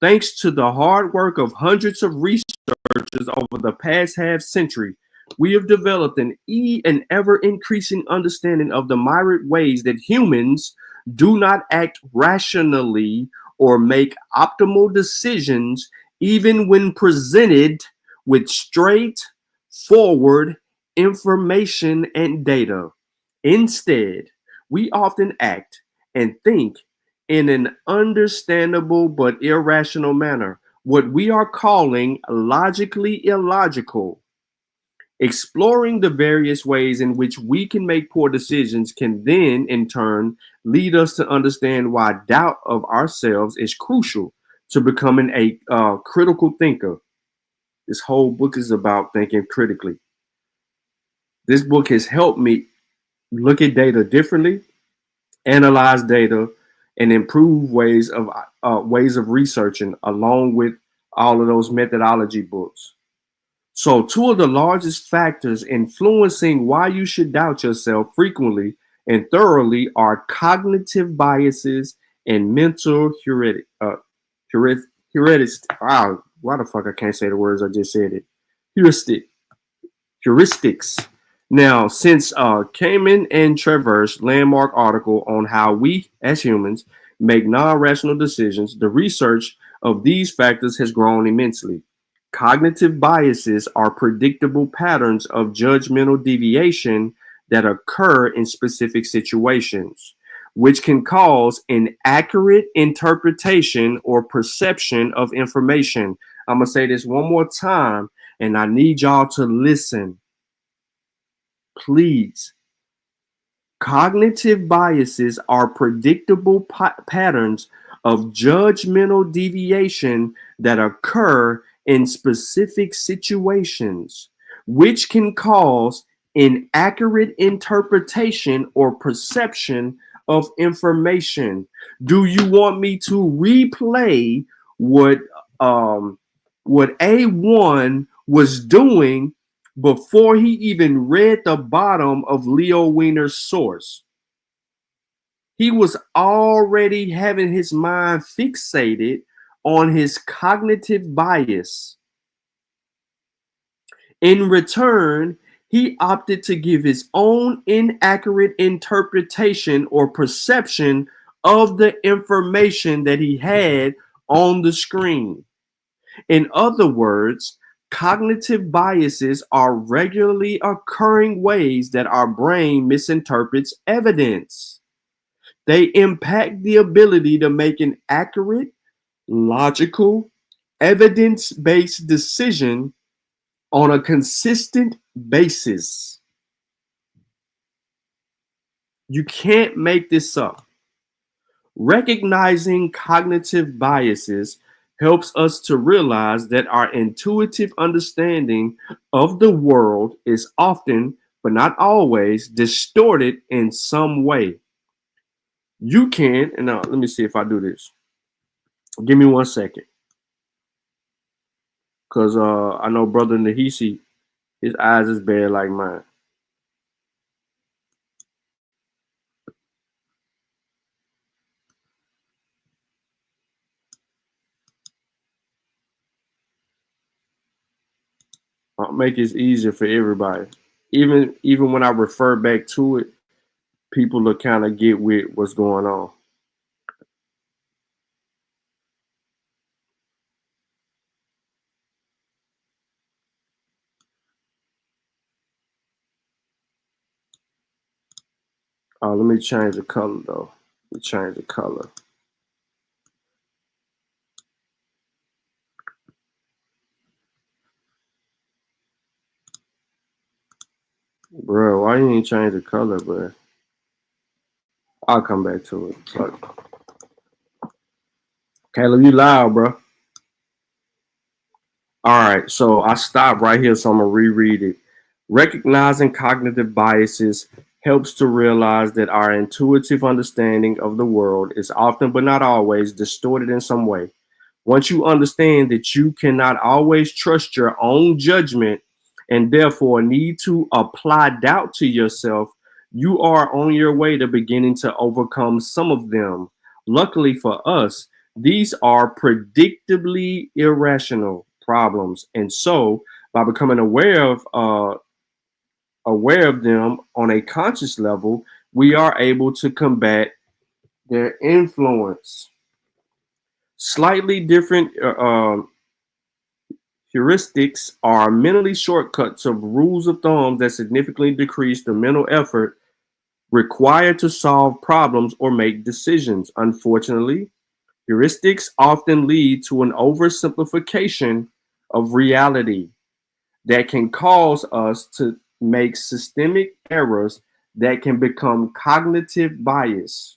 Thanks to the hard work of hundreds of researchers over the past half century, we have developed an ever-increasing understanding of the myriad ways that humans do not act rationally or make optimal decisions, even when presented with straightforward information and data. Instead, we often act and think in an understandable but irrational manner, what we are calling logically illogical. Exploring the various ways in which we can make poor decisions can then, in turn, lead us to understand why doubt of ourselves is crucial to becoming a critical thinker. This whole book is about thinking critically. This book has helped me look at data differently, analyze data, and improve ways of researching, along with all of those methodology books. So two of the largest factors influencing why you should doubt yourself frequently and thoroughly are cognitive biases and mental heuristics. Wow, why the fuck I can't say the words I just said it. Heuristics. Now, since Kamen and Traverse landmark article on how we as humans make non-rational decisions, the research of these factors has grown immensely. Cognitive biases are predictable patterns of judgmental deviation that occur in specific situations, which can cause inaccurate interpretation or perception of information. I'm going to say this one more time, and I need y'all to listen. Please. Cognitive biases are predictable patterns of judgmental deviation that occur in specific situations, which can cause inaccurate interpretation or perception of information. Do you want me to replay what A1 was doing before he even read the bottom of Leo Wiener's source? He was already having his mind fixated on his cognitive bias. In return, he opted to give his own inaccurate interpretation or perception of the information that he had on the screen. In other words, cognitive biases are regularly occurring ways that our brain misinterprets evidence. They impact the ability to make an accurate, logical, evidence-based decision on a consistent basis. You can't make this up. Recognizing cognitive biases helps us to realize that our intuitive understanding of the world is often, but not always, distorted in some way. You can, and now let me see if I do this. Give me 1 second. Because I know Brother Nahisi, his eyes is bad like mine. I'll make it easier for everybody. Even when I refer back to it, people will kind of get with what's going on. Let me change the color though. Let me change the color. Bro, why you ain't change the color, bro? I'll come back to it. Fuck. Caleb, you loud, bro. All right, so I stopped right here, so I'm gonna reread it. Recognizing cognitive biases helps to realize that our intuitive understanding of the world is often, but not always, distorted in some way. Once you understand that you cannot always trust your own judgment and therefore need to apply doubt to yourself, you are on your way to beginning to overcome some of them. Luckily for us, these are predictably irrational problems. And so by becoming aware of them on a conscious level, we are able to combat their influence. Slightly different heuristics are mentally shortcuts of rules of thumb that significantly decrease the mental effort required to solve problems or make decisions. Unfortunately, heuristics often lead to an oversimplification of reality that can cause us to make systemic errors that can become cognitive bias.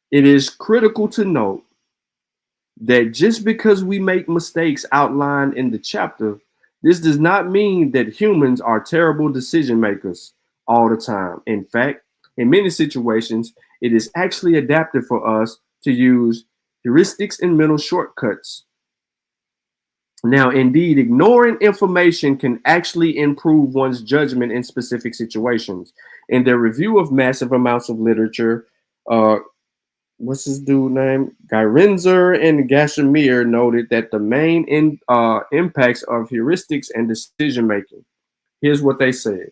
It is critical to note that just because we make mistakes outlined in the chapter, this does not mean that humans are terrible decision makers all the time. In fact, in many situations, it is actually adapted for us to use heuristics and mental shortcuts. Now, indeed, ignoring information can actually improve one's judgment in specific situations. In their review of massive amounts of literature, what's his dude name? Gyrenzer and Gashemir noted that the main impacts of heuristics and decision making. Here's what they said.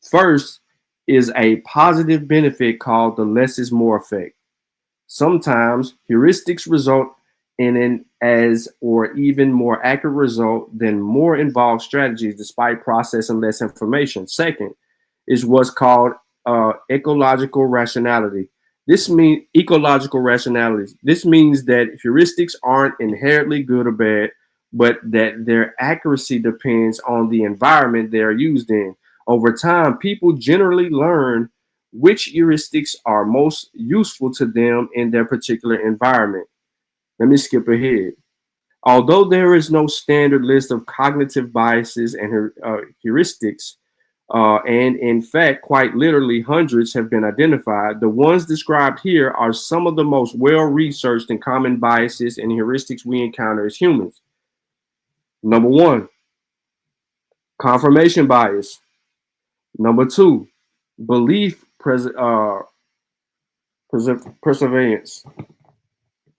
First is a positive benefit called the less is more effect. Sometimes heuristics result in an as or even more accurate result than more involved strategies despite processing less information. Second is what's called ecological rationality. This means ecological rationality. This means that heuristics aren't inherently good or bad, but that their accuracy depends on the environment they are used in. Over time, people generally learn which heuristics are most useful to them in their particular environment. Let me skip ahead. Although there is no standard list of cognitive biases and heuristics, and in fact, quite literally hundreds have been identified, the ones described here are some of the most well-researched and common biases and heuristics we encounter as humans. Number one, confirmation bias. Number two, belief perseverance.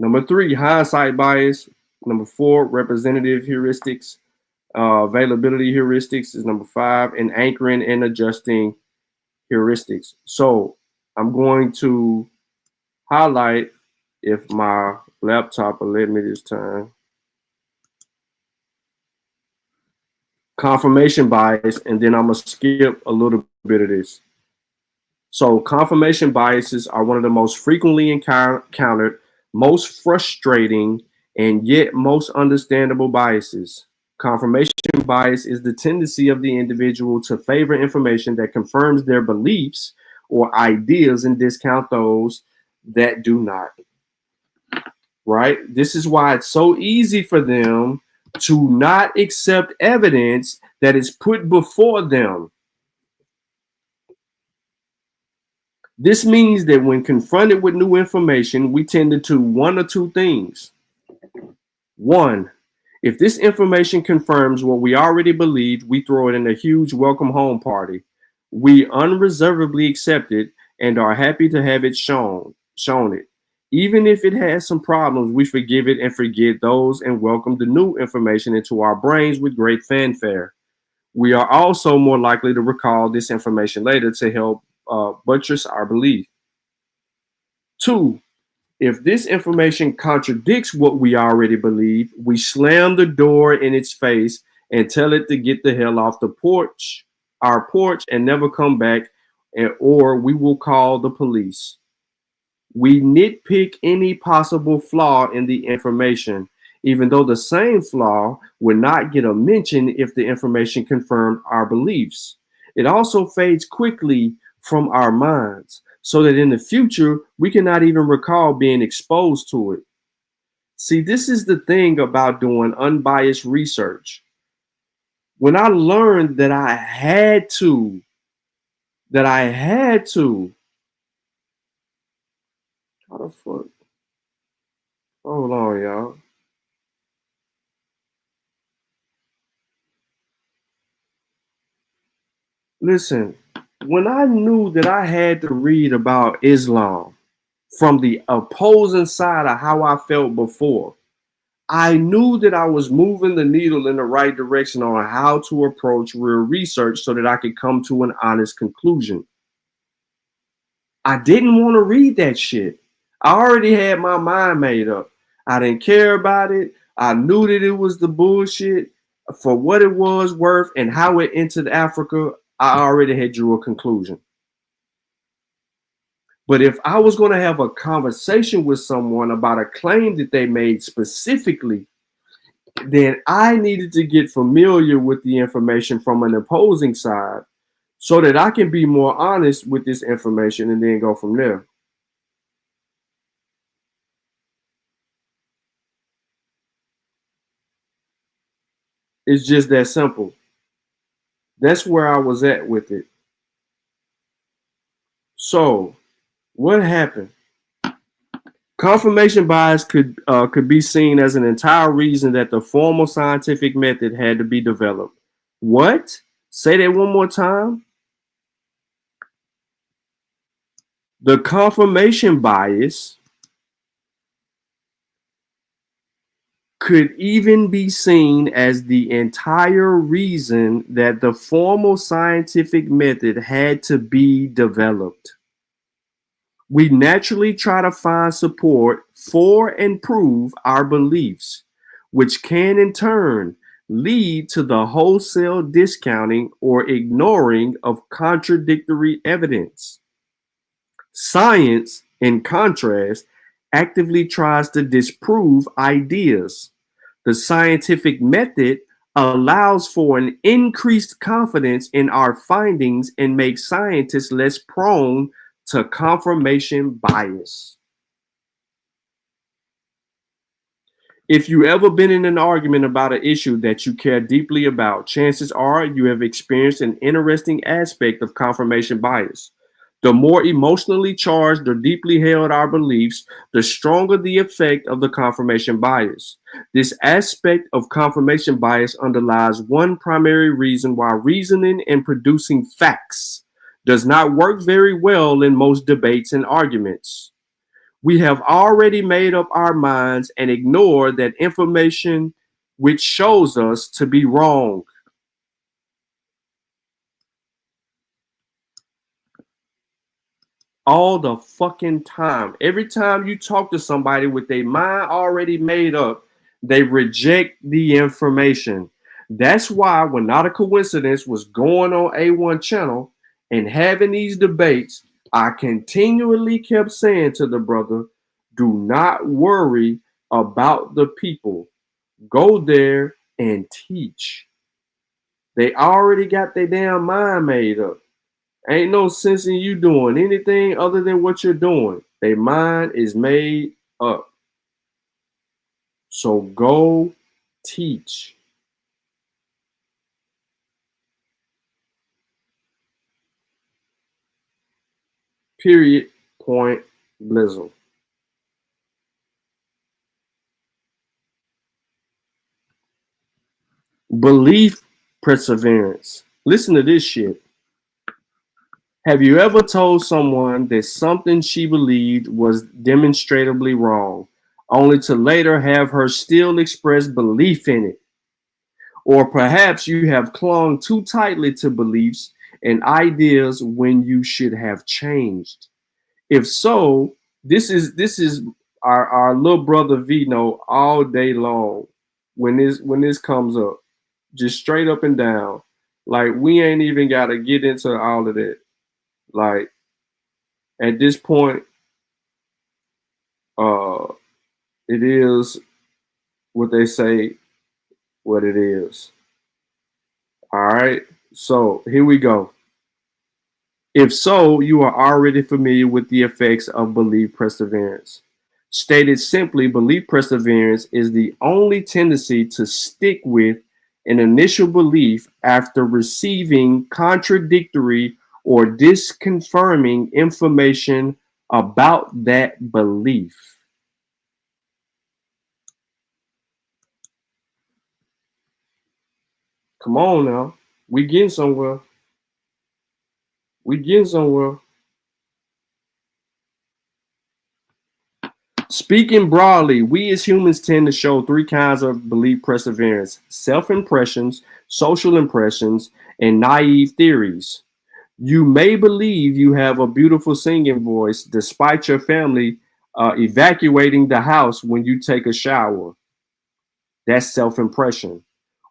Number three, hindsight bias. Number four, representative heuristics. Availability heuristics is number five, and anchoring and adjusting heuristics. So I'm going to highlight, if my laptop will let me this time, confirmation bias, and then I'm going to skip a little bit of this. So confirmation biases are one of the most frequently encountered, most frustrating, and yet most understandable biases. Confirmation bias is the tendency of the individual to favor information that confirms their beliefs or ideas and discount those that do not. right? This is why it's so easy for them to not accept evidence that is put before them. This means that when confronted with new information, we tend to do one or two things. One, if this information confirms what we already believed, we throw it in a huge welcome home party. We unreservedly accept it and are happy to have it shown it. Even if it has some problems, we forgive it and forget those and welcome the new information into our brains with great fanfare. We are also more likely to recall this information later to help buttress our belief. Two, if this information contradicts what we already believe, we slam the door in its face and tell it to get the hell off our porch, and never come back, or we will call the police. We nitpick any possible flaw in the information, even though the same flaw would not get a mention if the information confirmed our beliefs. It also fades quickly from our minds, so that in the future, we cannot even recall being exposed to it. See, this is the thing about doing unbiased research. When I learned that I had to, how the fuck? Hold on, y'all. Listen, when I knew that I had to read about Islam from the opposing side of how I felt before, I knew that I was moving the needle in the right direction on how to approach real research so that I could come to an honest conclusion. I didn't want to read that shit. I already had my mind made up. I didn't care about it. I knew that it was the bullshit for what it was worth and how it entered Africa. I already had drew a conclusion. But if I was going to have a conversation with someone about a claim that they made specifically, then I needed to get familiar with the information from an opposing side so that I can be more honest with this information and then go from there. It's just that simple. That's where I was at with it. So, what happened? Confirmation bias could be seen as an entire reason that the formal scientific method had to be developed. What? Say that one more time. The confirmation bias could even be seen as the entire reason that the formal scientific method had to be developed. We naturally try to find support for and prove our beliefs, which can in turn lead to the wholesale discounting or ignoring of contradictory evidence. Science, in contrast, actively tries to disprove ideas. The scientific method allows for an increased confidence in our findings and makes scientists less prone to confirmation bias. If you ever been in an argument about an issue that you care deeply about, chances are you have experienced an interesting aspect of confirmation bias. The more emotionally charged or deeply held our beliefs, the stronger the effect of the confirmation bias. This aspect of confirmation bias underlies one primary reason why reasoning and producing facts does not work very well in most debates and arguments. We have already made up our minds and ignore that information which shows us to be wrong. All the fucking time. Every time you talk to somebody with their mind already made up, they reject the information. That's why when Not a Coincidence was going on A1 channel and having these debates, I continually kept saying to the brother, do not worry about the people. Go there and teach. They already got their damn mind made up. Ain't no sense in you doing anything other than what you're doing. Their mind is made up. So go teach. Period. Point. Blizzle. Belief perseverance. Listen to this shit. Have you ever told someone that something she believed was demonstrably wrong, only to later have her still express belief in it? Or perhaps you have clung too tightly to beliefs and ideas when you should have changed. If so, this is our little brother Vino all day long when this comes up, just straight up and down. Like we ain't even got to get into all of that. Like at this point, uh, it is what they say, what it is. All right. So here we go. If so, you are already familiar with the effects of belief perseverance. Stated simply, belief perseverance is the only tendency to stick with an initial belief after receiving contradictory or disconfirming information about that belief. Come on now. We getting somewhere. We getting somewhere. Speaking broadly, we as humans tend to show three kinds of belief perseverance: self-impressions, social impressions, and naive theories. You may believe you have a beautiful singing voice despite your family evacuating the house when you take a shower. That's self-impression.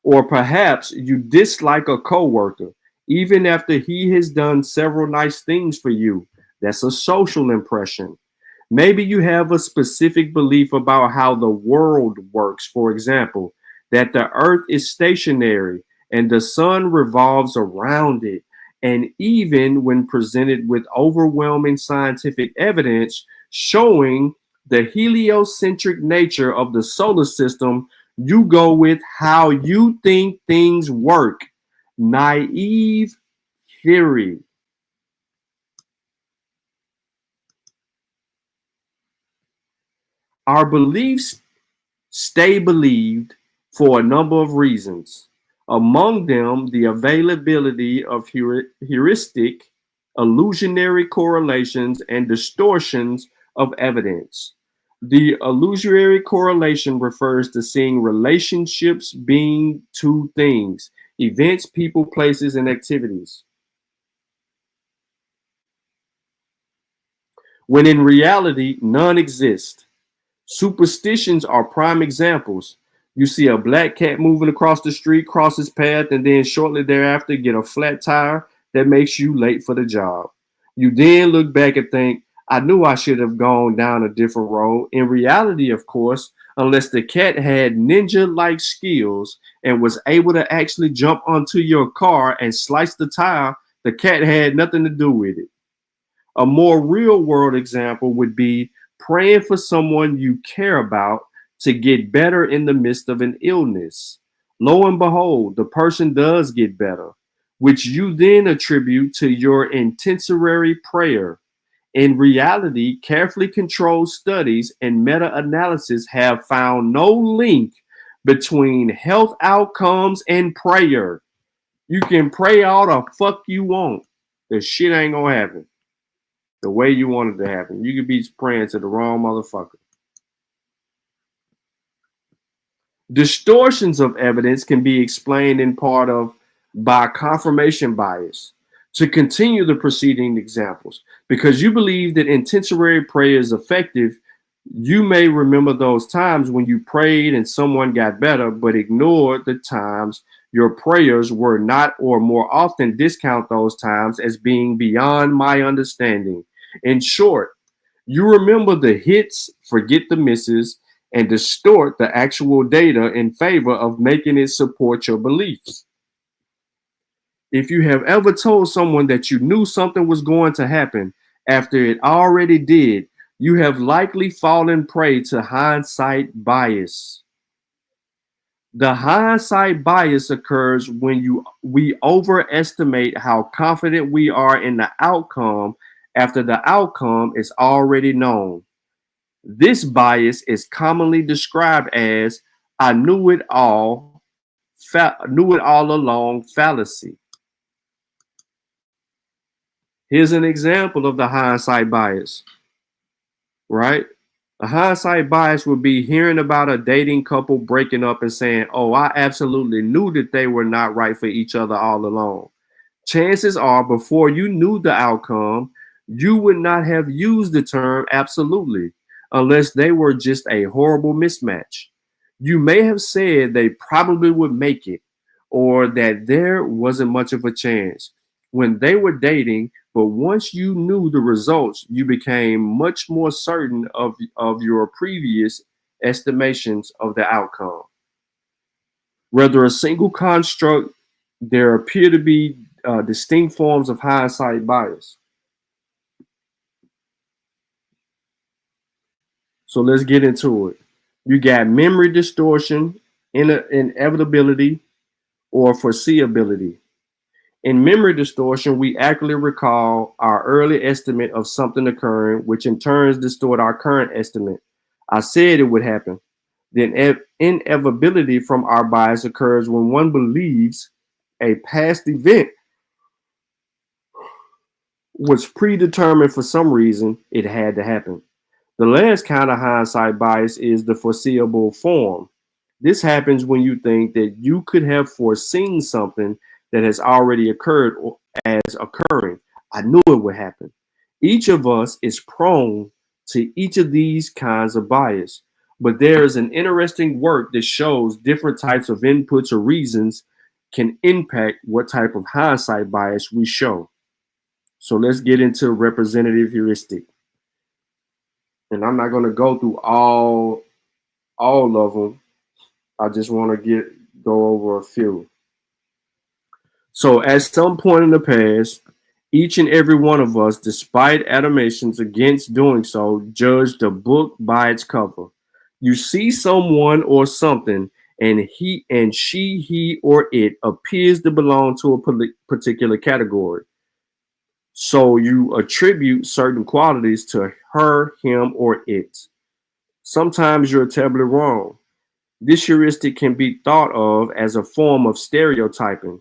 Or perhaps you dislike a coworker even after he has done several nice things for you. That's a social impression. Maybe you have a specific belief about how the world works. For example, that the earth is stationary and the sun revolves around it. And even when presented with overwhelming scientific evidence showing the heliocentric nature of the solar system, you go with how you think things work. Naive theory. Our beliefs stay believed for a number of reasons. Among them, the availability of heuristic, illusionary correlations, and distortions of evidence. The illusory correlation refers to seeing relationships being two things: events, people, places, and activities, when in reality, none exist. Superstitions are prime examples. You see a black cat moving across the street, cross his path, and then shortly thereafter get a flat tire that makes you late for the job. You then look back and think, I knew I should have gone down a different road. In reality, of course, unless the cat had ninja-like skills and was able to actually jump onto your car and slice the tire, the cat had nothing to do with it. A more real world example would be praying for someone you care about to get better in the midst of an illness. Lo and behold, the person does get better, which you then attribute to your intentionary prayer. In reality, carefully controlled studies and meta-analysis have found no link between health outcomes and prayer. You can pray all the fuck you want. The shit ain't gonna happen the way you want it to happen. You could be praying to the wrong motherfucker. Distortions of evidence can be explained in part of by confirmation bias. To continue the preceding examples, because you believe that intentionary prayer is effective, you may remember those times when you prayed and someone got better, but ignored the times your prayers were not, or more often discount those times as being beyond my understanding. In short, you remember the hits, forget the misses, and distort the actual data in favor of making it support your beliefs. If you have ever told someone that you knew something was going to happen after it already did, you have likely fallen prey to hindsight bias. The hindsight bias occurs when we overestimate how confident we are in the outcome after the outcome is already known. This bias is commonly described as "I knew it all, knew it all along" fallacy. Here's an example of the hindsight bias, right? A hindsight bias would be hearing about a dating couple breaking up and saying, "Oh, I absolutely knew that they were not right for each other all along." Chances are, before you knew the outcome, you would not have used the term absolutely, unless they were just a horrible mismatch. You may have said they probably would make it, or that there wasn't much of a chance when they were dating, but once you knew the results, you became much more certain of your previous estimations of the outcome. Whether a single construct, there appear to be distinct forms of hindsight bias. So let's get into it. You got memory distortion, inevitability, or foreseeability. In memory distortion, we accurately recall our early estimate of something occurring, which in turn distort our current estimate. I said it would happen. The inevitability from our bias occurs when one believes a past event was predetermined for some reason. It had to happen. The last kind of hindsight bias is the foreseeable form. This happens when you think that you could have foreseen something that has already occurred as occurring. I knew it would happen. Each of us is prone to each of these kinds of bias, but there is an interesting work that shows different types of inputs or reasons can impact what type of hindsight bias we show. So let's get into representative heuristic. And I'm not going to go through all of them. I just want to go over a few. So at some point in the past, each and every one of us, despite admonitions against doing so, judged a book by its cover. You see someone or something, and he, or it appears to belong to a particular category. So you attribute certain qualities to her, him, or it. Sometimes you're terribly wrong. This heuristic can be thought of as a form of stereotyping,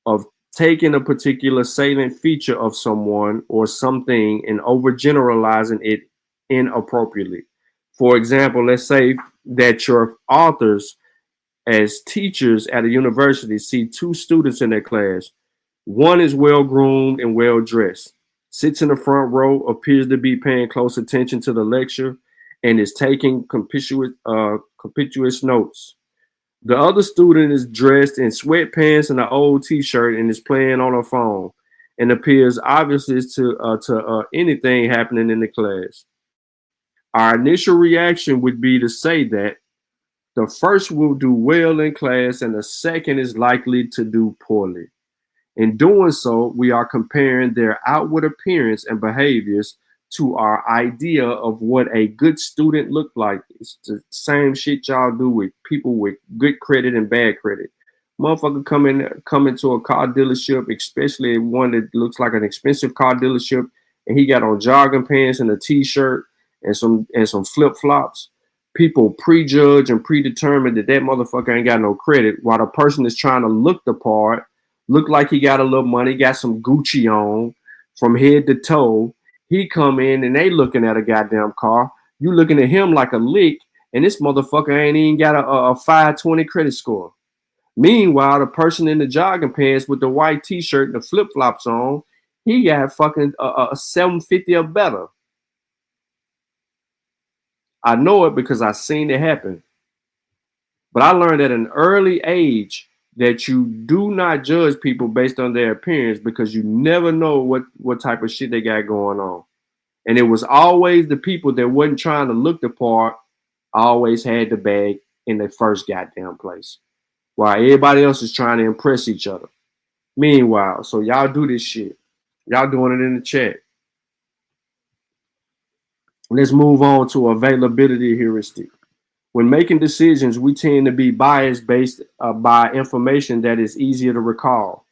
of taking a particular salient feature of someone or something and overgeneralizing it inappropriately. For example, let's say that your authors as teachers at a university see two students in their class. One is well-groomed and well-dressed, sits in the front row, appears to be paying close attention to the lecture, and is taking conspicuous notes. The other student is dressed in sweatpants and an old t-shirt and is playing on her phone and appears obviously to anything happening in the class. Our initial reaction would be to say that the first will do well in class and the second is likely to do poorly. In doing so, we are comparing their outward appearance and behaviors to our idea of what a good student looked like. It's the same shit y'all do with people with good credit and bad credit. Motherfucker come into a car dealership, especially one that looks like an expensive car dealership, and he got on jogging pants and a t-shirt and some flip-flops. People prejudge and predetermine that motherfucker ain't got no credit, while the person is trying to look the part, look like he got a little money, got some Gucci on from head to toe. He come in and they looking at a goddamn car. You looking at him like a lick, and this motherfucker ain't even got a 520 credit score. Meanwhile, the person in the jogging pants with the white t-shirt and the flip-flops on, he got fucking a 750 or better. I know it because I seen it happen. But I learned at an early age that you do not judge people based on their appearance because you never know what type of shit they got going on. And it was always the people that wasn't trying to look the part always had the bag in the first goddamn place, while everybody else is trying to impress each other. Meanwhile, so y'all do this shit. Y'all doing it in the chat. Let's move on to availability heuristic. When making decisions, we tend to be biased based by information that is easier to recall.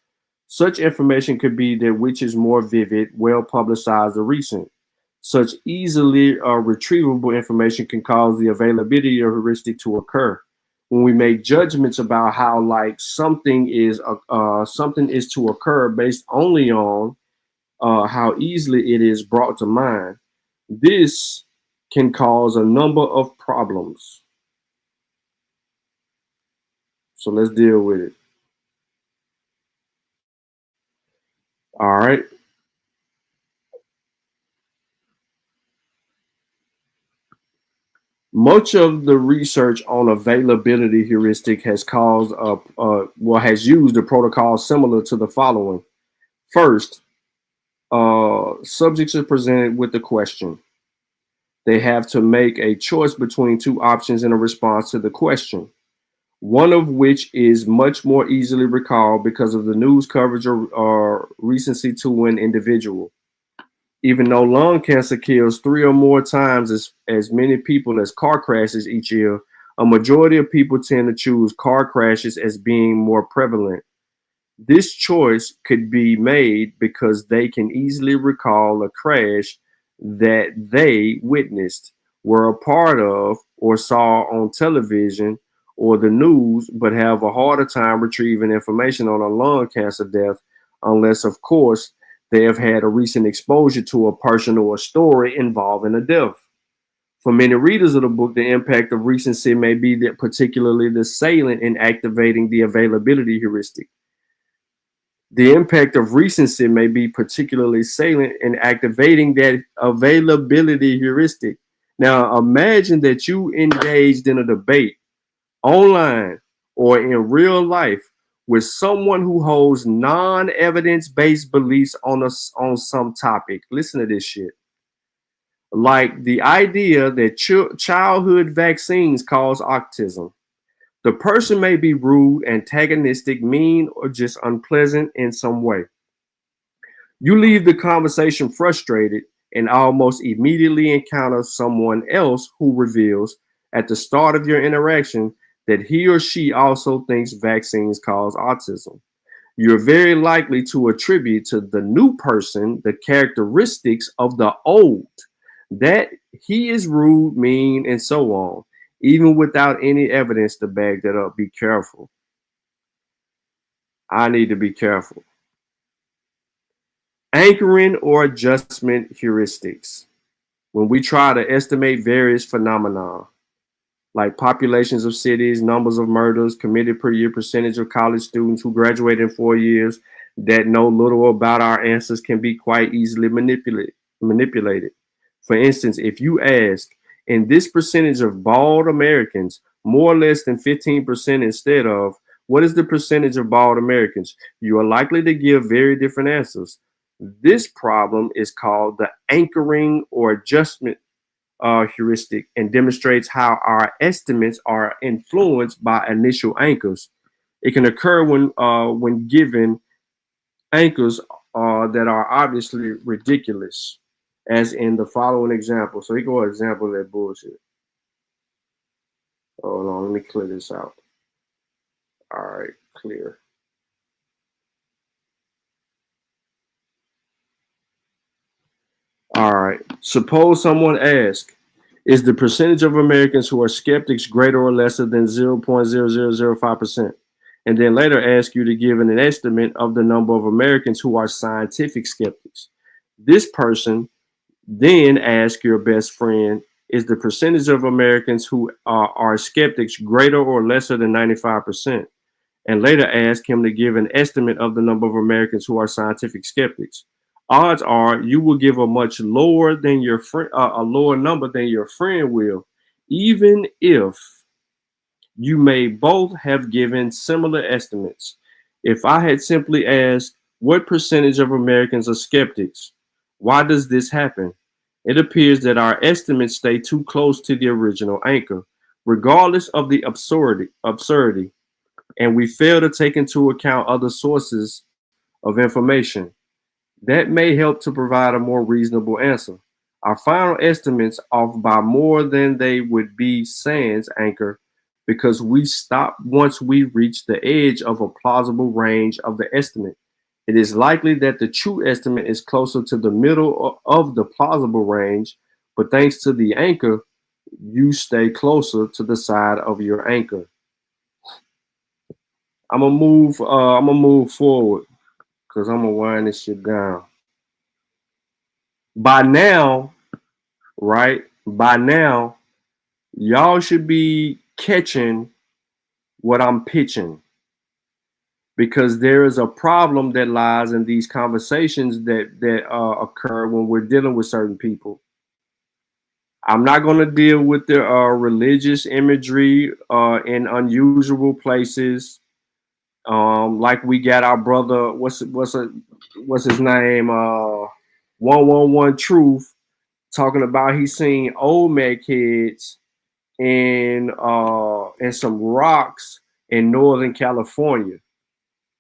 Such information could be that which is more vivid, well publicized, or recent. Such easily retrievable information can cause the availability of heuristic to occur. When we make judgments about how something is to occur based only on how easily it is brought to mind, this can cause a number of problems. So let's deal with it. All right. Much of the research on availability heuristic has has used a protocol similar to the following. First, subjects are presented with the question. They have to make a choice between two options in a response to the question, one of which is much more easily recalled because of the news coverage or recency to an individual. Even though lung cancer kills 3 or more times as many people as car crashes each year, a majority of people tend to choose car crashes as being more prevalent. This choice could be made because they can easily recall a crash that they witnessed, were a part of, or saw on television or the news, but have a harder time retrieving information on a lung cancer death, unless, of course, they have had a recent exposure to a person or a story involving a death. For many readers of the book, the impact of recency may be particularly the salient in activating the availability heuristic. The impact of recency may be particularly salient in activating that availability heuristic. Now, imagine that you engaged in a debate online or in real life with someone who holds non-evidence-based beliefs on some topic. Listen to this shit. Like the idea that childhood vaccines cause autism. The person may be rude, antagonistic, mean, or just unpleasant in some way. You leave the conversation frustrated and almost immediately encounter someone else who reveals at the start of your interaction that he or she also thinks vaccines cause autism. You're very likely to attribute to the new person the characteristics of the old, that he is rude, mean, and so on, even without any evidence to back that up. Be careful. I need to be careful. Anchoring or adjustment heuristics. When we try to estimate various phenomena, like populations of cities, numbers of murders committed per year, percentage of college students who graduate in 4 years, that know little about our answers can be quite easily manipulated. For instance, if you ask, in this percentage of bald Americans, more or less than 15% instead of, what is the percentage of bald Americans? You are likely to give very different answers. This problem is called the anchoring or adjustment heuristic and demonstrates how our estimates are influenced by initial anchors. It can occur when given anchors that are obviously ridiculous, as in the following example. So here go an example of that bullshit. Hold on, let me clear this out. All right, clear. All right. Suppose someone asks, is the percentage of Americans who are skeptics greater or lesser than 0.0005%? And then later ask you to give an estimate of the number of Americans who are scientific skeptics. This person then asks your best friend, is the percentage of Americans who are skeptics greater or lesser than 95%? And later ask him to give an estimate of the number of Americans who are scientific skeptics. Odds are you will give a much lower than your friend, a lower number than your friend will, even if you may both have given similar estimates. If I had simply asked, what percentage of Americans are skeptics? Why does this happen? It appears that our estimates stay too close to the original anchor, regardless of the absurdity, and we fail to take into account other sources of information. That may help to provide a more reasonable answer. Our final estimates off by more than they would be sans anchor, because we stop once we reach the edge of a plausible range of the estimate. It is likely that the true estimate is closer to the middle of the plausible range, but thanks to the anchor, you stay closer to the side of your anchor. I'm gonna move forward because I'm gonna wind this shit down. By now, right? By now, y'all should be catching what I'm pitching, because there is a problem that lies in these conversations that occur when we're dealing with certain people. I'm not going to deal with the religious imagery in unusual places, like we got our brother. What's his name? 111 Truth talking about he's seen Olmec heads in some rocks in Northern California,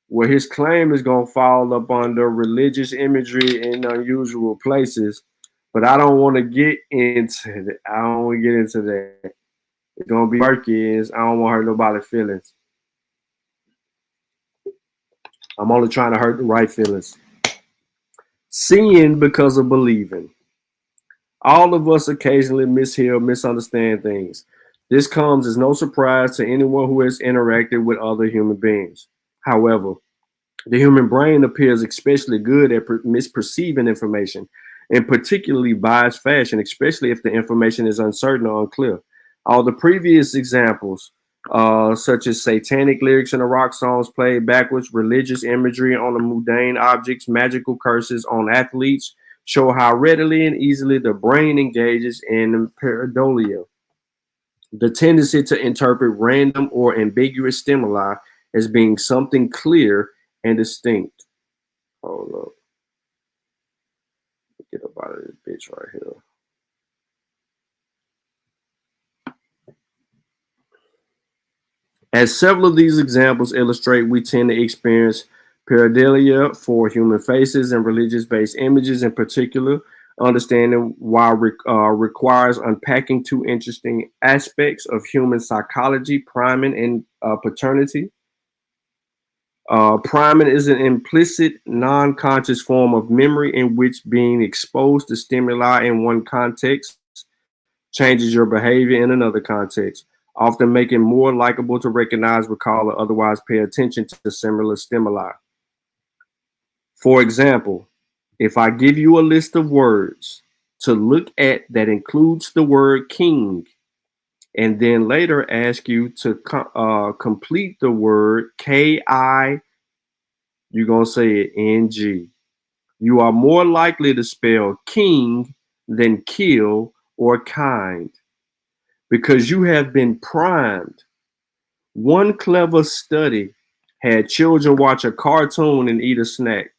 where his claim is going to fall up under religious imagery in unusual places. But I don't want to get into that. I don't want to get into that. It's going to be murky. I don't want to hurt nobody's feelings. I'm only trying to hurt the right feelings. Seeing because of believing. All of us occasionally mishear or misunderstand things. This comes as no surprise to anyone who has interacted with other human beings. However, the human brain appears especially good at misperceiving information, in particularly biased fashion, especially if the information is uncertain or unclear. All the previous examples, such as satanic lyrics in the rock songs played backwards, religious imagery on the mundane objects, magical curses on athletes, show how readily and easily the brain engages in pareidolia, the tendency to interpret random or ambiguous stimuli as being something clear and distinct. Hold up. Get up out of this bitch right here. As several of these examples illustrate, we tend to experience pareidolia for human faces and religious-based images in particular. Understanding why requires unpacking two interesting aspects of human psychology, priming and paternity. Priming is an implicit, non-conscious form of memory in which being exposed to stimuli in one context changes your behavior in another context, often making it more likable to recognize, recall, or otherwise pay attention to similar stimuli. For example, if I give you a list of words to look at that includes the word king, and then later ask you to complete the word K-I, you're going to say it N-G. You are more likely to spell king than kill or kind, because you have been primed. One clever study had children watch a cartoon and eat a snack.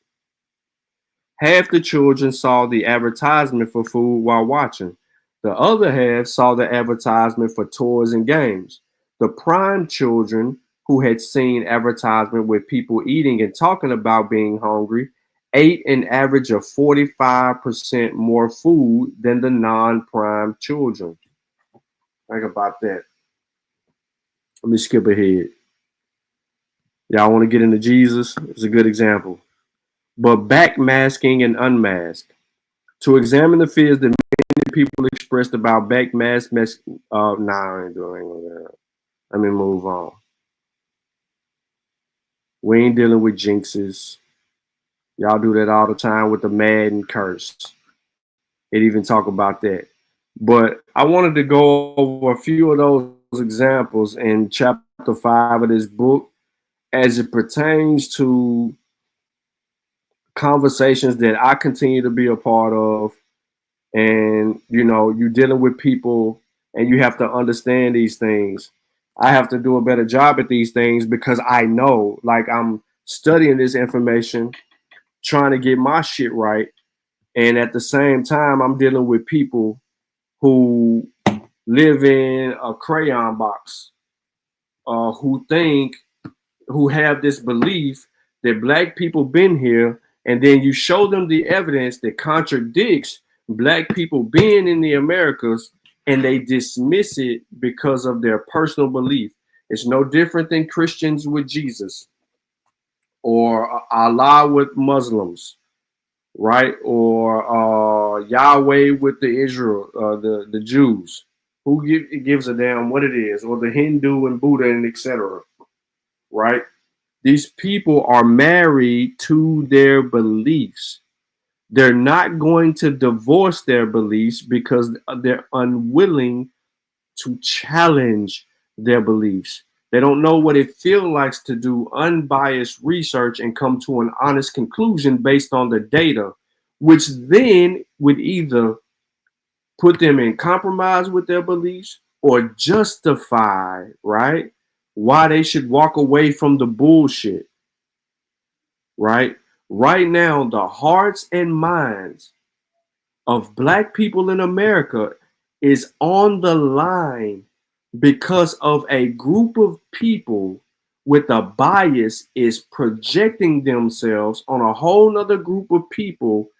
Half the children saw the advertisement for food while watching. The other half saw the advertisement for toys and games. The primed children, who had seen advertisement with people eating and talking about being hungry, ate an average of 45% more food than the non-primed children. Think about that. Let me skip ahead. Y'all want to get into Jesus? It's a good example. But backmasking and unmask. To examine the fears that many people expressed about backmask, I ain't doing that. Let me move on. We ain't dealing with jinxes. Y'all do that all the time with the Madden curse. It even talk about that. But I wanted to go over a few of those examples in chapter 5 of this book as it pertains to conversations that I continue to be a part of. And, you know, you're dealing with people and you have to understand these things. I have to do a better job at these things because I know, like, I'm studying this information, trying to get my shit right. And at the same time, I'm dealing with people who live in a crayon box, who have this belief that black people been here, and then you show them the evidence that contradicts black people being in the Americas, and they dismiss it because of their personal belief. It's no different than Christians with Jesus or Allah with Muslims, right? Or Yahweh with the Israel, the Jews. Who gives a damn what it is? Or the Hindu and Buddha and etc. Right? These people are married to their beliefs. They're not going to divorce their beliefs because they're unwilling to challenge their beliefs. They don't know what it feels like to do unbiased research and come to an honest conclusion based on the data, which then would either put them in compromise with their beliefs or justify, right, why they should walk away from the bullshit, right? Right now, the hearts and minds of black people in America is on the line because of a group of people with a bias is projecting themselves on a whole nother group of people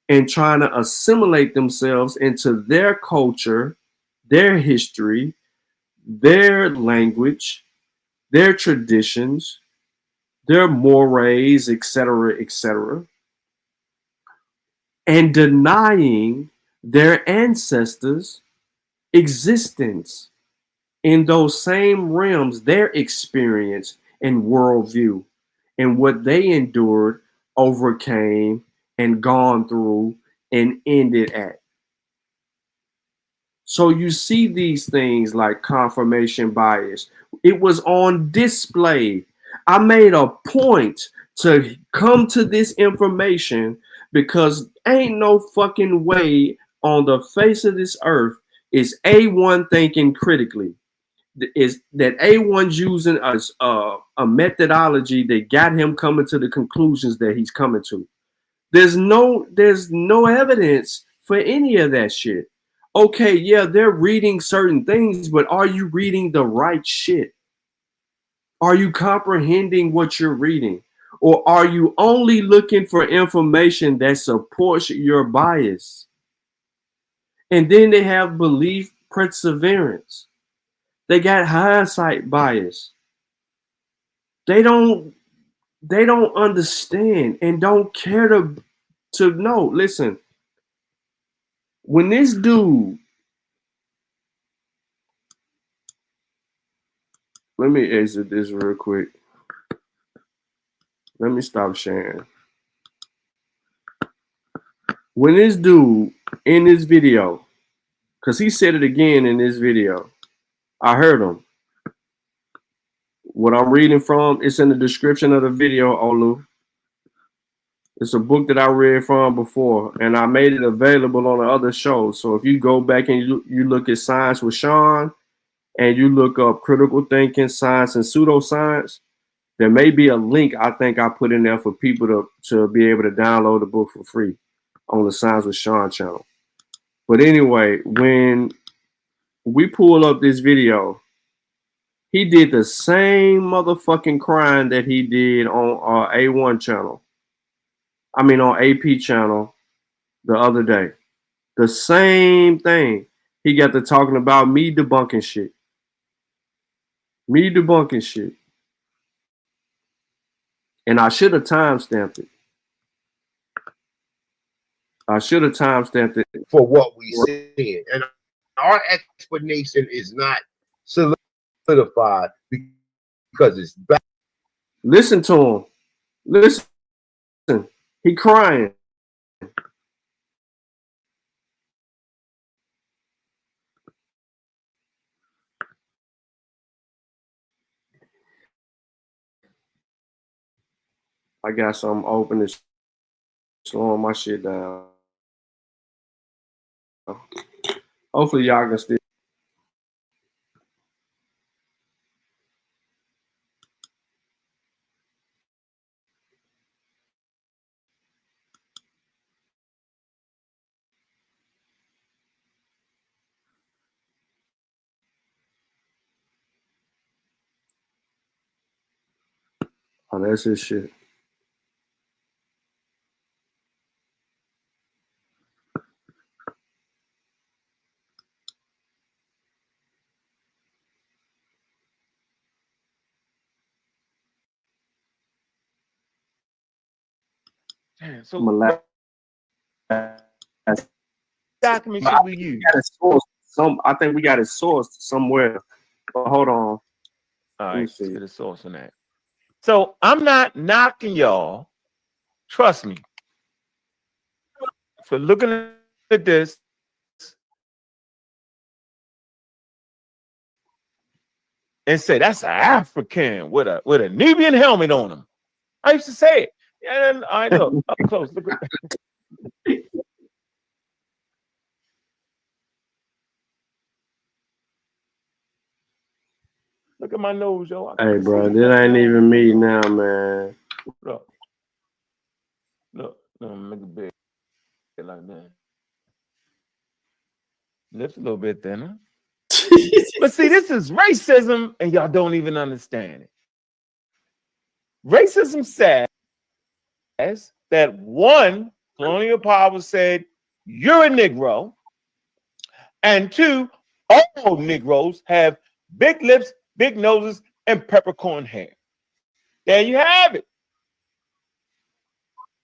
and trying to assimilate themselves into their culture, their history, their language, their traditions, their mores, etc., etc., and denying their ancestors' existence in those same realms, their experience and worldview, and what they endured, overcame, and gone through, and ended at. So you see these things like confirmation bias. It was on display. I made a point to come to this information because ain't no fucking way on the face of this earth is A1 thinking critically. Is that A1's using a methodology that got him coming to the conclusions that he's coming to. There's no evidence for any of that shit. Okay, yeah, they're reading certain things, but are you reading the right shit? Are you comprehending what you're reading? Or are you only looking for information that supports your bias? And then they have belief perseverance. They got hindsight bias. They don't understand and don't care to know. Listen, when this dude, let me exit this real quick. Let me stop sharing. When this dude in this video, because he said it again in this video, I heard him. What I'm reading from, it's in the description of the video, Olu. It's a book that I read from before, and I made it available on the other shows. So if you go back and you look at Science with Sean, and you look up critical thinking, science, and pseudoscience, there may be a link I think I put in there for people to be able to download the book for free on the Science with Sean channel. But anyway, when we pull up this video, he did the same motherfucking crime that he did on our A1 channel. I mean on AP channel the other day. The same thing. He got to talking about me debunking shit. Me debunking shit. And I should have timestamped it. I should have timestamped it. For what we see. And our explanation is not solidified because it's back. Listen to him. Listen. He crying. I got something open that's slowing my shit down. Hopefully y'all can still. Oh, that's his shit. So document should we use? I think we got it sourced somewhere. But hold on. All right, let's get a source on that. So I'm not knocking y'all. Trust me. For looking at this, and say that's an African with a Nubian helmet on him. I used to say it. And I look up close. Look at look at my nose, yo. Hey, bro, that ain't even me now, man. Look, make it big like that. Lift a little bit thinner. But see, this is racism, and y'all don't even understand it. Racism says that one, colonial power said, you're a Negro, and two, all Negroes have big lips, big noses, and peppercorn hair. There you have it.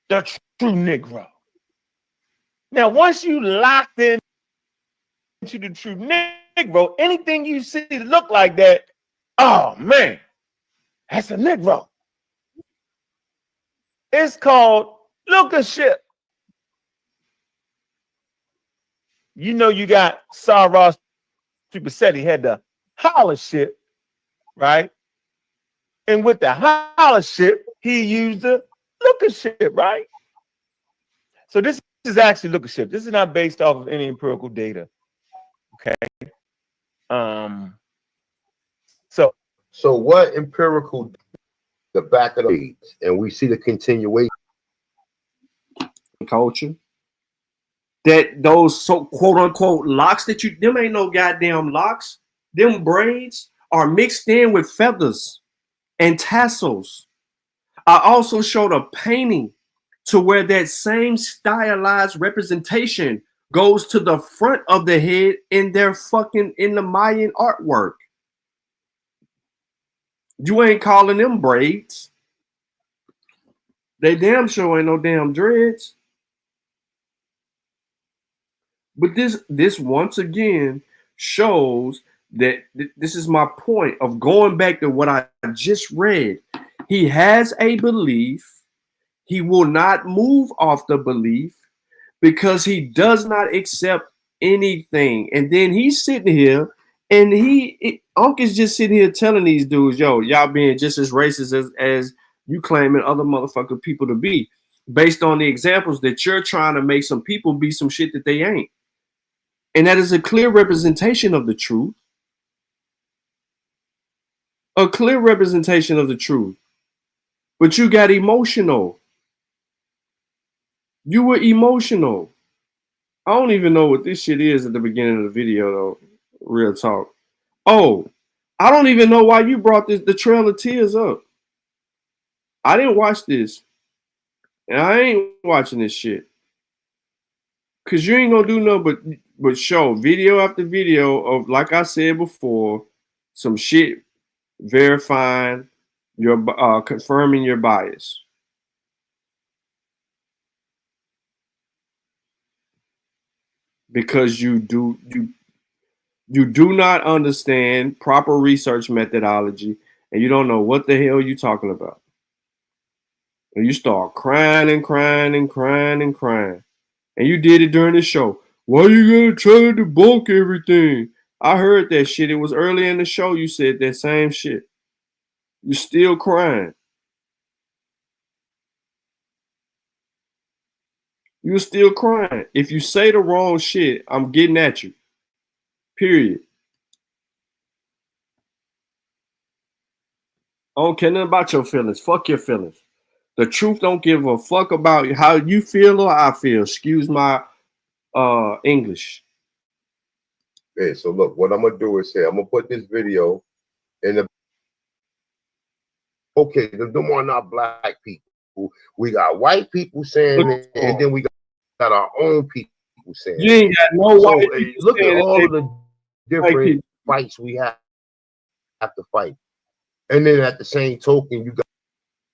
The true Negro. Now, once you locked in to the true Negro, anything you see that look like that, oh man, that's a Negro. It's called lookership. You know, you got Sarah Supersetti had the hollership, right? And with the hollership, he used the lookership, right? So this is actually lookership. This is not based off of any empirical data. Okay. So what empirical the back of the page, and we see the continuation culture that those so quote unquote locks that you them ain't no goddamn locks. Them braids are mixed in with feathers and tassels. I also showed a painting to where that same stylized representation goes to the front of the head in the Mayan artwork. You ain't calling them braids. They damn sure ain't no damn dreads. But this once again shows that this is my point of going back to what I just read. He has a belief. He will not move off the belief because he does not accept anything. And then he's sitting here and Unc is just sitting here telling these dudes, yo, y'all being just as racist as you claiming other motherfucking people to be, based on the examples that you're trying to make some people be some shit that they ain't. And that is a clear representation of the truth. A clear representation of the truth. But you got emotional. You were emotional. I don't even know what this shit is at the beginning of the video, though. Real talk. Oh, I don't even know why you brought the Trail of Tears up. I didn't watch this. And I ain't watching this shit. Because you ain't going to do nothing but show video after video of, like I said before, some shit verifying your, confirming your bias. Because you do not understand proper research methodology and you don't know what the hell you're talking about. And you start crying and crying and crying and crying. And you did it during the show. Why are you gonna try to debunk everything? I heard that shit. It was early in the show you said that same shit. You're still crying. You're still crying. If you say the wrong shit, I'm getting at you. Period. I don't care nothing about your feelings. Fuck your feelings. The truth don't give a fuck about how you feel or I feel. Excuse my English. Yeah, so look, what I'm gonna do is say I'm gonna put this video in the. Okay, them are not black people. We got white people saying it, and then we got our own people saying you ain't got no so, white people. Look at all of the different fights we have to fight, and then at the same token, you got.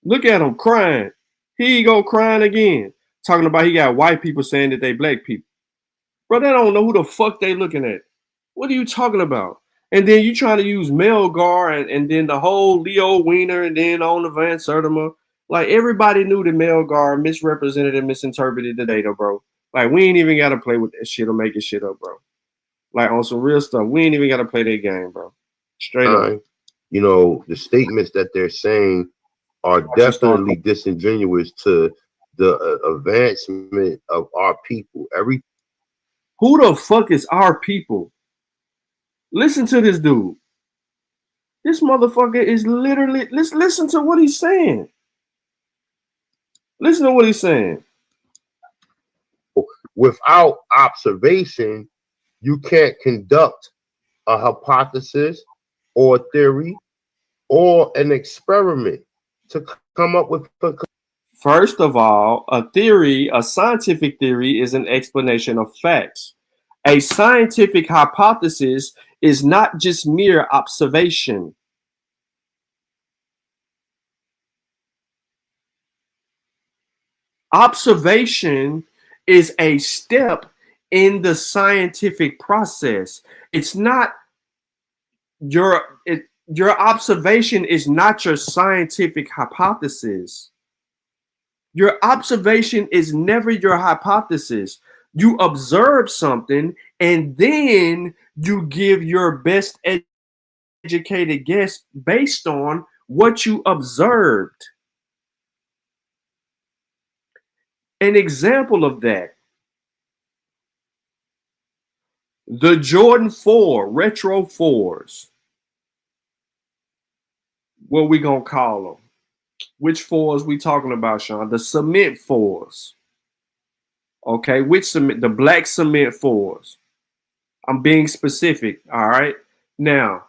Look at them crying. He go crying again, talking about he got white people saying that they black people. Bro, they don't know who the fuck they looking at. What are you talking about? And then you trying to use Melgar and then the whole Leo Wiener and then on the Van Sertima. Like, everybody knew that Melgar misrepresented and misinterpreted the data, bro. Like, we ain't even got to play with that shit or make it shit up, bro. Like, on some real stuff, we ain't even got to play that game, bro. Straight up. You know, the statements that they're saying are definitely disingenuous to the advancement of our people. Who the fuck is our people? Listen to this dude. This motherfucker is literally, listen to what he's saying. Listen to what he's saying. Without observation, you can't conduct a hypothesis or a theory or an experiment to come up with a... First of all, a theory, a scientific theory, is an explanation of facts. A scientific hypothesis is not just mere observation. Observation is a step in the scientific process. It's not your observation is not your scientific hypothesis. Your observation is never your hypothesis. You observe something and then you give your best educated guess based on what you observed. An example of that, the Jordan 4 Retro 4s. What we gonna call them? Which 4s we talking about, Sean? The cement 4s. Okay, which cement? The black cement 4s. I'm being specific, all right? Now,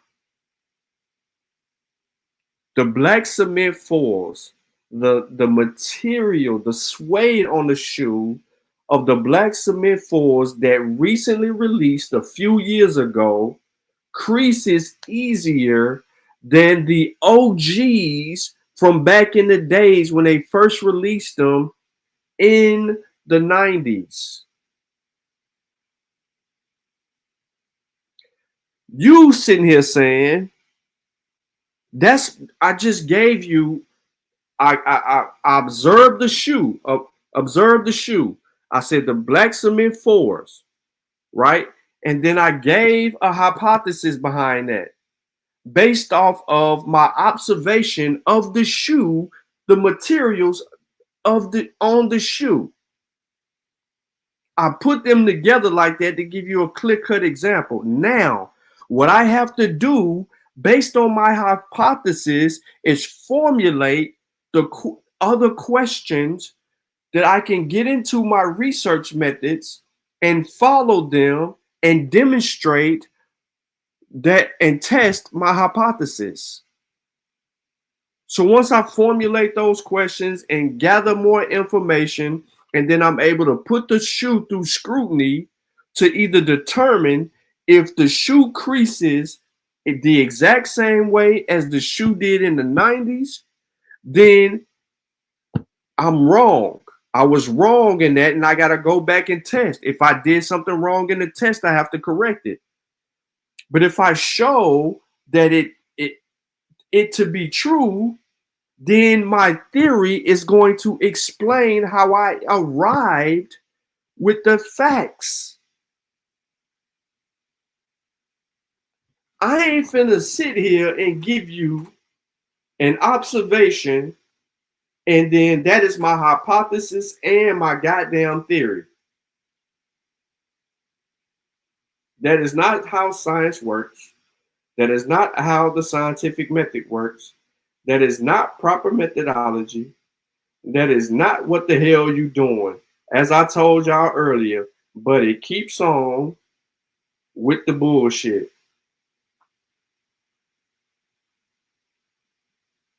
the black cement 4s, the material, the suede on the shoe of the black cement 4s that recently released a few years ago creases easier than the OGs from back in the days when they first released them in the 90s. You sitting here saying, I just gave you, I observed the shoe, observed the shoe. I said the black cement 4s, right? And then I gave a hypothesis behind that based off of my observation of the shoe, the materials on the shoe. I put them together like that to give you a clear-cut example. Now, what I have to do based on my hypothesis is formulate the other questions that I can get into my research methods and follow them and demonstrate that and test my hypothesis. So once I formulate those questions and gather more information, and then I'm able to put the shoe through scrutiny to either determine if the shoe creases the exact same way as the shoe did in the 90s, then I'm wrong. I was wrong in that, and I got to go back and test. If I did something wrong in the test, I have to correct it. But if I show that it to be true, then my theory is going to explain how I arrived with the facts. I ain't finna sit here and give you an observation and then that is my hypothesis and my goddamn theory. That is not how science works. That is not how the scientific method works. That is not proper methodology. That is not what the hell you doing. As I told y'all earlier, but it keeps on with the bullshit.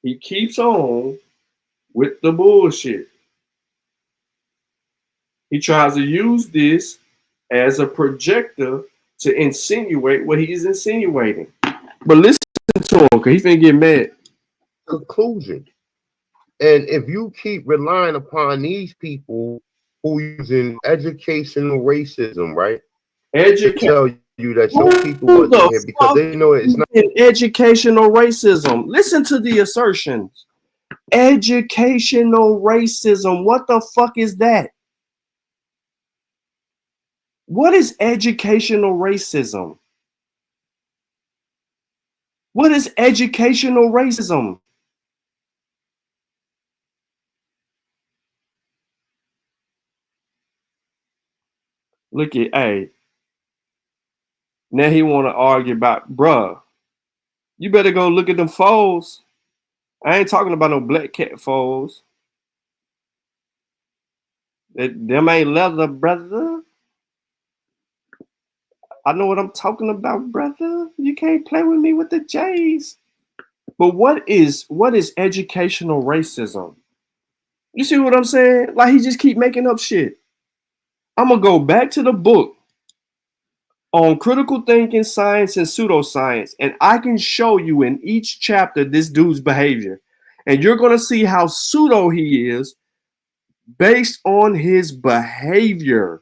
He keeps on with the bullshit. He tries to use this as a projector to insinuate what he's insinuating. But listen to him, because he's finna get mad. Conclusion. And if you keep relying upon these people who using educational racism, right, to tell you that your people Who wasn't the here because fuck they know it's not. in educational racism? Listen to the assertions. Educational racism. What the fuck is that? What is educational racism? What is educational racism? Look at, hey, now he want to argue about, bruh, you better go look at them foes. I ain't talking about no black cat foes. Them ain't leather, brother. I know what I'm talking about, brother. You can't play with me with the J's. But what is educational racism? You see what I'm saying? Like he just keep making up shit. I'm gonna go back to the book on critical thinking, science, and pseudoscience, and I can show you in each chapter this dude's behavior. And you're gonna see how pseudo he is based on his behavior.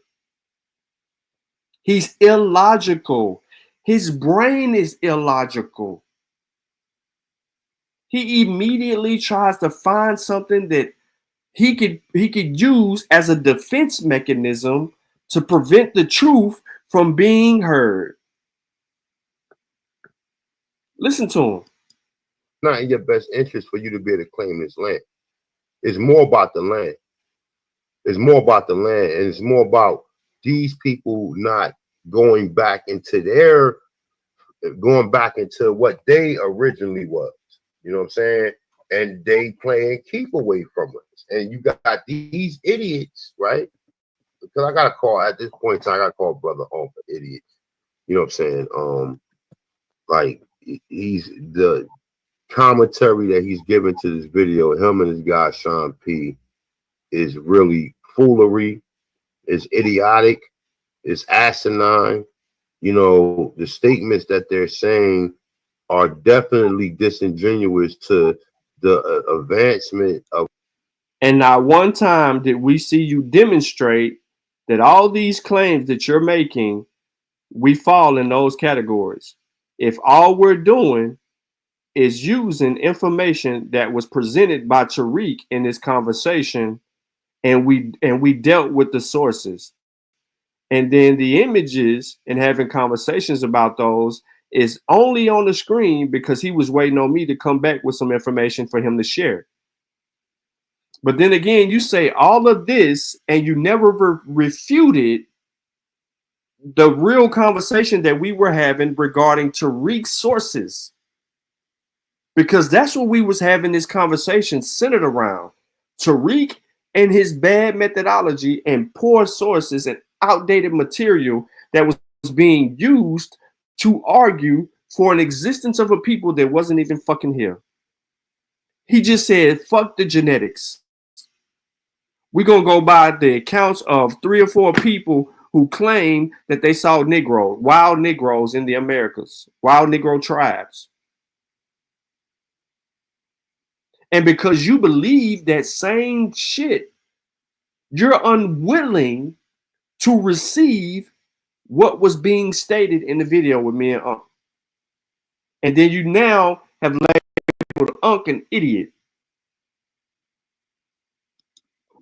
He's illogical. His brain is illogical. He immediately tries to find something that he could use as a defense mechanism to prevent the truth from being heard. Listen to him. Not in your best interest for you to be able to claim this land. It's more about the land. It's more about the land, and it's more about these people not going back into what they originally was. You know what I'm saying? And they playing keep away from us. And you got these idiots, right? Because I gotta call at this point in time, I gotta call brother home an idiot. You know what I'm saying? Like he's the commentary that he's given to this video, him and his guy Sean P, is really foolery, is idiotic, is asinine. You know, the statements that they're saying are definitely disingenuous to the advancement of. And not one time did we see you demonstrate that all these claims that you're making, we fall in those categories. If all we're doing is using information that was presented by Tariq in this conversation, and we dealt with the sources, and then the images and having conversations about those is only on the screen because he was waiting on me to come back with some information for him to share. But then again, you say all of this and you never refuted the real conversation that we were having regarding Tariq's sources. Because that's what we was having this conversation centered around. Tariq and his bad methodology and poor sources and outdated material that was being used to argue for an existence of a people that wasn't even fucking here. He just said, fuck the genetics. We're going to go by the accounts of 3 or 4 people who claim that they saw wild Negroes in the Americas, wild Negro tribes. And because you believe that same shit, you're unwilling to receive what was being stated in the video with me and Unc. And then you now have labeled Unc an idiot.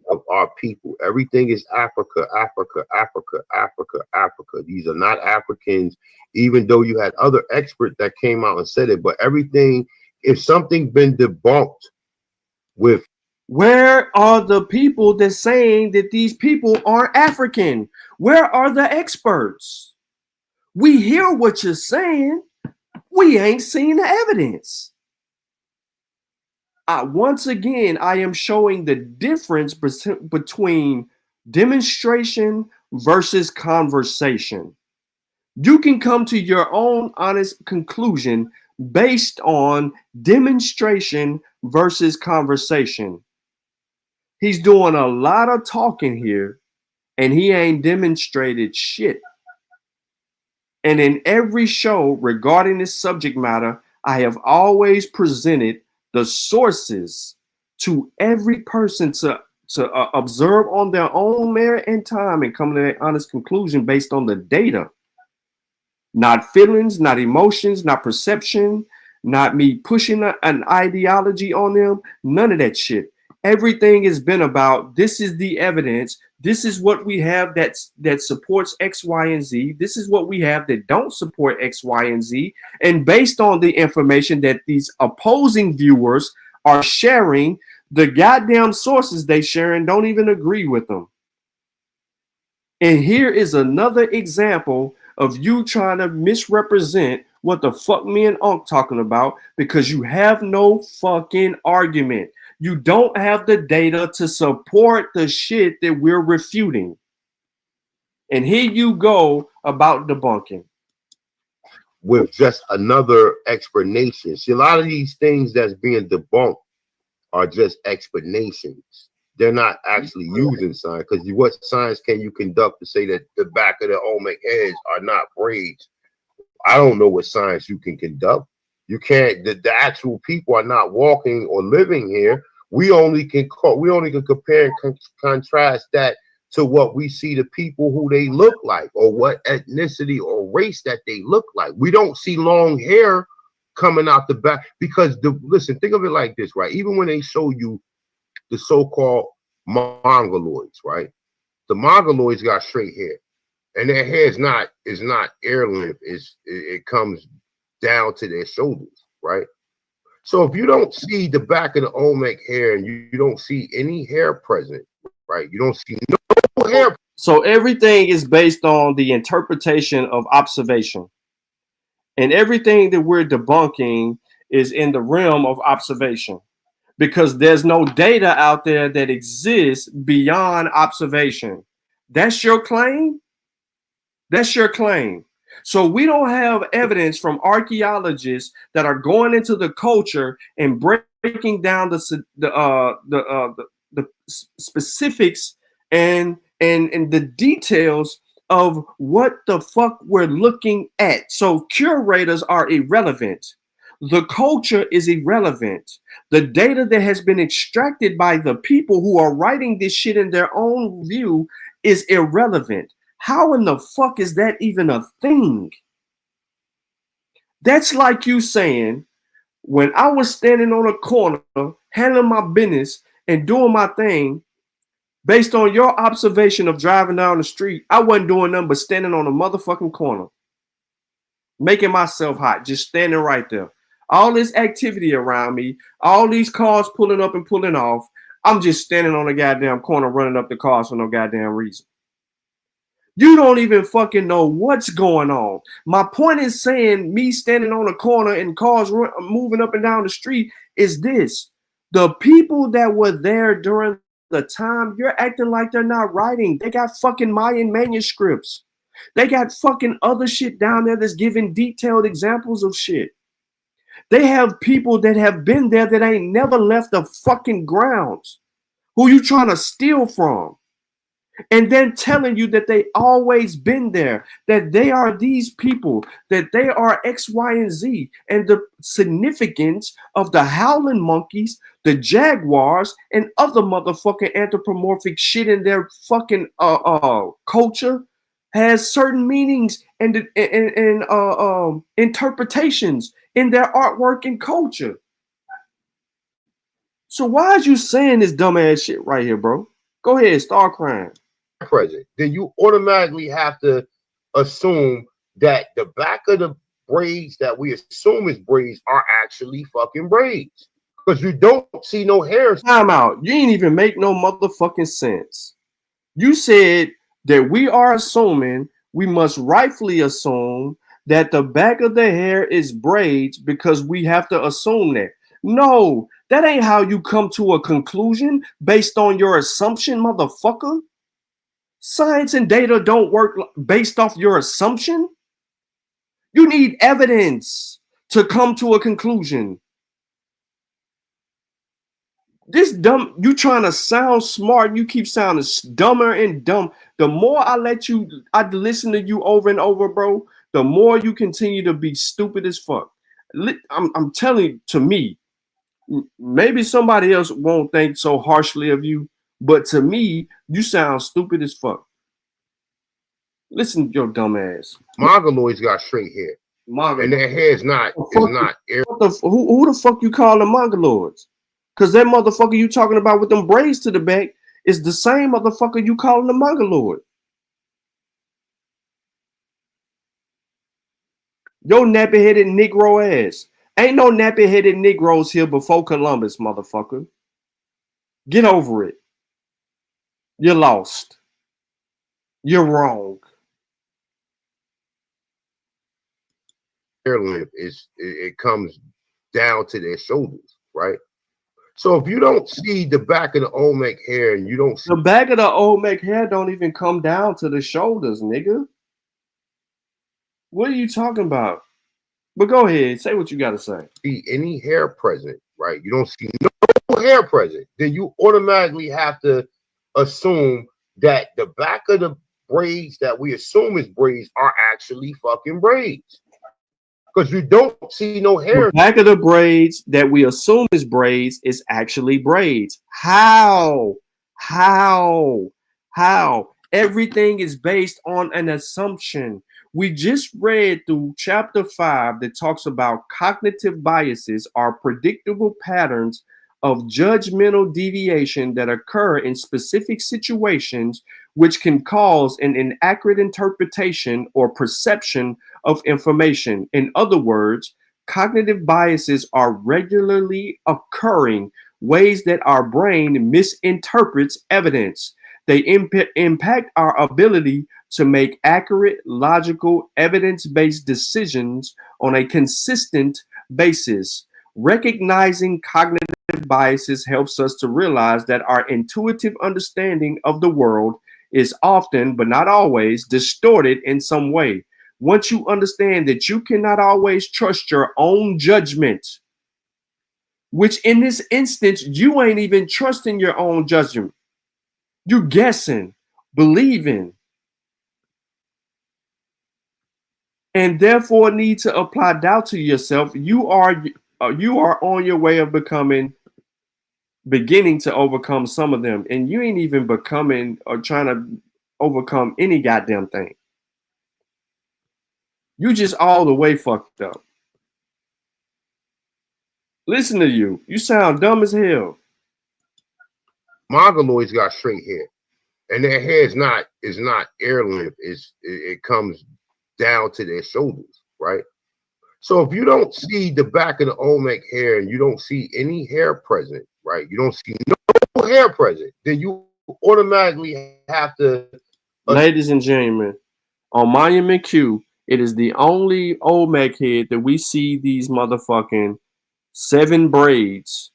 Of our people. Everything is Africa, Africa, Africa, Africa, Africa. These are not Africans, even though you had other experts that came out and said it. But everything, if something been debunked with. Where are the people that's saying that these people are African? Where are the experts? We hear what you're saying. We ain't seen the evidence. Once again, I am showing the difference between demonstration versus conversation. You can come to your own honest conclusion based on demonstration versus conversation. He's doing a lot of talking here, and he ain't demonstrated shit. And in every show regarding this subject matter, I have always presented the sources to every person to observe on their own merit and time and come to an honest conclusion based on the data. Not feelings, not emotions, not perception, not me pushing an ideology on them. None of that shit. Everything has been about, this is the evidence. This is what we have that supports X, Y, and Z. This is what we have that don't support X, Y, and Z. And based on the information that these opposing viewers are sharing, the goddamn sources they sharing don't even agree with them. And here is another example of you trying to misrepresent what the fuck me and Unc talking about, because you have no fucking argument. You don't have the data to support the shit that we're refuting. And here you go about debunking. With just another explanation. See, a lot of these things that's being debunked are just explanations. They're not actually using science, because what science can you conduct to say that the back of the Olmec heads are not braids? I don't know what science you can conduct. You can't. The actual people are not walking or living here. We only can compare and contrast that to what we see the people who they look like, or what ethnicity or race that they look like. We don't see long hair coming out the back, because listen, think of it like this, right? Even when they show you the so-called Mongoloids, right? The Mongoloids got straight hair, and their hair is not air length. It comes down to their shoulders, right? So if you don't see the back of the Olmec hair, and you don't see any hair present, right? You don't see no hair. So everything is based on the interpretation of observation, and everything that we're debunking is in the realm of observation, because there's no data out there that exists beyond observation. That's your claim? That's your claim. So we don't have evidence from archaeologists that are going into the culture and breaking down the specifics and the details of what the fuck we're looking at. So curators are irrelevant. The culture is irrelevant. The data that has been extracted by the people who are writing this shit in their own view is irrelevant. How in the fuck is that even a thing? That's like you saying, when I was standing on a corner, handling my business and doing my thing, based on your observation of driving down the street, I wasn't doing nothing but standing on a motherfucking corner, making myself hot, just standing right there. All this activity around me, all these cars pulling up and pulling off, I'm just standing on a goddamn corner running up the cars for no goddamn reason. You don't even fucking know what's going on. My point is saying me standing on a corner and cars moving up and down the street is this. The people that were there during the time, you're acting like they're not writing. They got fucking Mayan manuscripts. They got fucking other shit down there that's giving detailed examples of shit. They have people that have been there that ain't never left the fucking grounds. Who you trying to steal from? And then telling you that they always been there, that they are these people, that they are X, Y, and Z, and the significance of the howling monkeys, the jaguars, and other motherfucking anthropomorphic shit in their fucking culture has certain meanings and interpretations in their artwork and culture. So why is you saying this dumbass shit right here, bro? Go ahead, start crying. Present, then you automatically have to assume that the back of the braids that we assume is braids are actually fucking braids, because you don't see no hair. Time out. You ain't even make no motherfucking sense. You said that we are assuming, we must rightfully assume that the back of the hair is braids because we have to assume that. No, that ain't how you come to a conclusion based on your assumption, motherfucker. Science and data don't work based off your assumption. You need evidence to come to a conclusion. This dumb, you trying to sound smart, you keep sounding dumber and dumb. The more I listen to you over and over, bro, the more you continue to be stupid as fuck. I'm telling you, to me, maybe somebody else won't think so harshly of you, but to me, you sound stupid as fuck. Listen to your dumb ass. Mongoloids got straight hair. And their hair is not who the fuck you calling Mongoloids? Because that motherfucker you talking about with them braids to the back is the same motherfucker you calling the Mongoloid. Yo nappy-headed Negro ass. Ain't no nappy-headed Negroes here before Columbus, motherfucker. Get over it. You're lost. You're wrong. Hair length it comes down to their shoulders, right? So if you don't see the back of the Olmec hair and you don't see the back of the Olmec hair don't even come down to the shoulders, nigga. What are you talking about? But go ahead, say what you gotta say. See any hair present, right? You don't see no hair present, then you automatically have to assume that the back of the braids that we assume is braids are actually fucking braids. Because you don't see no hair. The back of the braids that we assume is braids is actually braids. How? Everything is based on an assumption. We just read through chapter 5 that talks about cognitive biases are predictable patterns of judgmental deviation that occur in specific situations, which can cause an inaccurate interpretation or perception of information. In other words, cognitive biases are regularly occurring ways that our brain misinterprets evidence. They impact our ability to make accurate, logical, evidence-based decisions on a consistent basis. Recognizing cognitive biases helps us to realize that our intuitive understanding of the world is often, but not always, distorted in some way. Once you understand that you cannot always trust your own judgment, which in this instance, you ain't even trusting your own judgment. You guessing, believing, and therefore need to apply doubt to yourself. You are on your way of beginning to overcome some of them, and you ain't even becoming or trying to overcome any goddamn thing. You just all the way fucked up. Listen to you. You sound dumb as hell. Mongoloids got straight hair, and their hair is not air length. It comes down to their shoulders, right? So if you don't see the back of the Olmec hair and you don't see any hair present, right? You don't see no hair present, then you automatically have to. Ladies and gentlemen, on Monument Q, it is the only Olmec head that we see these motherfucking 7 braids,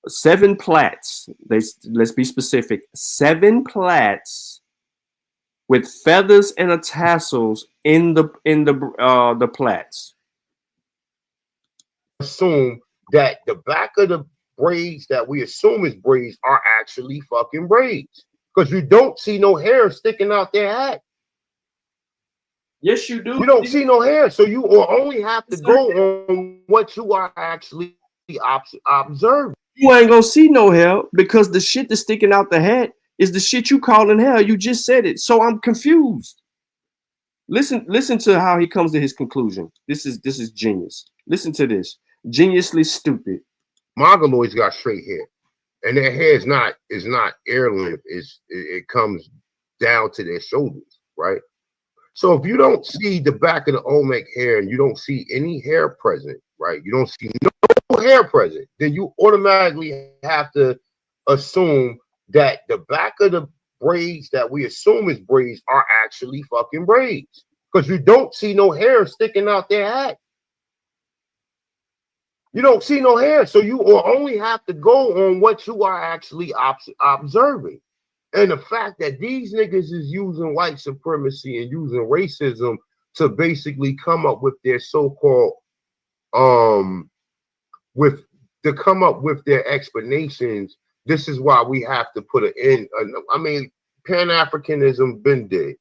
7 plaits. Let's be specific. 7 plaits with feathers and a tassels in the plaits. Assume that the back of the braids that we assume is braids are actually fucking braids, because you don't see no hair sticking out their hat. Yes, you do. You don't see no hair, so you will only have to go on what you are actually observing. You ain't gonna see no hair because the shit that's sticking out the hat is the shit you calling hair. You just said it, so I'm confused. Listen to how he comes to his conclusion. This is genius. Listen to this. Geniusly stupid. Mongoloids got straight hair, and their hair is not air length. It comes down to their shoulders, right? So if you don't see the back of the Olmec hair and you don't see any hair present, right? You don't see no hair present, then you automatically have to assume that the back of the braids that we assume is braids are actually fucking braids, because you don't see no hair sticking out their hat. You don't see no hair, so you will only have to go on what you are actually observing. And the fact that these niggas is using white supremacy and using racism to basically come up with their so-called come up with their explanations. This is why we have to put an end. I mean, Pan-Africanism been dead,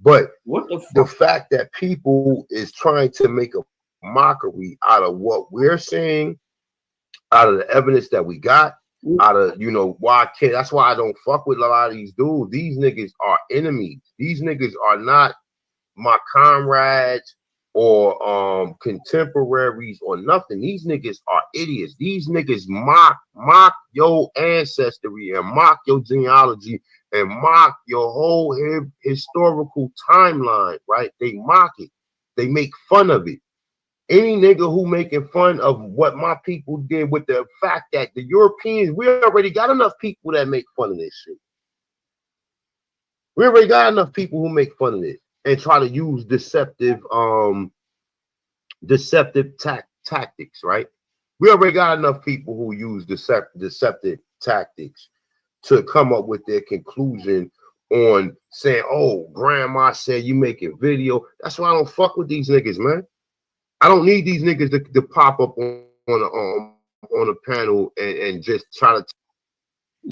but what the fact that people is trying to make a mockery out of what we're saying, out of the evidence that we got, out of, you know, why I can't, that's why I don't fuck with a lot of these dudes. These niggas are enemies. These niggas are not my comrades or contemporaries or nothing. These niggas are idiots. These niggas mock your ancestry and mock your genealogy and mock your whole historical timeline, right? They mock it. They make fun of it. Any nigga who making fun of what my people did, with the fact that the Europeans, we already got enough people that make fun of this shit. We already got enough people who make fun of this and try to use deceptive tactics, right? We already got enough people who use deceptive tactics to come up with their conclusion on saying, oh, grandma said you making video. That's why I don't fuck with these niggas, man. I don't need these niggas to pop up on a panel and just try to.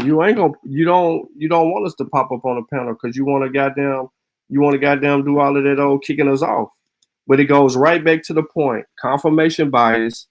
You ain't gonna. You don't want us to pop up on a panel because you want to goddamn do all of that old kicking us off. But it goes right back to the point. Confirmation biases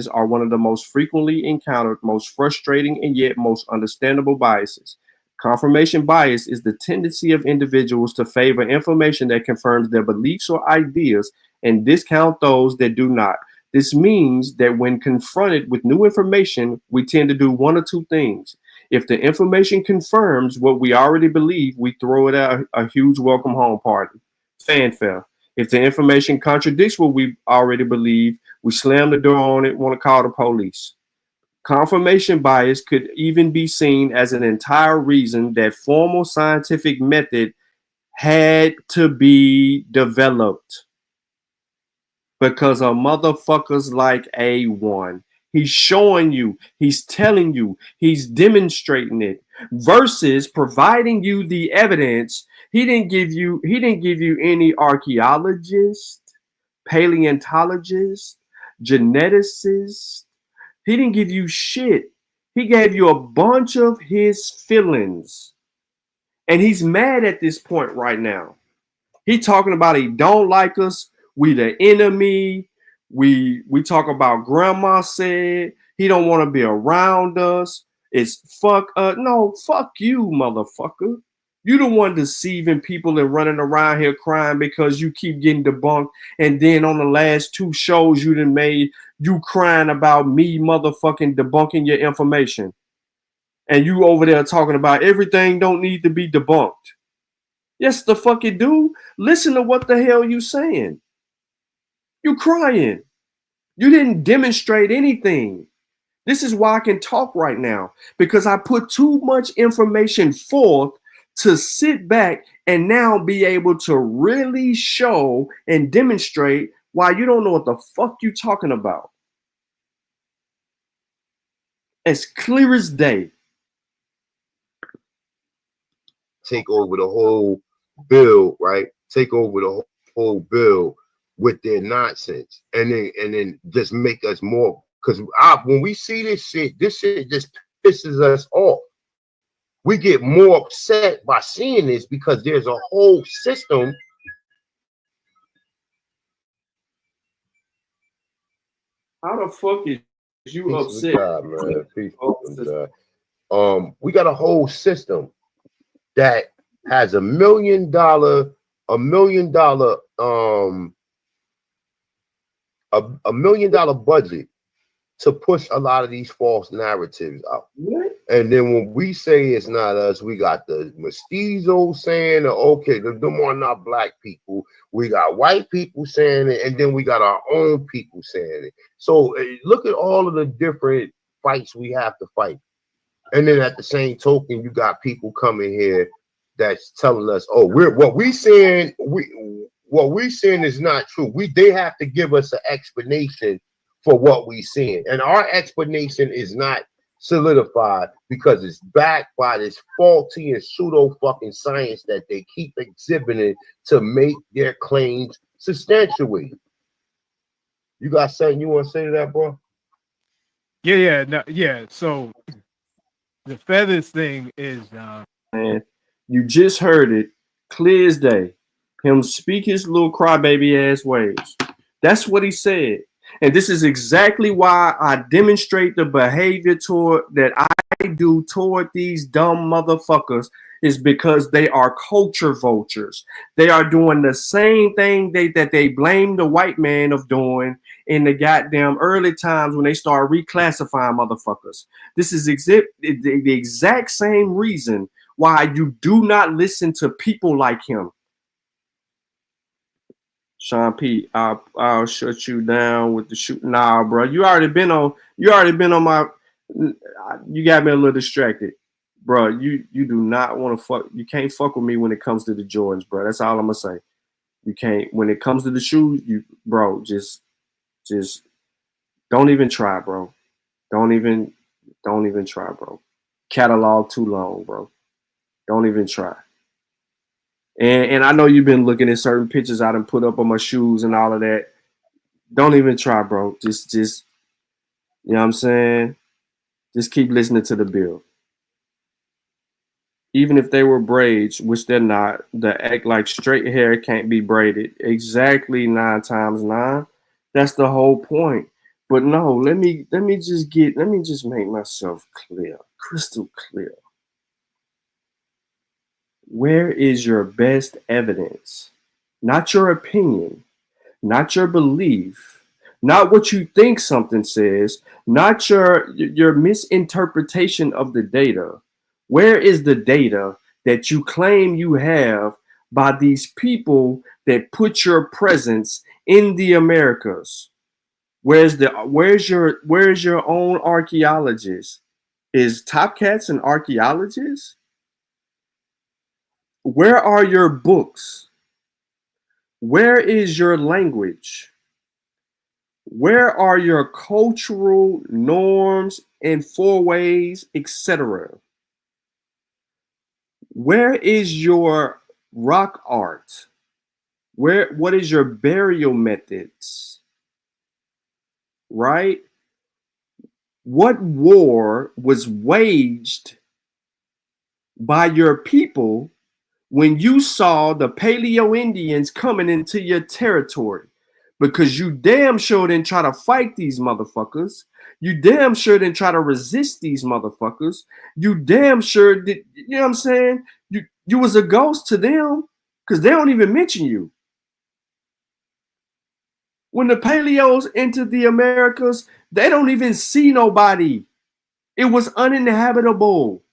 are one of the most frequently encountered, most frustrating, and yet most understandable biases. Confirmation bias is the tendency of individuals to favor information that confirms their beliefs or ideas and discount those that do not. This means that when confronted with new information, we tend to do one or two things. If the information confirms what we already believe, we throw it out a huge welcome home party. Fanfare. If the information contradicts what we already believe, we slam the door on it, want to call the police. Confirmation bias could even be seen as an entire reason that formal scientific method had to be developed. Because of motherfuckers like A1. He's showing you, he's telling you, he's demonstrating it, versus providing you the evidence. He didn't give you any archaeologist, paleontologist, geneticist. He didn't give you shit. He gave you a bunch of his feelings. And he's mad at this point right now. He talking about he don't like us. We the enemy. We talk about grandma said he don't want to be around us. It's fuck no, fuck you, motherfucker. You the one deceiving people and running around here crying because you keep getting debunked. And then on the last two shows you done made, you crying about me motherfucking debunking your information. And you over there talking about everything don't need to be debunked. Yes, the fuck it do. Listen to what the hell you saying. You crying. You didn't demonstrate anything. This is why I can talk right now, because I put too much information forth to sit back and now be able to really show and demonstrate why you don't know what the fuck you talking about. As clear as day. Take over the whole bill, right? Take over the whole bill with their nonsense, and then just make us more. Because when we see this shit just pisses us off. We get more upset by seeing this because there's a whole system. How the fuck is you Peace upset? God, man. Peace God. We got a whole system that has $1 million budget to push a lot of these false narratives out. What? And then when we say it's not us, we got the mestizos saying, okay, them are not black people. We got white people saying it, and then we got our own people saying it. So look at all of the different fights we have to fight. And then at the same token, you got people coming here that's telling us, oh, what we saying is not true. They have to give us an explanation for what we seeing, and our explanation is not solidified because it's backed by this faulty and pseudo fucking science that they keep exhibiting to make their claims substantiated. You got something you want to say to that, bro? Yeah. So the feathers thing is man, you just heard it clear as day. Him speak his little crybaby ass ways. That's what he said. And this is exactly why I demonstrate the behavior that I do toward these dumb motherfuckers, is because they are culture vultures. They are doing the same thing that they blame the white man of doing in the goddamn early times when they start reclassifying motherfuckers. This is the exact same reason why you do not listen to people like him. Sean P, I'll shut you down with the shoot. Nah, bro, you already been on my. You got me a little distracted, bro. You do not want to fuck. You can't fuck with me when it comes to the Jordans, bro. That's all I'm gonna say. You can't when it comes to the shoes. Bro, just don't even try, bro. Don't even try, bro. Catalog too long, bro. Don't even try. And I know you've been looking at certain pictures I done put up on my shoes and all of that. Don't even try, bro. Just you know what I'm saying? Just keep listening to the bill. Even if they were braids, which they're not, the act like straight hair can't be braided. Exactly 9 times 9. That's the whole point. But no, let me just make myself clear, crystal clear. Where is your best evidence? Not your opinion, not your belief, not what you think something says, not your misinterpretation of the data. Where is the data that you claim you have by these people that put your presence in the Americas? Where's your own archaeologist? Is Top Cats an archaeologist? Where are your books? Where is your language? Where are your cultural norms and foreways, etc.? Where is your rock art? What is your burial methods? Right? What war was waged by your people when you saw the Paleo Indians coming into your territory? Because you damn sure didn't try to fight these motherfuckers. You damn sure didn't try to resist these motherfuckers. You damn sure did, you know what I'm saying? You was a ghost to them because they don't even mention you. When the Paleos entered the Americas, they don't even see nobody. It was uninhabitable.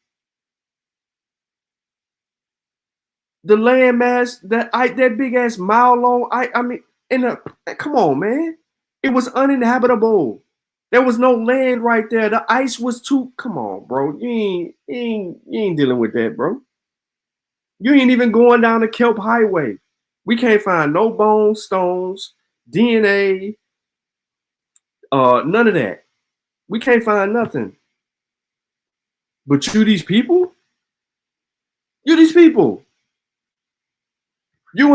The landmass, that big ass mile long, I mean, come on, man. It was uninhabitable. There was no land right there. The ice was too. Come on, bro. You ain't dealing with that, bro. You ain't even going down the Kelp Highway. We can't find no bones, stones, DNA, none of that. We can't find nothing. But these people, you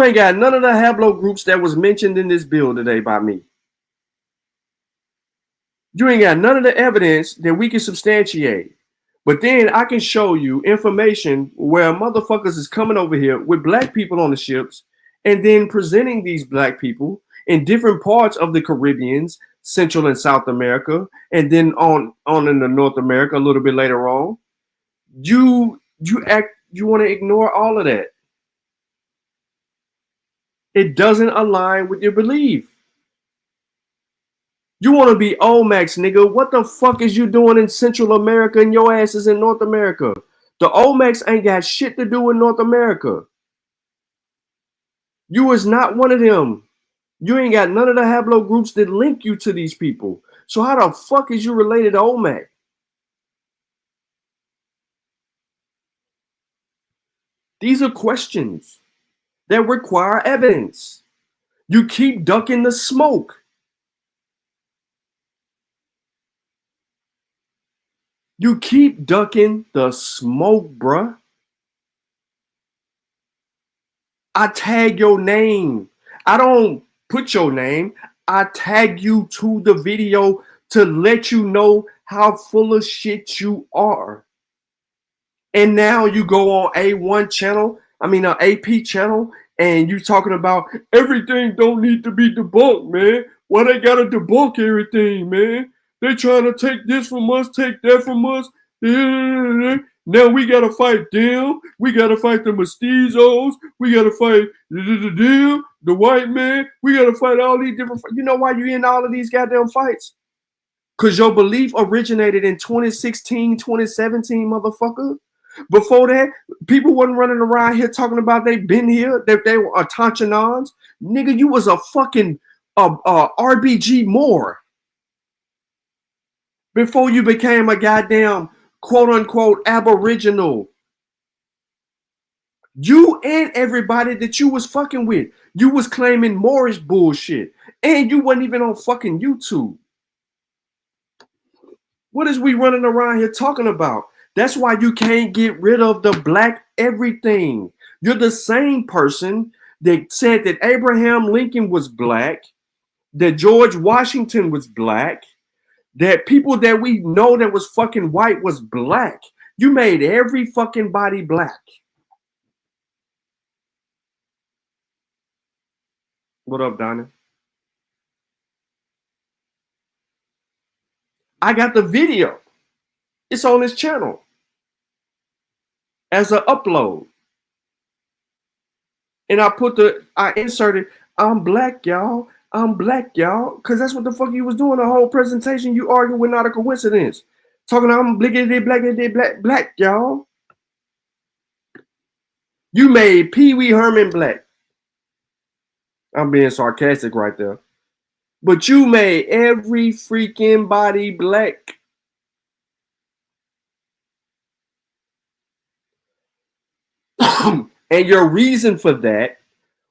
ain't got none of the haplogroups that was mentioned in this bill today by me. You ain't got none of the evidence that we can substantiate. But then I can show you information where motherfuckers is coming over here with black people on the ships and then presenting these black people in different parts of the Caribbeans, Central and South America, and then on into North America a little bit later on. You want to ignore all of that. It doesn't align with your belief. You want to be Olmecs, nigga. What the fuck is you doing in Central America and your ass is in North America? The Olmecs ain't got shit to do in North America. You is not one of them. You ain't got none of the haplogroups that link you to these people. So how the fuck is you related to Olmec? These are questions that require evidence. You keep ducking the smoke. You keep ducking the smoke, bruh. I tag your name. I don't put your name. I tag you to the video to let you know how full of shit you are. And now you go on an AP channel And you talking about everything don't need to be debunked, man. Why they gotta debunk everything, man? They trying to take this from us, take that from us. Now we gotta fight them. We gotta fight the mestizos. We gotta fight the white man. We gotta fight all these different. You know why you in all of these goddamn fights? Because your belief originated in 2016, 2017, motherfucker. Before that, people wasn't running around here talking about they been here, that they were Atanchanons. Nigga, you was a fucking RBG Moore before you became a goddamn quote-unquote Aboriginal. You and everybody that you was fucking with, you was claiming Moorish bullshit. And you wasn't even on fucking YouTube. What is we running around here talking about? That's why you can't get rid of the black everything. You're the same person that said that Abraham Lincoln was black, that George Washington was black, that people that we know that was fucking white was black. You made every fucking body black. What up, Donna? I got the video. It's on his channel as an upload. And I inserted, I'm black, y'all. I'm black, y'all. Because that's what the fuck you was doing the whole presentation. You arguing with not a coincidence. Talking I'm black, y'all. You made Pee Wee Herman black. I'm being sarcastic right there. But you made every freaking body black. And your reason for that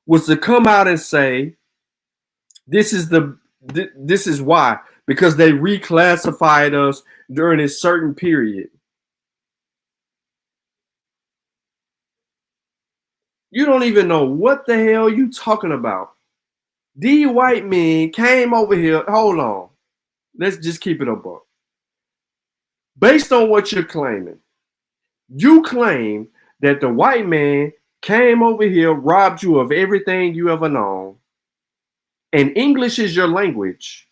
was to come out and say, this is why. Because they reclassified us during a certain period. You don't even know what the hell you talking about. The white men came over here. Hold on. Let's just keep it a buck. Based on what you're claiming, you claim that the white man came over here, robbed you of everything you ever known, and English is your language.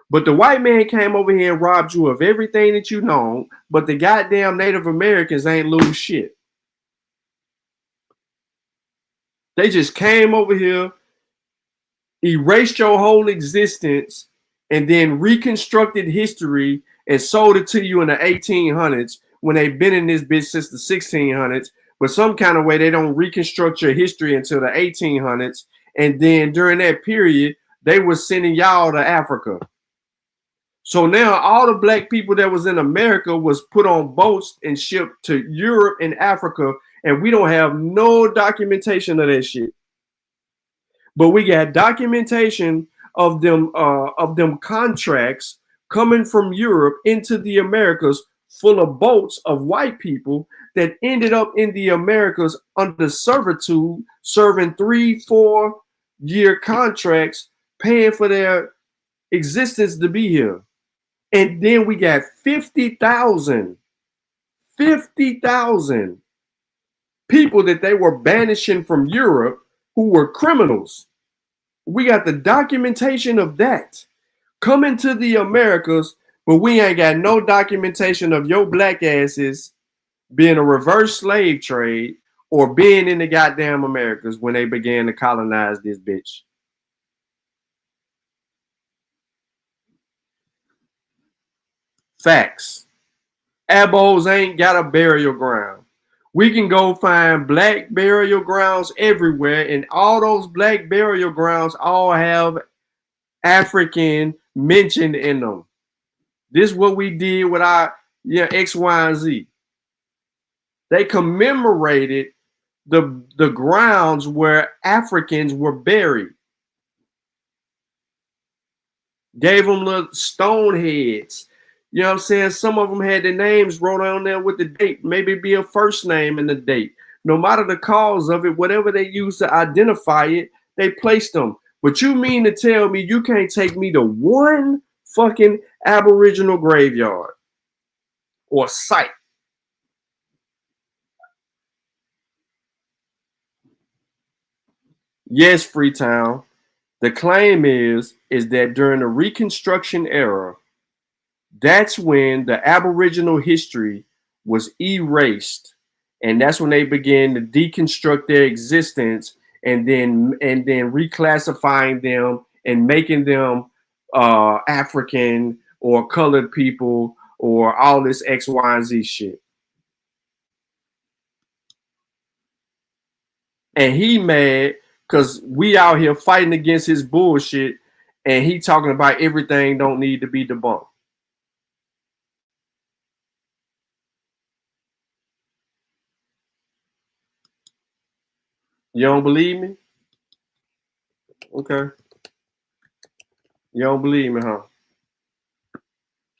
But the white man came over here and robbed you of everything that you know, but the goddamn Native Americans ain't lose shit. They just came over here, erased your whole existence, and then reconstructed history and sold it to you in the 1800s when they've been in this bitch since the 1600s. But some kind of way they don't reconstruct your history until the 1800s. And then during that period, they were sending y'all to Africa. So now all the black people that was in America was put on boats and shipped to Europe and Africa. And we don't have no documentation of that shit. But we got documentation of them contracts coming from Europe into the Americas full of boats of white people that ended up in the Americas under servitude, serving 3-4 year contracts, paying for their existence to be here. And then we got 50,000 people that they were banishing from Europe who were criminals. We got the documentation of that coming to the Americas, but we ain't got no documentation of your black asses being a reverse slave trade or being in the goddamn Americas when they began to colonize this bitch. Facts. Abos ain't got a burial ground. We can go find black burial grounds everywhere, and all those black burial grounds all have African mentioned in them. This is what we did with our X, Y, and Z. They commemorated the grounds where Africans were buried. Gave them little stone heads. You know what I'm saying? Some of them had their names wrote on there with the date. Maybe be a first name and the date. No matter the cause of it, whatever they use to identify it, they placed them. But you mean to tell me you can't take me to one fucking Aboriginal graveyard or site? Yes, Freetown. The claim is that during the Reconstruction era, that's when the Aboriginal history was erased, and that's when they began to deconstruct their existence, and then reclassifying them and making them African or colored people or all this X, Y, and Z shit. And he mad because we out here fighting against his bullshit, and he talking about everything don't need to be debunked. You don't believe me? Okay. You don't believe me, huh?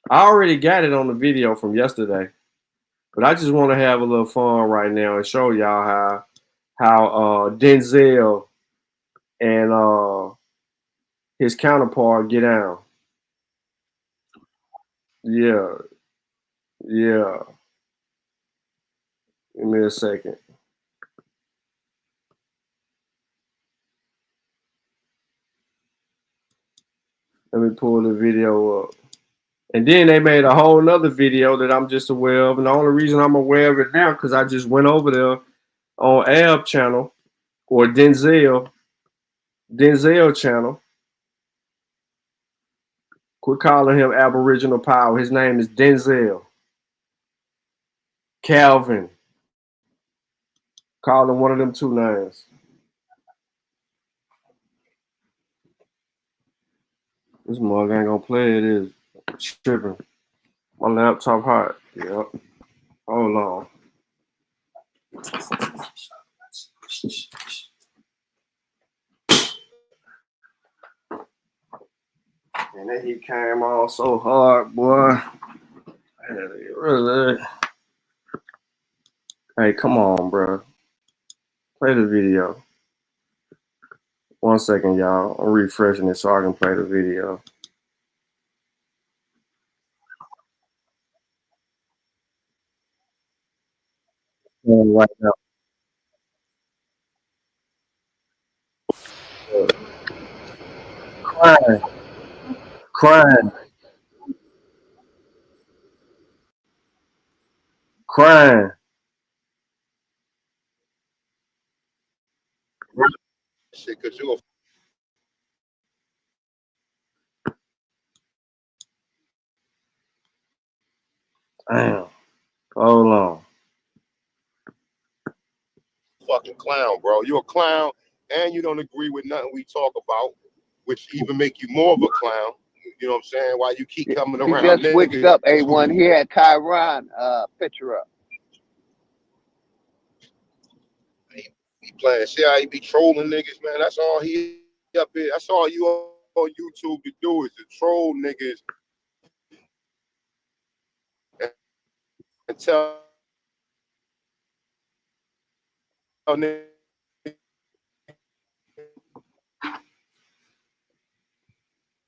I already got it on the video from yesterday, but I just want to have a little fun right now and show y'all how Denzel and his counterpart get down. Yeah. Give me a second. Let me pull the video up. And then they made a whole nother video that I'm just aware of. And the only reason I'm aware of it now because I just went over there on Ab channel or Denzel channel. Quit calling him Aboriginal Power. His name is Denzel. Calvin. Call him one of them two names. This mug ain't gonna play it, is tripping. My laptop hot. Yep. Hold on. And then he came on so hard, boy. Really. Hey, come on, bro. Play the video. 1 second, y'all. I'm refreshing it so I can play the video. Right now. Crying. Shit, cause you Damn. Hold on. fucking clown, bro. You're a clown, and you don't agree with nothing we talk about, which even make you more of a clown. You know what I'm saying? Why you keep coming He around? just switched up, A1. He had Tyron picture up. He playing. See how he be trolling niggas, man. That's all he up here. That's all you on YouTube to do is to troll niggas and tell niggas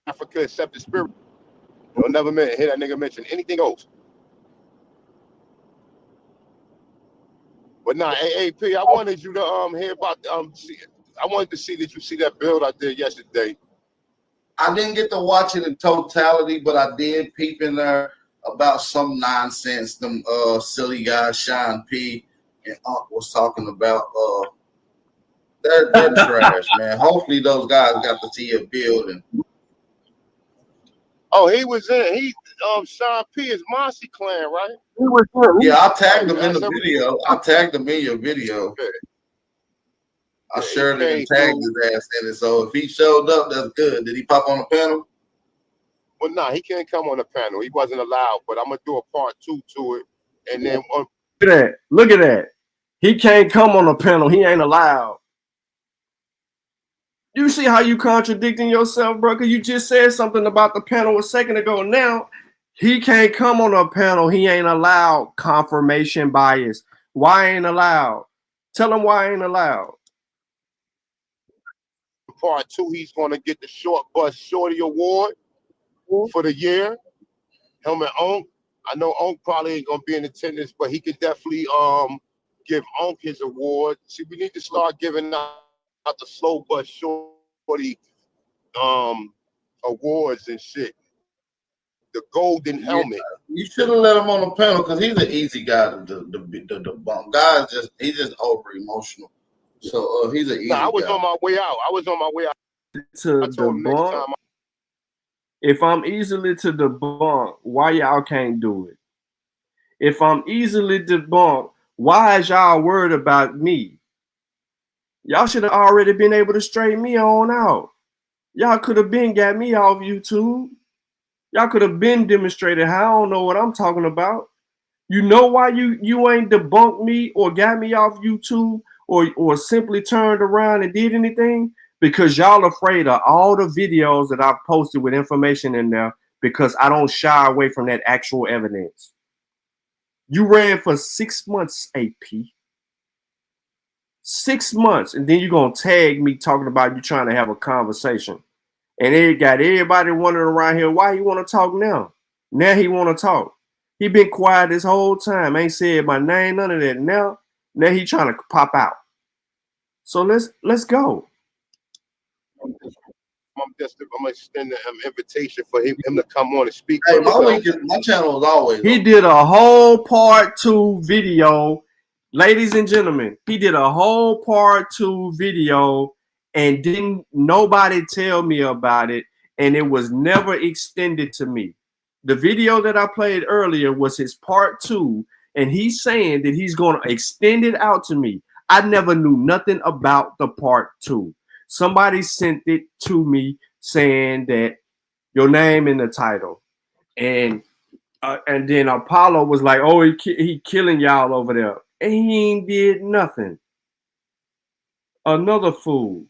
Africa except the spirit. You'll never hear that nigga mention anything else. But nah, AAP, I wanted you to hear about I wanted to see that you see that build I did yesterday. I didn't get to watch it in totality, but I did peep in there about some nonsense them silly guys Sean P and Unc was talking about. They're trash, man. Hopefully those guys got to see a building. Oh, he was in. Sean P is Mossy Clan, right? Yeah, I tagged him in the video. I tagged him in your video. Okay. I shared it and tagged his ass in it. So if he showed up, that's good. Did he pop on the panel? Well, nah, he can't come on the panel. He wasn't allowed. But I'm gonna do a part 2 to it, and then Look at that. He can't come on the panel. He ain't allowed. You see how you contradicting yourself, bro? Because you just said something about the panel a second ago. Now he can't come on a panel. He ain't allowed. Confirmation bias. Why ain't allowed? Tell him why ain't allowed. Part 2, he's gonna get the Short Bus Shorty Award for the year. Him and Onk. I know Onk probably ain't gonna be in attendance, but he could definitely give Onk his award. See, we need to start giving out the slow but shorty awards and shit. The golden helmet. You should have let him on the panel because he's an easy guy to debunk. He's just over emotional. So he's an easy guy. I was on my way out. To debunk. If I'm easily to debunk, why y'all can't do it? If I'm easily debunked, why is y'all worried about me? Y'all should have already been able to straighten me on out. Y'all could have been got me off YouTube. Y'all could have been demonstrated how I don't know what I'm talking about. You know why you ain't debunked me or got me off YouTube or simply turned around and did anything? Because y'all afraid of all the videos that I've posted with information in there because I don't shy away from that actual evidence. You ran for 6 months, AP. 6 months, and then you're going to tag me talking about you trying to have a conversation. And it got everybody wondering around here, why he want to talk now? Now he want to talk. He been quiet this whole time. Ain't said my name, none of that. Now he trying to pop out. So let's go. I'm gonna extend an invitation for him to come on and speak. Hey, my channel is always. He did a whole part 2 video, ladies and gentlemen. He did a whole part 2 video, and didn't nobody tell me about it, and it was never extended to me. The video that I played earlier was his part 2, and he's saying that he's going to extend it out to me. I never knew nothing about the part 2. Somebody sent it to me saying that your name in the title, and then Apollo was like, "Oh, he killing y'all over there," and he ain't did nothing. Another fool.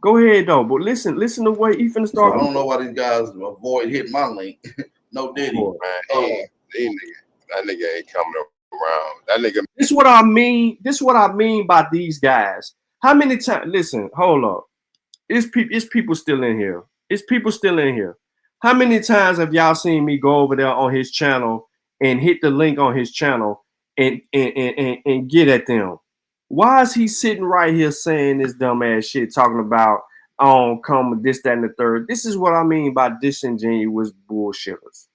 Go ahead though, but listen to what he finna start. I don't know why these guys avoid hitting my link. No Diddy, man. That nigga ain't coming around. That nigga. This is what I mean. This is what I mean by these guys. How many times? Listen, hold up. It's people still in here. It's people still in here. How many times have y'all seen me go over there on his channel and hit the link on his channel and get at them? Why is he sitting right here saying this dumbass shit, talking about I don't come with this, that, and the third? This is what I mean by disingenuous bullshitters.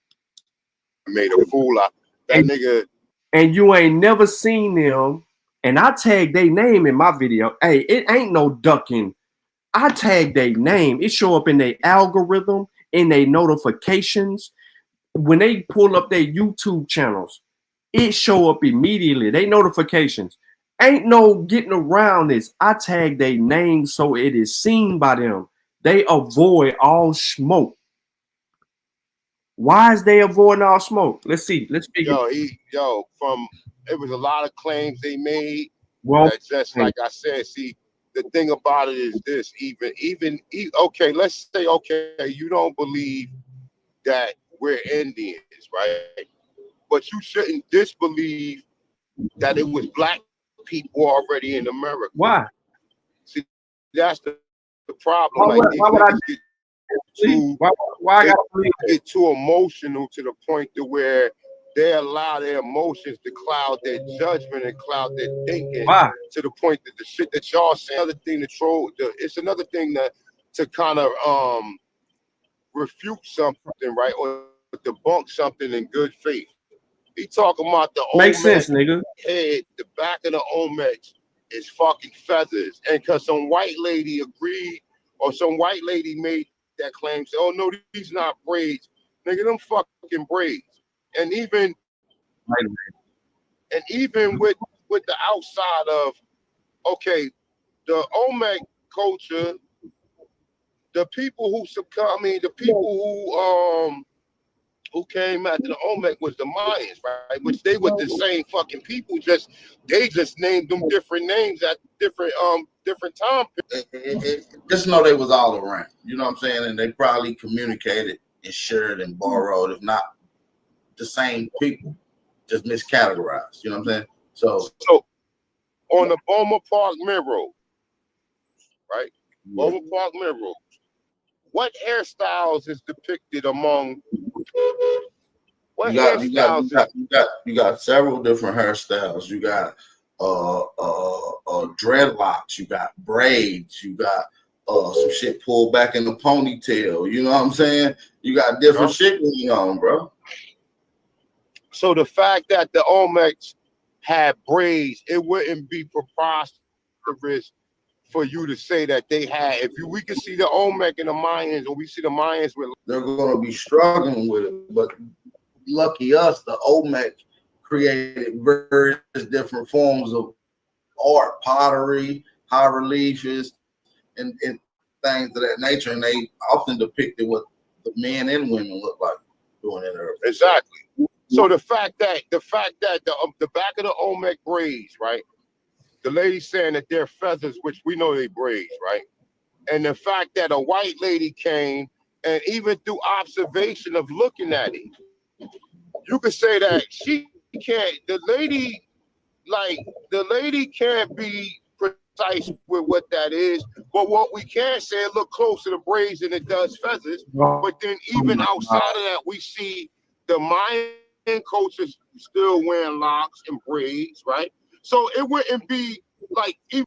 Made a fool out that nigga. And you ain't never seen them. And I tagged their name in my video. Hey, it ain't no ducking. I tag their name. It show up in their algorithm, in their notifications. When they pull up their YouTube channels, it show up immediately. They notifications. Ain't no getting around this. I tag their name so it is seen by them. They avoid all smoke. Why is they avoiding all smoke? Let's see. Let's figure. It was a lot of claims they made. Well, that just like I said, see, the thing about it is this, even okay, let's say, okay, you don't believe that we're Indians, right? But you shouldn't disbelieve that it was black people already in America. Why? See, that's the problem. Why I get too emotional to the point to where they allow their emotions to cloud their judgment and cloud their thinking. Why? To the point that the shit that y'all say, another thing to troll, it's another thing to kind of refute something, right, or debunk something in good faith. He talking about the makes Olmec sense, nigga. Head, the back of the Olmecs is fucking feathers, and because some white lady agreed, or some white lady made that claim, say, "Oh no, these not braids, nigga, them fucking braids." And even with the outside of, okay, the Olmec culture, the people who succumb, the people who came after the Olmec was the Mayans, right? Which they were the same fucking people, they just named them different names at different time periods. Just know they was all around. You know what I'm saying? And they probably communicated and shared and borrowed, if not the same people, just miscategorized. You know what I'm saying? So on the Boma Park Mirror, right? Yeah. Boma Park Mirror. What hairstyles is depicted among? You got several different hairstyles. You got dreadlocks, you got braids, you got some shit pulled back in the ponytail. You know what I'm saying? You got different shit going on, bro. So the fact that the Olmecs had braids, it wouldn't be preposterous for you to say that they had. If we could see the Olmec and the Mayans, or we see the Mayans with, they're going to be struggling with it. But lucky us, the Olmec created various different forms of art, pottery, high reliefs, and things of that nature, and they often depicted what the men and women look like doing it. Exactly. So the fact that the back of the Olmec braids, right? The lady saying that they're feathers, which we know they braids, right? And the fact that a white lady came, and even through observation of looking at it, you could say that she can't. The lady can't be precise with what that is, but what we can say, it look closer to braids than it does feathers. But then even outside of that, we see the Mayan cultures still wearing locks and braids, right? So it wouldn't be like them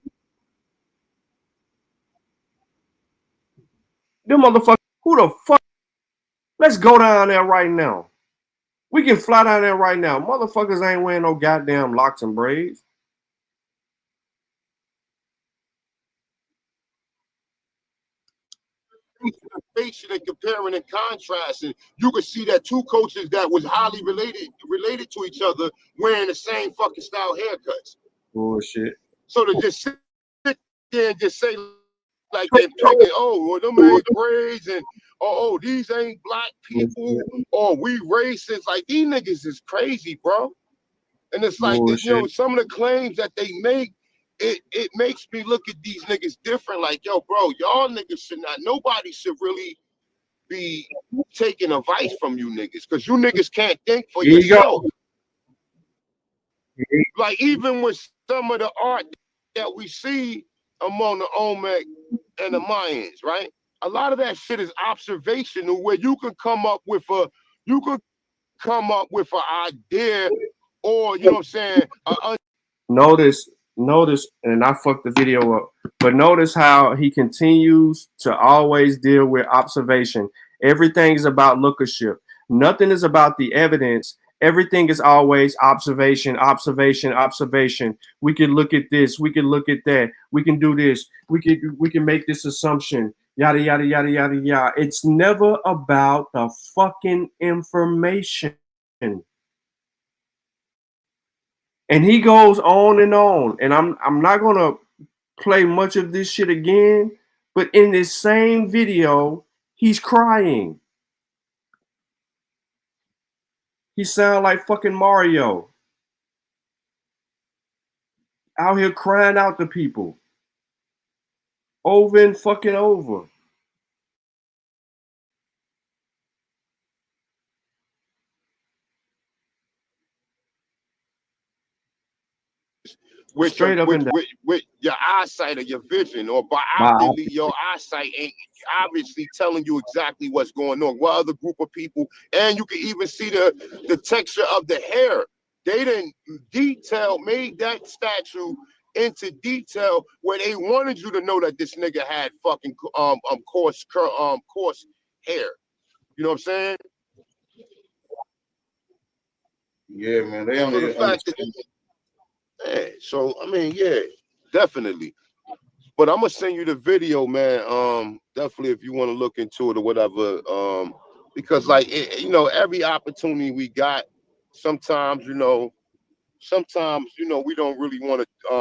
motherfuckers. Who the fuck? Let's go down there right now. We can fly down there right now. Motherfuckers ain't wearing no goddamn locks and braids. and comparing and contrasting, you could see that two cultures that was highly related to each other wearing the same fucking style haircuts. Bullshit. So to just sit there and just say like they're picking, oh, well, them ain't braids, and oh, these ain't black people, or we racist. Like, these niggas is crazy, bro. And it's like, you know, some of the claims that they make, it makes me look at these niggas different. Like, yo, bro, y'all niggas should not, nobody should really be taking advice from you niggas, because you niggas can't think for yourself. Like, even with some of the art that we see among the Olmec and the Mayans, right? A lot of that shit is observational, where you can come up with an idea, or, you know what I'm saying? Notice, and I fucked the video up, but notice how he continues to always deal with observation. Everything is about lookership. Nothing is about the evidence. Everything is always observation, observation, observation. We can look at this. We can look at that. We can do this. We can make this assumption. Yada, yada, yada, yada, yada. It's never about the fucking information. And he goes on, and I'm not gonna play much of this shit again, but in this same video, he's crying. He sounds like fucking Mario. Out here crying out to people. Over and fucking over. With your eyesight or your vision, or bioptically, your eyesight ain't obviously telling you exactly what's going on. What other group of people, and you can even see the texture of the hair. They didn't made that statue into detail where they wanted you to know that this nigga had fucking coarse hair. You know what I'm saying? Yeah, man. They only so I mean, yeah, definitely. But I'm gonna send you the video, man. Definitely, if you want to look into it or whatever. Because like you know, every opportunity we got, sometimes we don't really want to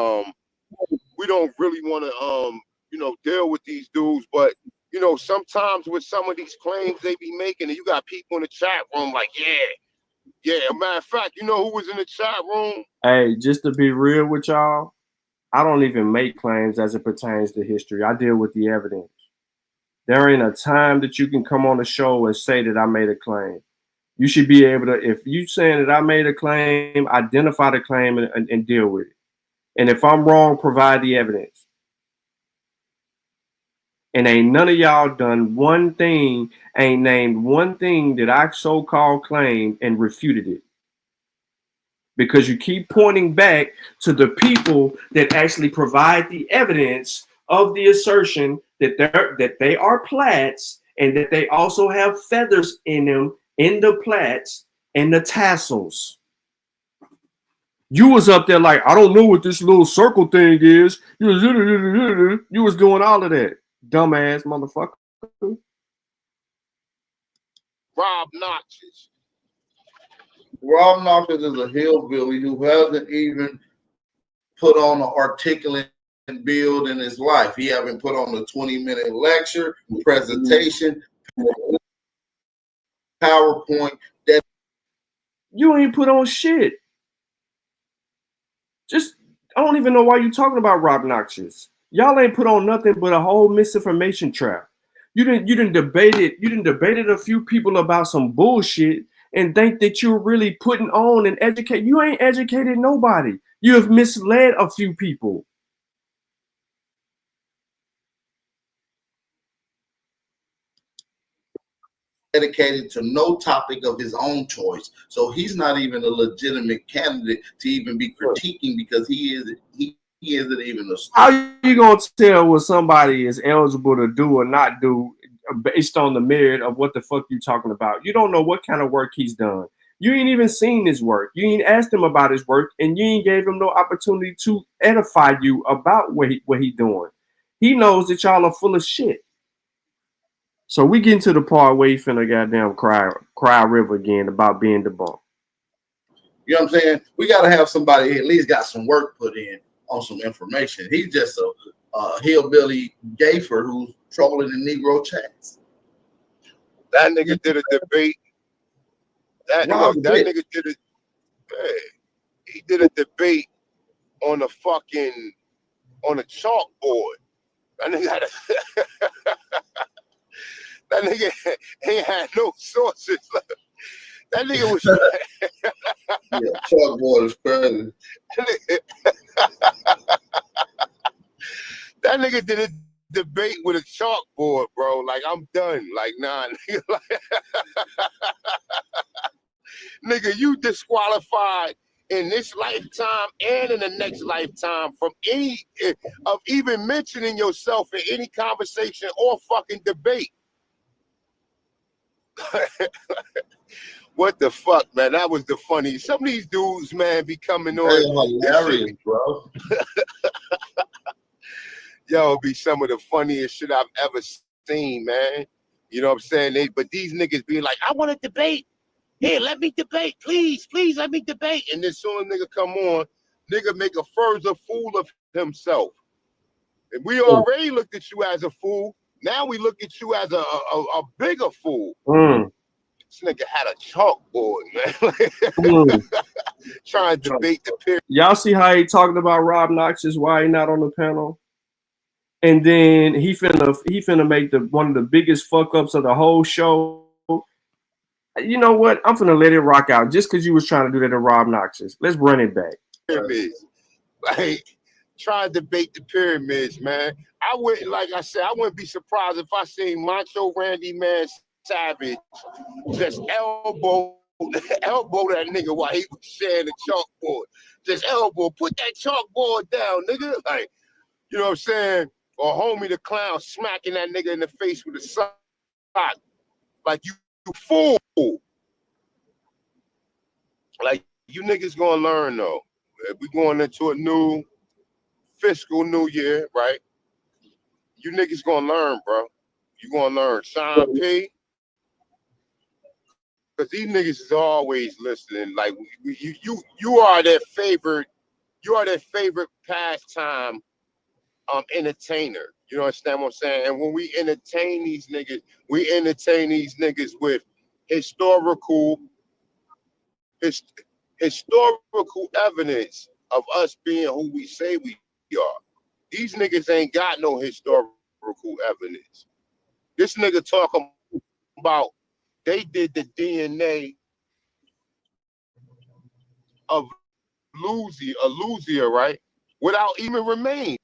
deal with these dudes. But you know, sometimes with some of these claims they be making, and you got people in the chat room like, yeah. Matter of fact, you know who was in the chat room? Hey, just to be real with y'all, I don't even make claims as it pertains to history. I deal with the evidence. There ain't a time that you can come on the show and say that I made a claim. You should be able to, if you saying that I made a claim, identify the claim and deal with it. And if I'm wrong, provide the evidence. And ain't none of y'all done one thing, ain't named one thing that I so-called claimed and refuted it. because you keep pointing back to the people that actually provide the evidence of the assertion that they are plats and that they also have feathers in them in the plats and the tassels. You was up there like, I don't know what this little circle thing is. You was doing all of that, dumbass motherfucker. Rob Noxious. Rob Noxious is a hillbilly who hasn't even put on an articulate build in his life. He haven't put on a 20-minute lecture, presentation, PowerPoint. That you ain't put on shit. Just, I don't even know why you talking about Rob Noxious. Y'all ain't put on nothing but a whole misinformation trap. You didn't debated a few people about some bullshit and think that you're really putting on and educate. You ain't educated nobody. You have misled a few people. dedicated to no topic of his own choice. So he's not even a legitimate candidate to even be critiquing because he isn't even a student. How you gonna tell what somebody is eligible to do or not do based on the merit of what the fuck you talking about? You don't know what kind of work he's done. You ain't even seen his work. You ain't asked him about his work, and you ain't gave him no opportunity to edify you about what he doing. He knows that y'all are full of shit. So we get into the part where he finna goddamn cry river again about being debunked. You know what I'm saying? We got to have somebody at least got some work put in on some information. He's just a hillbilly gaffer who's trolling the Negro chats. That nigga did a debate. That nigga did a. He did a debate on a chalkboard. That nigga had that nigga ain't had no sources. That nigga was. Yeah, chalkboard is crazy. That nigga did a debate with a chalkboard, bro. Like, I'm done. Like, nah, nigga. Nigga, you disqualified in this lifetime and in the next lifetime from any of even mentioning yourself in any conversation or fucking debate. What the fuck, man? That was the funny. Some of these dudes, man, be coming on. Hilarious, bro. Yo, be some of the funniest shit I've ever seen, man. You know what I'm saying? But these niggas be like, I want to debate. Hey, let me debate. Please let me debate. And then soon as nigga come on, nigga make a further fool of himself. And we already looked at you as a fool. Now we look at you as a bigger fool. This nigga had a chalkboard, man. Trying to debate the period. Y'all see how he talking about Rob Noxious? Why he not on the panel? And then he finna make one of the biggest fuck ups of the whole show. You know what? I'm finna let it rock out just because you was trying to do that to Rob Noxious. Let's run it back. Pyramids. Like, try to debate the pyramids, man. I wouldn't, like I said, I wouldn't be surprised if I seen Macho Randy Man Savage just elbow that nigga while he was sharing the chalkboard. Just elbow, put that chalkboard down, nigga. Like, you know what I'm saying? Or Homie the Clown smacking that nigga in the face with a sock. Like, you fool. Like, you niggas gonna learn, though. We going into a new fiscal new year, right? You niggas gonna learn, bro. You gonna learn. Sean P. Because these niggas is always listening. Like, you are their favorite. You are their favorite pastime entertainer. You understand what I'm saying? And when we entertain these niggas with historical evidence of us being who we say we are. These niggas ain't got no historical evidence. This nigga talking about they did the DNA of Luzia, right? Without even remains.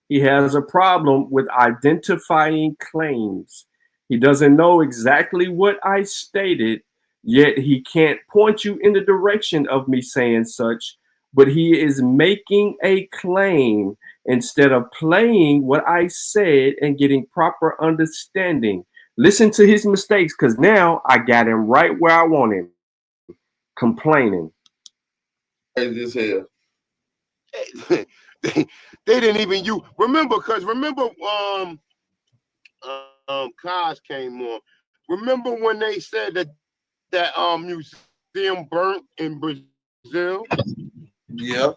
He has a problem with identifying claims. He doesn't know exactly what I stated Yet he can't point you in the direction of me saying such, but he is making a claim instead of playing what I said and getting proper understanding. Listen to his mistakes, because now I got him right where I want him, complaining. Crazy as hell. They didn't even you remember, Cos came on. Remember when they said that museum burnt in Brazil? Yeah.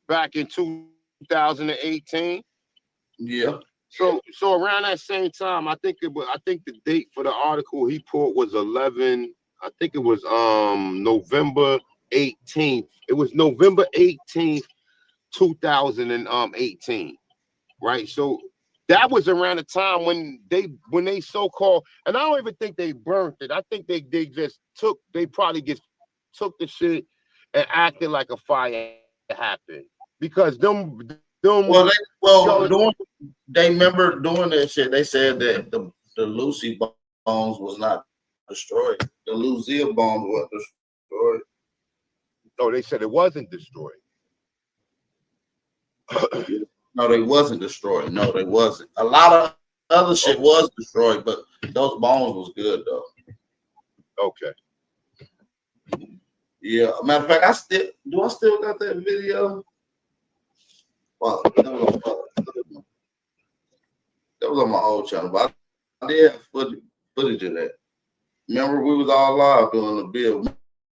Back in 2018. Yeah. So around that same time, I think the date for the article he put was 11. I think it was November 18th. It was November 18th, 2018. Right. So that was around the time when they so-called, and I don't even think they burnt it. I think they probably just took the shit and acted like a fire happened. Because they remember doing that shit. They said that the Lucy bones was not destroyed. The Lucille bones was destroyed. No, they said it wasn't destroyed. No, they wasn't destroyed. No, they wasn't. A lot of other shit was destroyed, but those bones was good though. Okay. Yeah. Matter of fact, I still got that video. Well, that was on my old channel, but I did have footage of that. Remember, we was all live doing the build.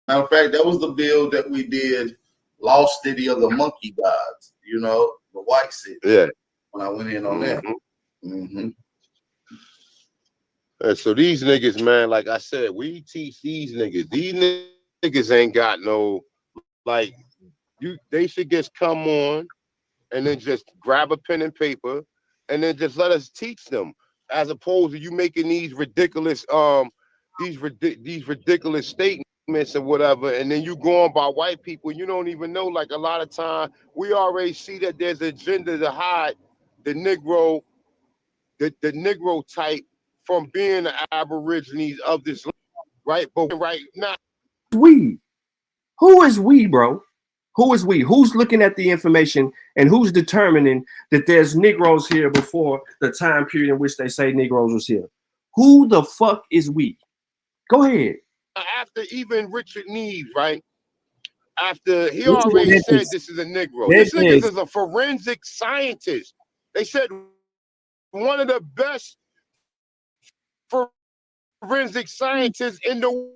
Matter of fact, that was the build that we did, Lost City of the Monkey Gods, the White City. Yeah. When I went in on that. Mm-hmm. And so these niggas, man, like I said, we teach these niggas. These niggas ain't got no, like, they should just come on and then just grab a pen and paper and then just let us teach them, as opposed to you making these ridiculous ridiculous statements or whatever, and then you go on by white people. You don't even know. Like, a lot of time we already see that there's an agenda to hide the Negro, the Negro type from being the Aborigines of this land, right? But right now, Who is we, bro? Who is we? Who's looking at the information and who's determining that there's Negroes here before the time period in which they say Negroes was here? Who the fuck is we? Go ahead. After even Richard Neves, right? After he already said this is a Negro. This nigga is a forensic scientist. They said one of the best forensic scientists in the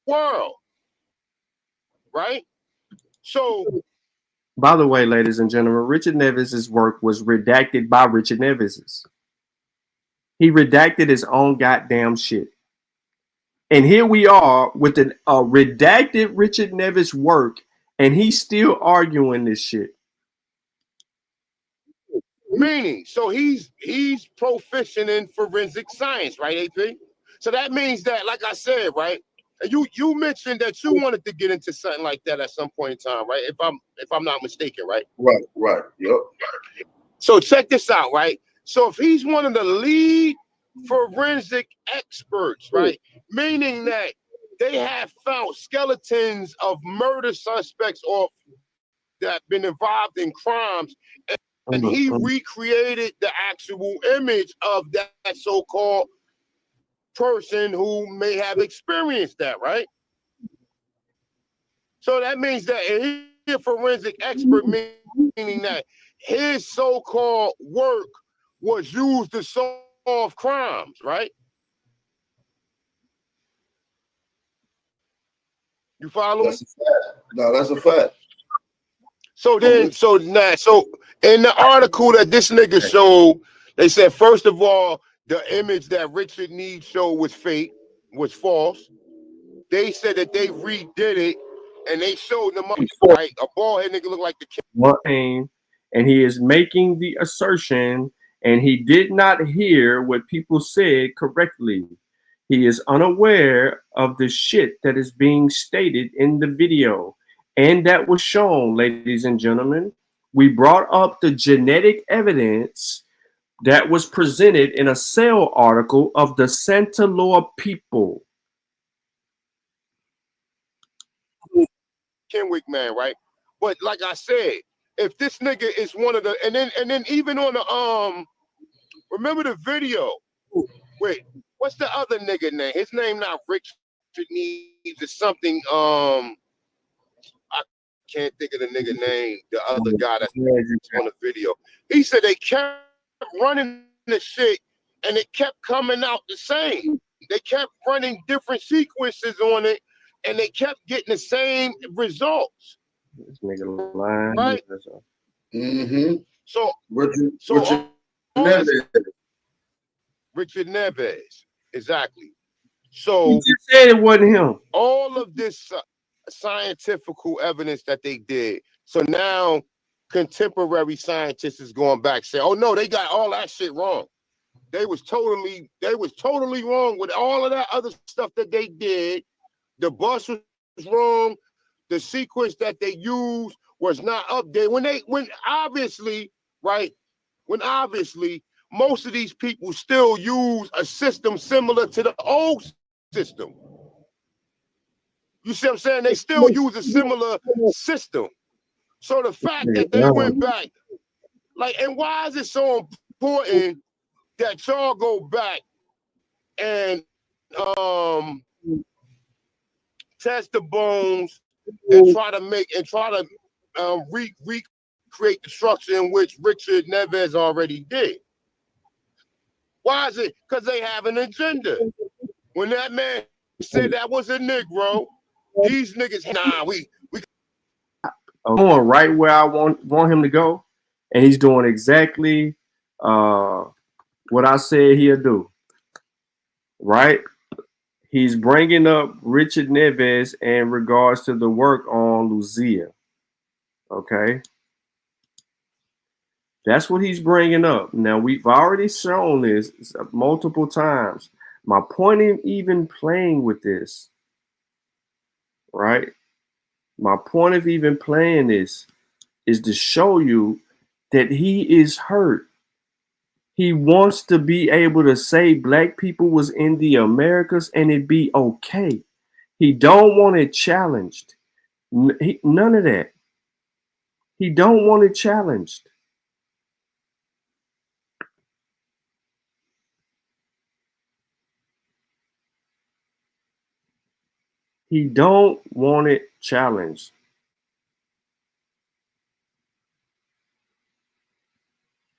world, right? So, by the way, ladies and gentlemen, Richard Nevis's work was redacted by Richard Nevis's. He redacted his own goddamn shit. And here we are with a redacted Richard Nevis work, and he's still arguing this shit. Meaning, so he's proficient in forensic science, right, AP? So that means that, like I said, right, you mentioned that you wanted to get into something like that at some point in time, right? If I'm not mistaken, right? Right. Yep. So check this out, right? So if he's one of the lead forensic experts, right, meaning that they have found skeletons of murder suspects or that have been involved in crimes, and he recreated the actual image of that so-called person who may have experienced that, right? So that means that he's a forensic expert, meaning that his so-called work was used to solve crimes, right? You follow me? No, that's a fact. So in the article that this nigga showed, they said, first of all, the image that Richard Neves showed was fake, was false. They said that they redid it, and they showed them up, right? A bald head nigga look like the king. And he is making the assertion, and he did not hear what people said correctly. He is unaware of the shit that is being stated in the video. And that was shown, ladies and gentlemen. We brought up the genetic evidence that was presented in a Cell article of the Santa Loa people. Kenwick man, right? But like I said, if this nigga is one of the, and then even on the remember the video? Wait, what's the other nigga name? His name not Richard Neves or something. I can't think of the nigga name. The other guy that's on the video. He said they kept running the shit and it kept coming out the same. They kept running different sequences on it and they kept getting the same results. This nigga lying. Right? Mm-hmm. So Richard Neves. Richard Neves, exactly. So he just said it wasn't him. All of this scientific evidence that they did. So now contemporary scientists is going back saying, "Oh no, they got all that shit wrong. They was totally wrong with all of that other stuff that they did. The bus was wrong. The sequence that they used was not updated. When obviously most of these people still use a system similar to the old system. You see what I'm saying? They still use a similar system. So the fact that they went back, and why is it so important that y'all go back and test the bones and try to recreate the structure in which Richard Neves already did? Why is it? Because they have an agenda. When that man said that was a Negro, these niggas, we going right where I want him to go, and he's doing exactly what I said he'll do. Right? He's bringing up Richard Neves in regards to the work on Lucia. Okay? That's what he's bringing up. Now, we've already shown this multiple times. My point in even playing with this, right? My point of even playing this is to show you that he is hurt. He wants to be able to say black people was in the Americas and it be okay. He don't want it challenged. None of that. He don't want it challenged. He don't want it challenged.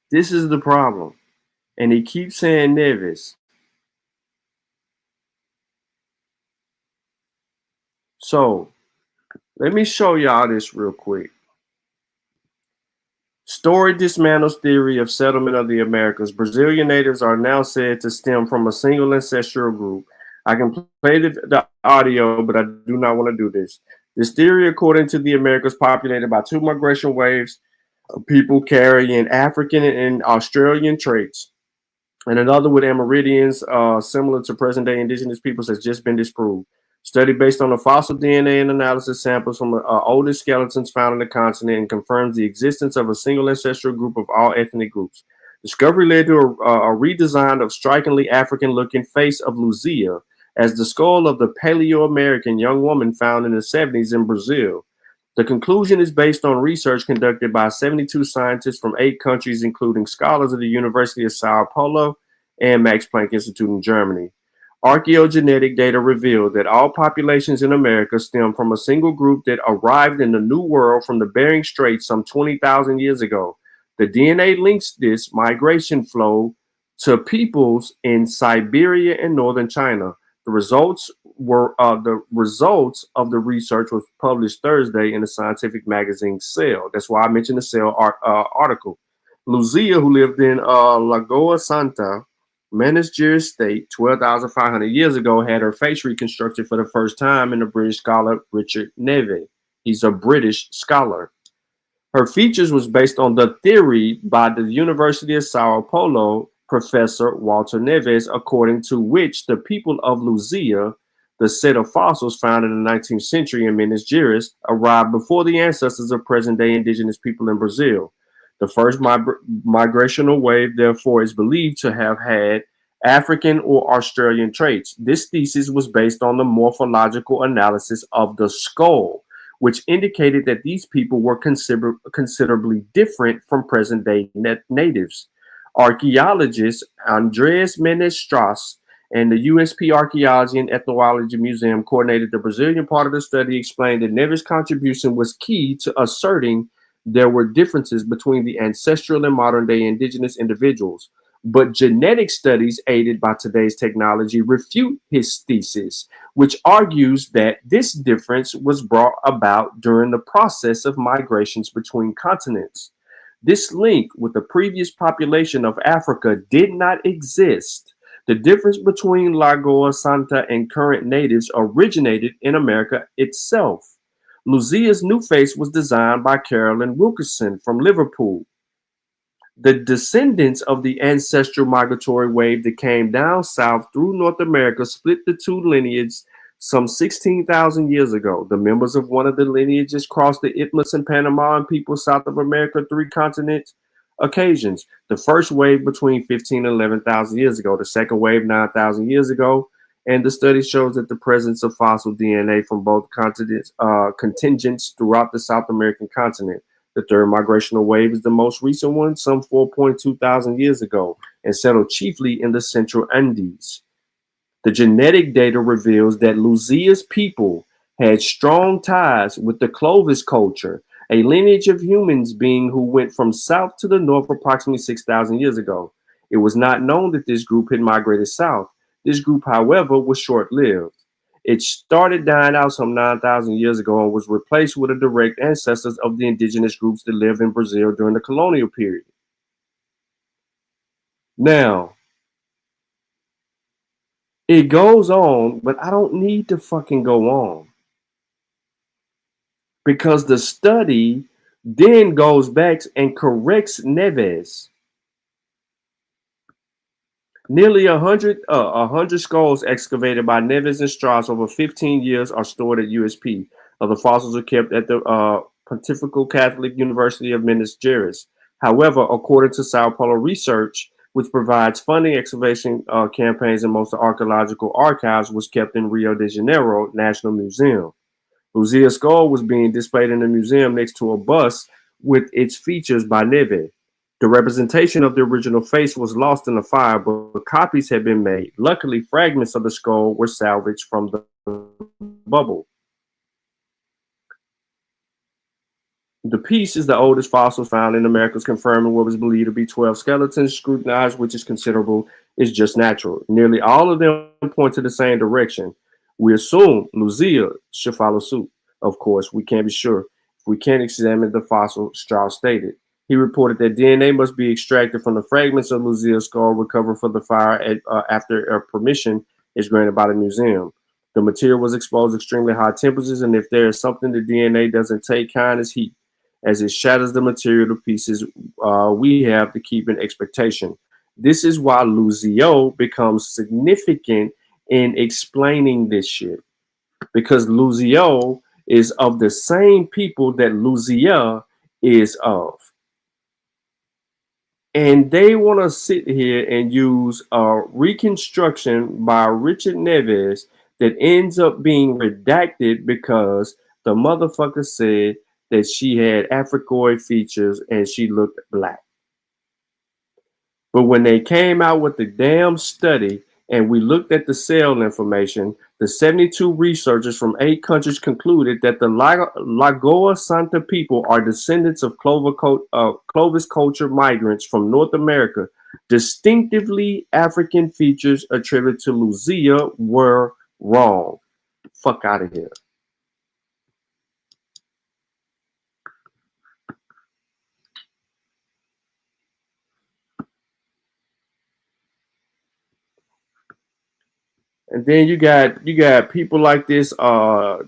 This is the problem. And he keeps saying Neves. So let me show y'all this real quick. Story dismantles theory of settlement of the Americas. Brazilian natives are now said to stem from a single ancestral group. I can play the audio, but I do not want to do this. This theory, according to the Americas, populated by two migration waves of people carrying African and Australian traits, and another with Amerindians similar to present-day indigenous peoples, has just been disproved. Study based on the fossil DNA and analysis samples from oldest skeletons found on the continent and confirms the existence of a single ancestral group of all ethnic groups. Discovery led to a redesign of strikingly African-looking face of Lucia as the skull of the Paleo-American young woman found in the 70s in Brazil. The conclusion is based on research conducted by 72 scientists from 8 countries, including scholars of the University of Sao Paulo and Max Planck Institute in Germany. Archaeogenetic data revealed that all populations in America stem from a single group that arrived in the New World from the Bering Strait some 20,000 years ago. The DNA links this migration flow to peoples in Siberia and northern China. The results of the research was published Thursday in the scientific magazine Cell. That's why I mentioned the Cell article. Lucia, who lived in Lagoa Santa, Minas Gerais state 12,500 years ago, had her face reconstructed for the first time in the British scholar Richard Neves. He's a British scholar. Her features was based on the theory by the University of Sao Paulo professor Walter Neves, according to which the people of Lucia, the set of fossils found in the 19th century in Minas Gerais, arrived before the ancestors of present-day indigenous people in Brazil. The first migrational wave, therefore, is believed to have had African or Australian traits. This thesis was based on the morphological analysis of the skull, which indicated that these people were considerably different from present-day natives. Archaeologist Andres Menestras and the USP Archaeology and Ethnology Museum coordinated the Brazilian part of the study, explained that Neves' contribution was key to asserting there were differences between the ancestral and modern-day indigenous individuals. But genetic studies aided by today's technology refute his thesis, which argues that this difference was brought about during the process of migrations between continents. This link with the previous population of Africa did not exist. The difference between Lagoa Santa and current natives originated in America itself. Luzia's new face was designed by Carolyn Wilkerson from Liverpool. The descendants of the ancestral migratory wave that came down south through North America split the two lineages some 16,000 years ago. The members of one of the lineages crossed the Isthmus and Panama and people south of America 3 continents occasions. The first wave between 15 and 11,000 years ago, the second wave 9,000 years ago, and the study shows that the presence of fossil DNA from both continents, contingents throughout the South American continent. The third migrational wave is the most recent one, some 4.2 thousand years ago, and settled chiefly in the central Andes. The genetic data reveals that Luzia's people had strong ties with the Clovis culture, a lineage of humans being who went from south to the north approximately 6,000 years ago. It was not known that this group had migrated south. This group, however, was short-lived. It started dying out some 9,000 years ago and was replaced with the direct ancestors of the indigenous groups that lived in Brazil during the colonial period. Now, it goes on, but I don't need to fucking go on. Because the study then goes back and corrects Neves. Nearly 100 skulls excavated by Neves and Strauss over 15 years are stored at USP. Other fossils are kept at the Pontifical Catholic University of Minas Gerais. However, according to Sao Paulo Research, which provides funding excavation campaigns in most archaeological archives, was kept in Rio de Janeiro National Museum. Luzia's skull was being displayed in the museum next to a bust with its features by Neves. The representation of the original face was lost in the fire, but copies had been made. Luckily, fragments of the skull were salvaged from the bubble. The piece is the oldest fossils found in Americas, confirming what was believed to be 12 skeletons. Scrutinized, which is considerable, is just natural. Nearly all of them point to the same direction. We assume Luzia should follow suit. Of course, we can't be sure. If we can't examine the fossil, Strauss stated. He reported that DNA must be extracted from the fragments of Luzia's skull recovered from the fire after permission is granted by the museum. The material was exposed to extremely high temperatures, and if there is something the DNA doesn't take, kind is heat. As it shatters the material to pieces, we have to keep an expectation. This is why Luzio becomes significant in explaining this shit. Because Luzio is of the same people that Luzia is of. And they want to sit here and use a reconstruction by Richard Neves that ends up being redacted because the motherfucker said that she had Africoid features and she looked black. But when they came out with the damn study and we looked at the cell information, the 72 researchers from 8 countries concluded that the Lagoa Santa people are descendants of Clovis culture migrants from North America. Distinctively African features attributed to Luzia were wrong. Fuck out of here. And then you got people like this dumb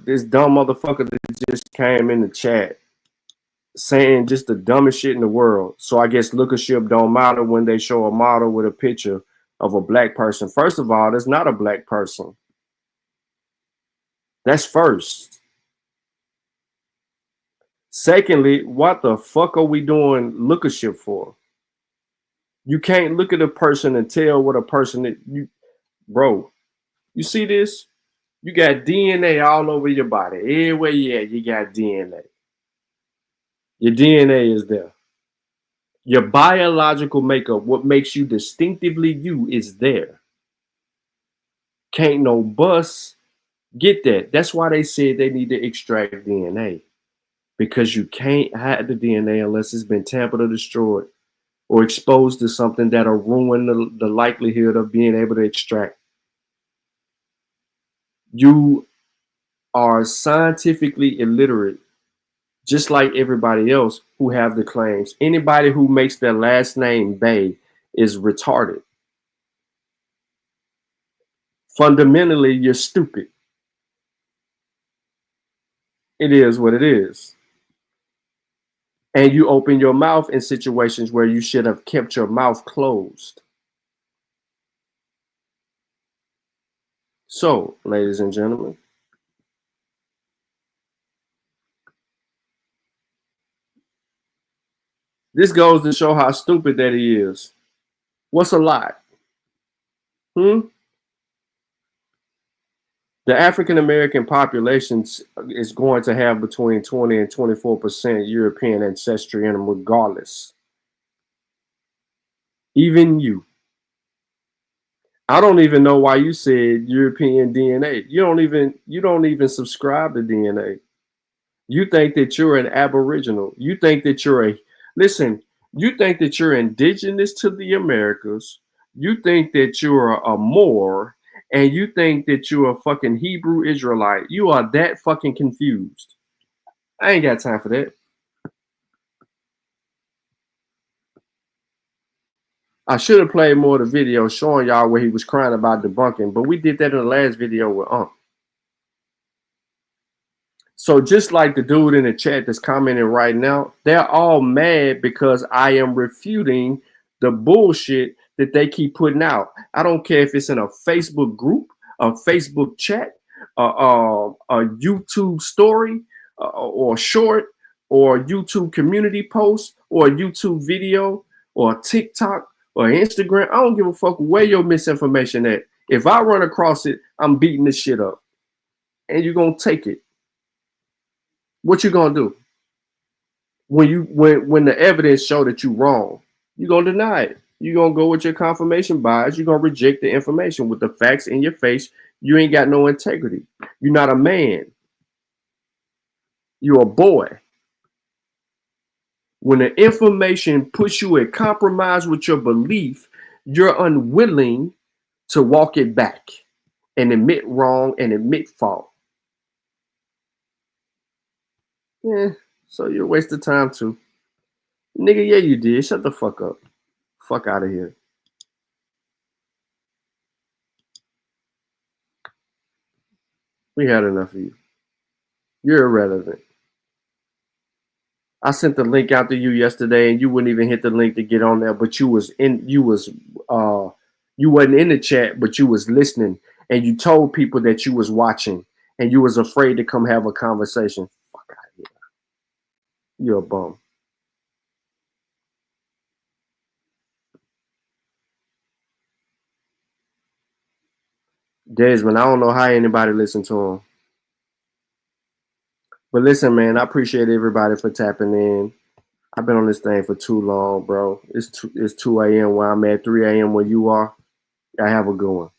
motherfucker that just came in the chat saying just the dumbest shit in the world. So I guess lookership don't matter when they show a model with a picture of a black person. First of all, that's not a black person. That's first. Secondly, what the fuck are we doing lookership for? You can't look at a person and tell what a person is. Bro, you see this? You got DNA all over your body. Everywhere you at, you got DNA. Your DNA is there. Your biological makeup, what makes you distinctively you, is there. Can't no bus get that. That's why they said they need to extract DNA. Because you can't hide the DNA unless it's been tampered or destroyed or exposed to something that'll ruin the likelihood of being able to extract. You are scientifically illiterate, just like everybody else who have the claims. Anybody who makes their last name Bay is retarded. Fundamentally, you're stupid. It is what it is. And you open your mouth in situations where you should have kept your mouth closed. So, ladies and gentlemen, this goes to show how stupid that he is. What's a lot? The African American population is going to have between 20 and 24% European ancestry in them regardless. Even you. I don't even know why you said European DNA. You don't even subscribe to DNA. You think that you're an Aboriginal. You think that you think that you're indigenous to the Americas. You think that you're a Moor, and you think that you're a fucking Hebrew Israelite. You are that fucking confused. I ain't got time for that. I should have played more of the video showing y'all where he was crying about debunking, but we did that in the last video with So just like the dude in the chat that's commenting right now, they're all mad because I am refuting the bullshit that they keep putting out. I don't care if it's in a Facebook group, a Facebook chat, a YouTube story, or short, or a YouTube community post, or a YouTube video, or a TikTok, or Instagram. I don't give a fuck where your misinformation at. If I run across it, I'm beating this shit up. And you're gonna take it. What you gonna do? When the evidence show that you're wrong, you're gonna deny it. You're gonna go with your confirmation bias. You're gonna reject the information with the facts in your face. You ain't got no integrity. You're not a man. You're a boy. When the information puts you in compromise with your belief, you're unwilling to walk it back and admit wrong and admit fault. Yeah, so you're a waste of time too. Nigga, yeah, you did. Shut the fuck up. Fuck out of here. We had enough of you. You're irrelevant. I sent the link out to you yesterday and you wouldn't even hit the link to get on there, but you wasn't in the chat, but you was listening and you told people that you was watching and you was afraid to come have a conversation. Fuck out of here. You're a bum. Desmond, I don't know how anybody listened to him. But listen, man, I appreciate everybody for tapping in. I've been on this thing for too long, bro. It's 2 a.m. where I'm at, 3 a.m. where you are. I have a good one.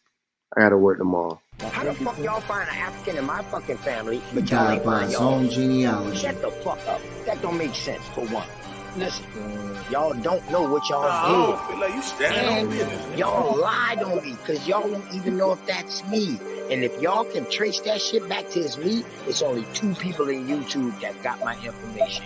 I got to work tomorrow. How the fuck y'all find an African in my fucking family, but y'all ain't find y'all own genealogy? Shut the fuck up. That don't make sense, for one. Listen, y'all don't know what y'all did. I feel like you standing on business. Y'all lied on me, because y'all don't even know if that's me. And if y'all can trace that shit back to it's me, it's only 2 people in YouTube that got my information.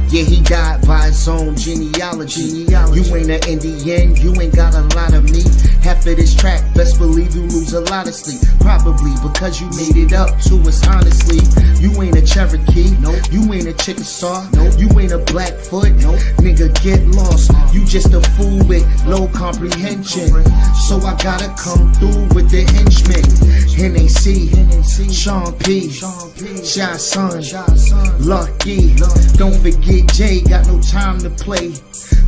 Yeah, he died by his own genealogy. You ain't an Indian, you ain't got a lot of meat. Half of this track, best believe you lose a lot of sleep. Probably because you made it up to us honestly. You ain't a Cherokee, nope. You ain't a Chickasaw, nope. You ain't a Blackfoot, nope. Nigga, get lost. You just a fool with low comprehension. So I gotta come through with the henchmen. NAC, Sean P, Shy Son, Lucky. Don't forget Jay, got no time to play.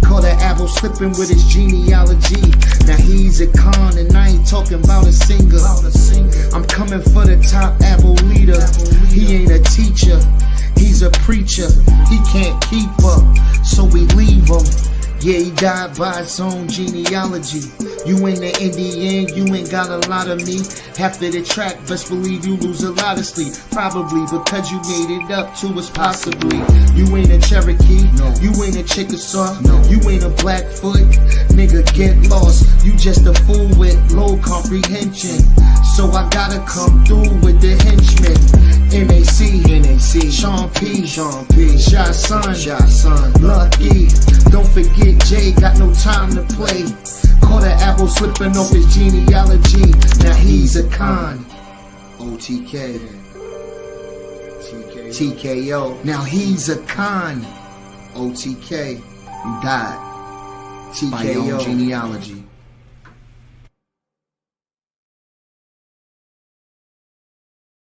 Caught an apple slipping with his genealogy. Now he's a a con, and I ain't talking about a singer. I'm coming for the top abo leader. He ain't a teacher, he's a preacher. He can't keep up, so we leave him. Yeah, he died by his own genealogy. You ain't an Indian, you ain't got a lot of me. After the track, best believe you lose a lot of sleep. Probably because you made it up to us possibly. You ain't a Cherokee, you ain't a Chickasaw, you ain't a Blackfoot. Nigga, get lost, you just a fool with low comprehension. So I gotta come through with the henchmen. NAC, Sean P, Jacques son, Lucky. Don't forget Jay, got no time to play. Caught an apple slipping off his genealogy. Now he's a con. OTK. TKO. Now he's a con. OTK. You died. TKO. By your own genealogy.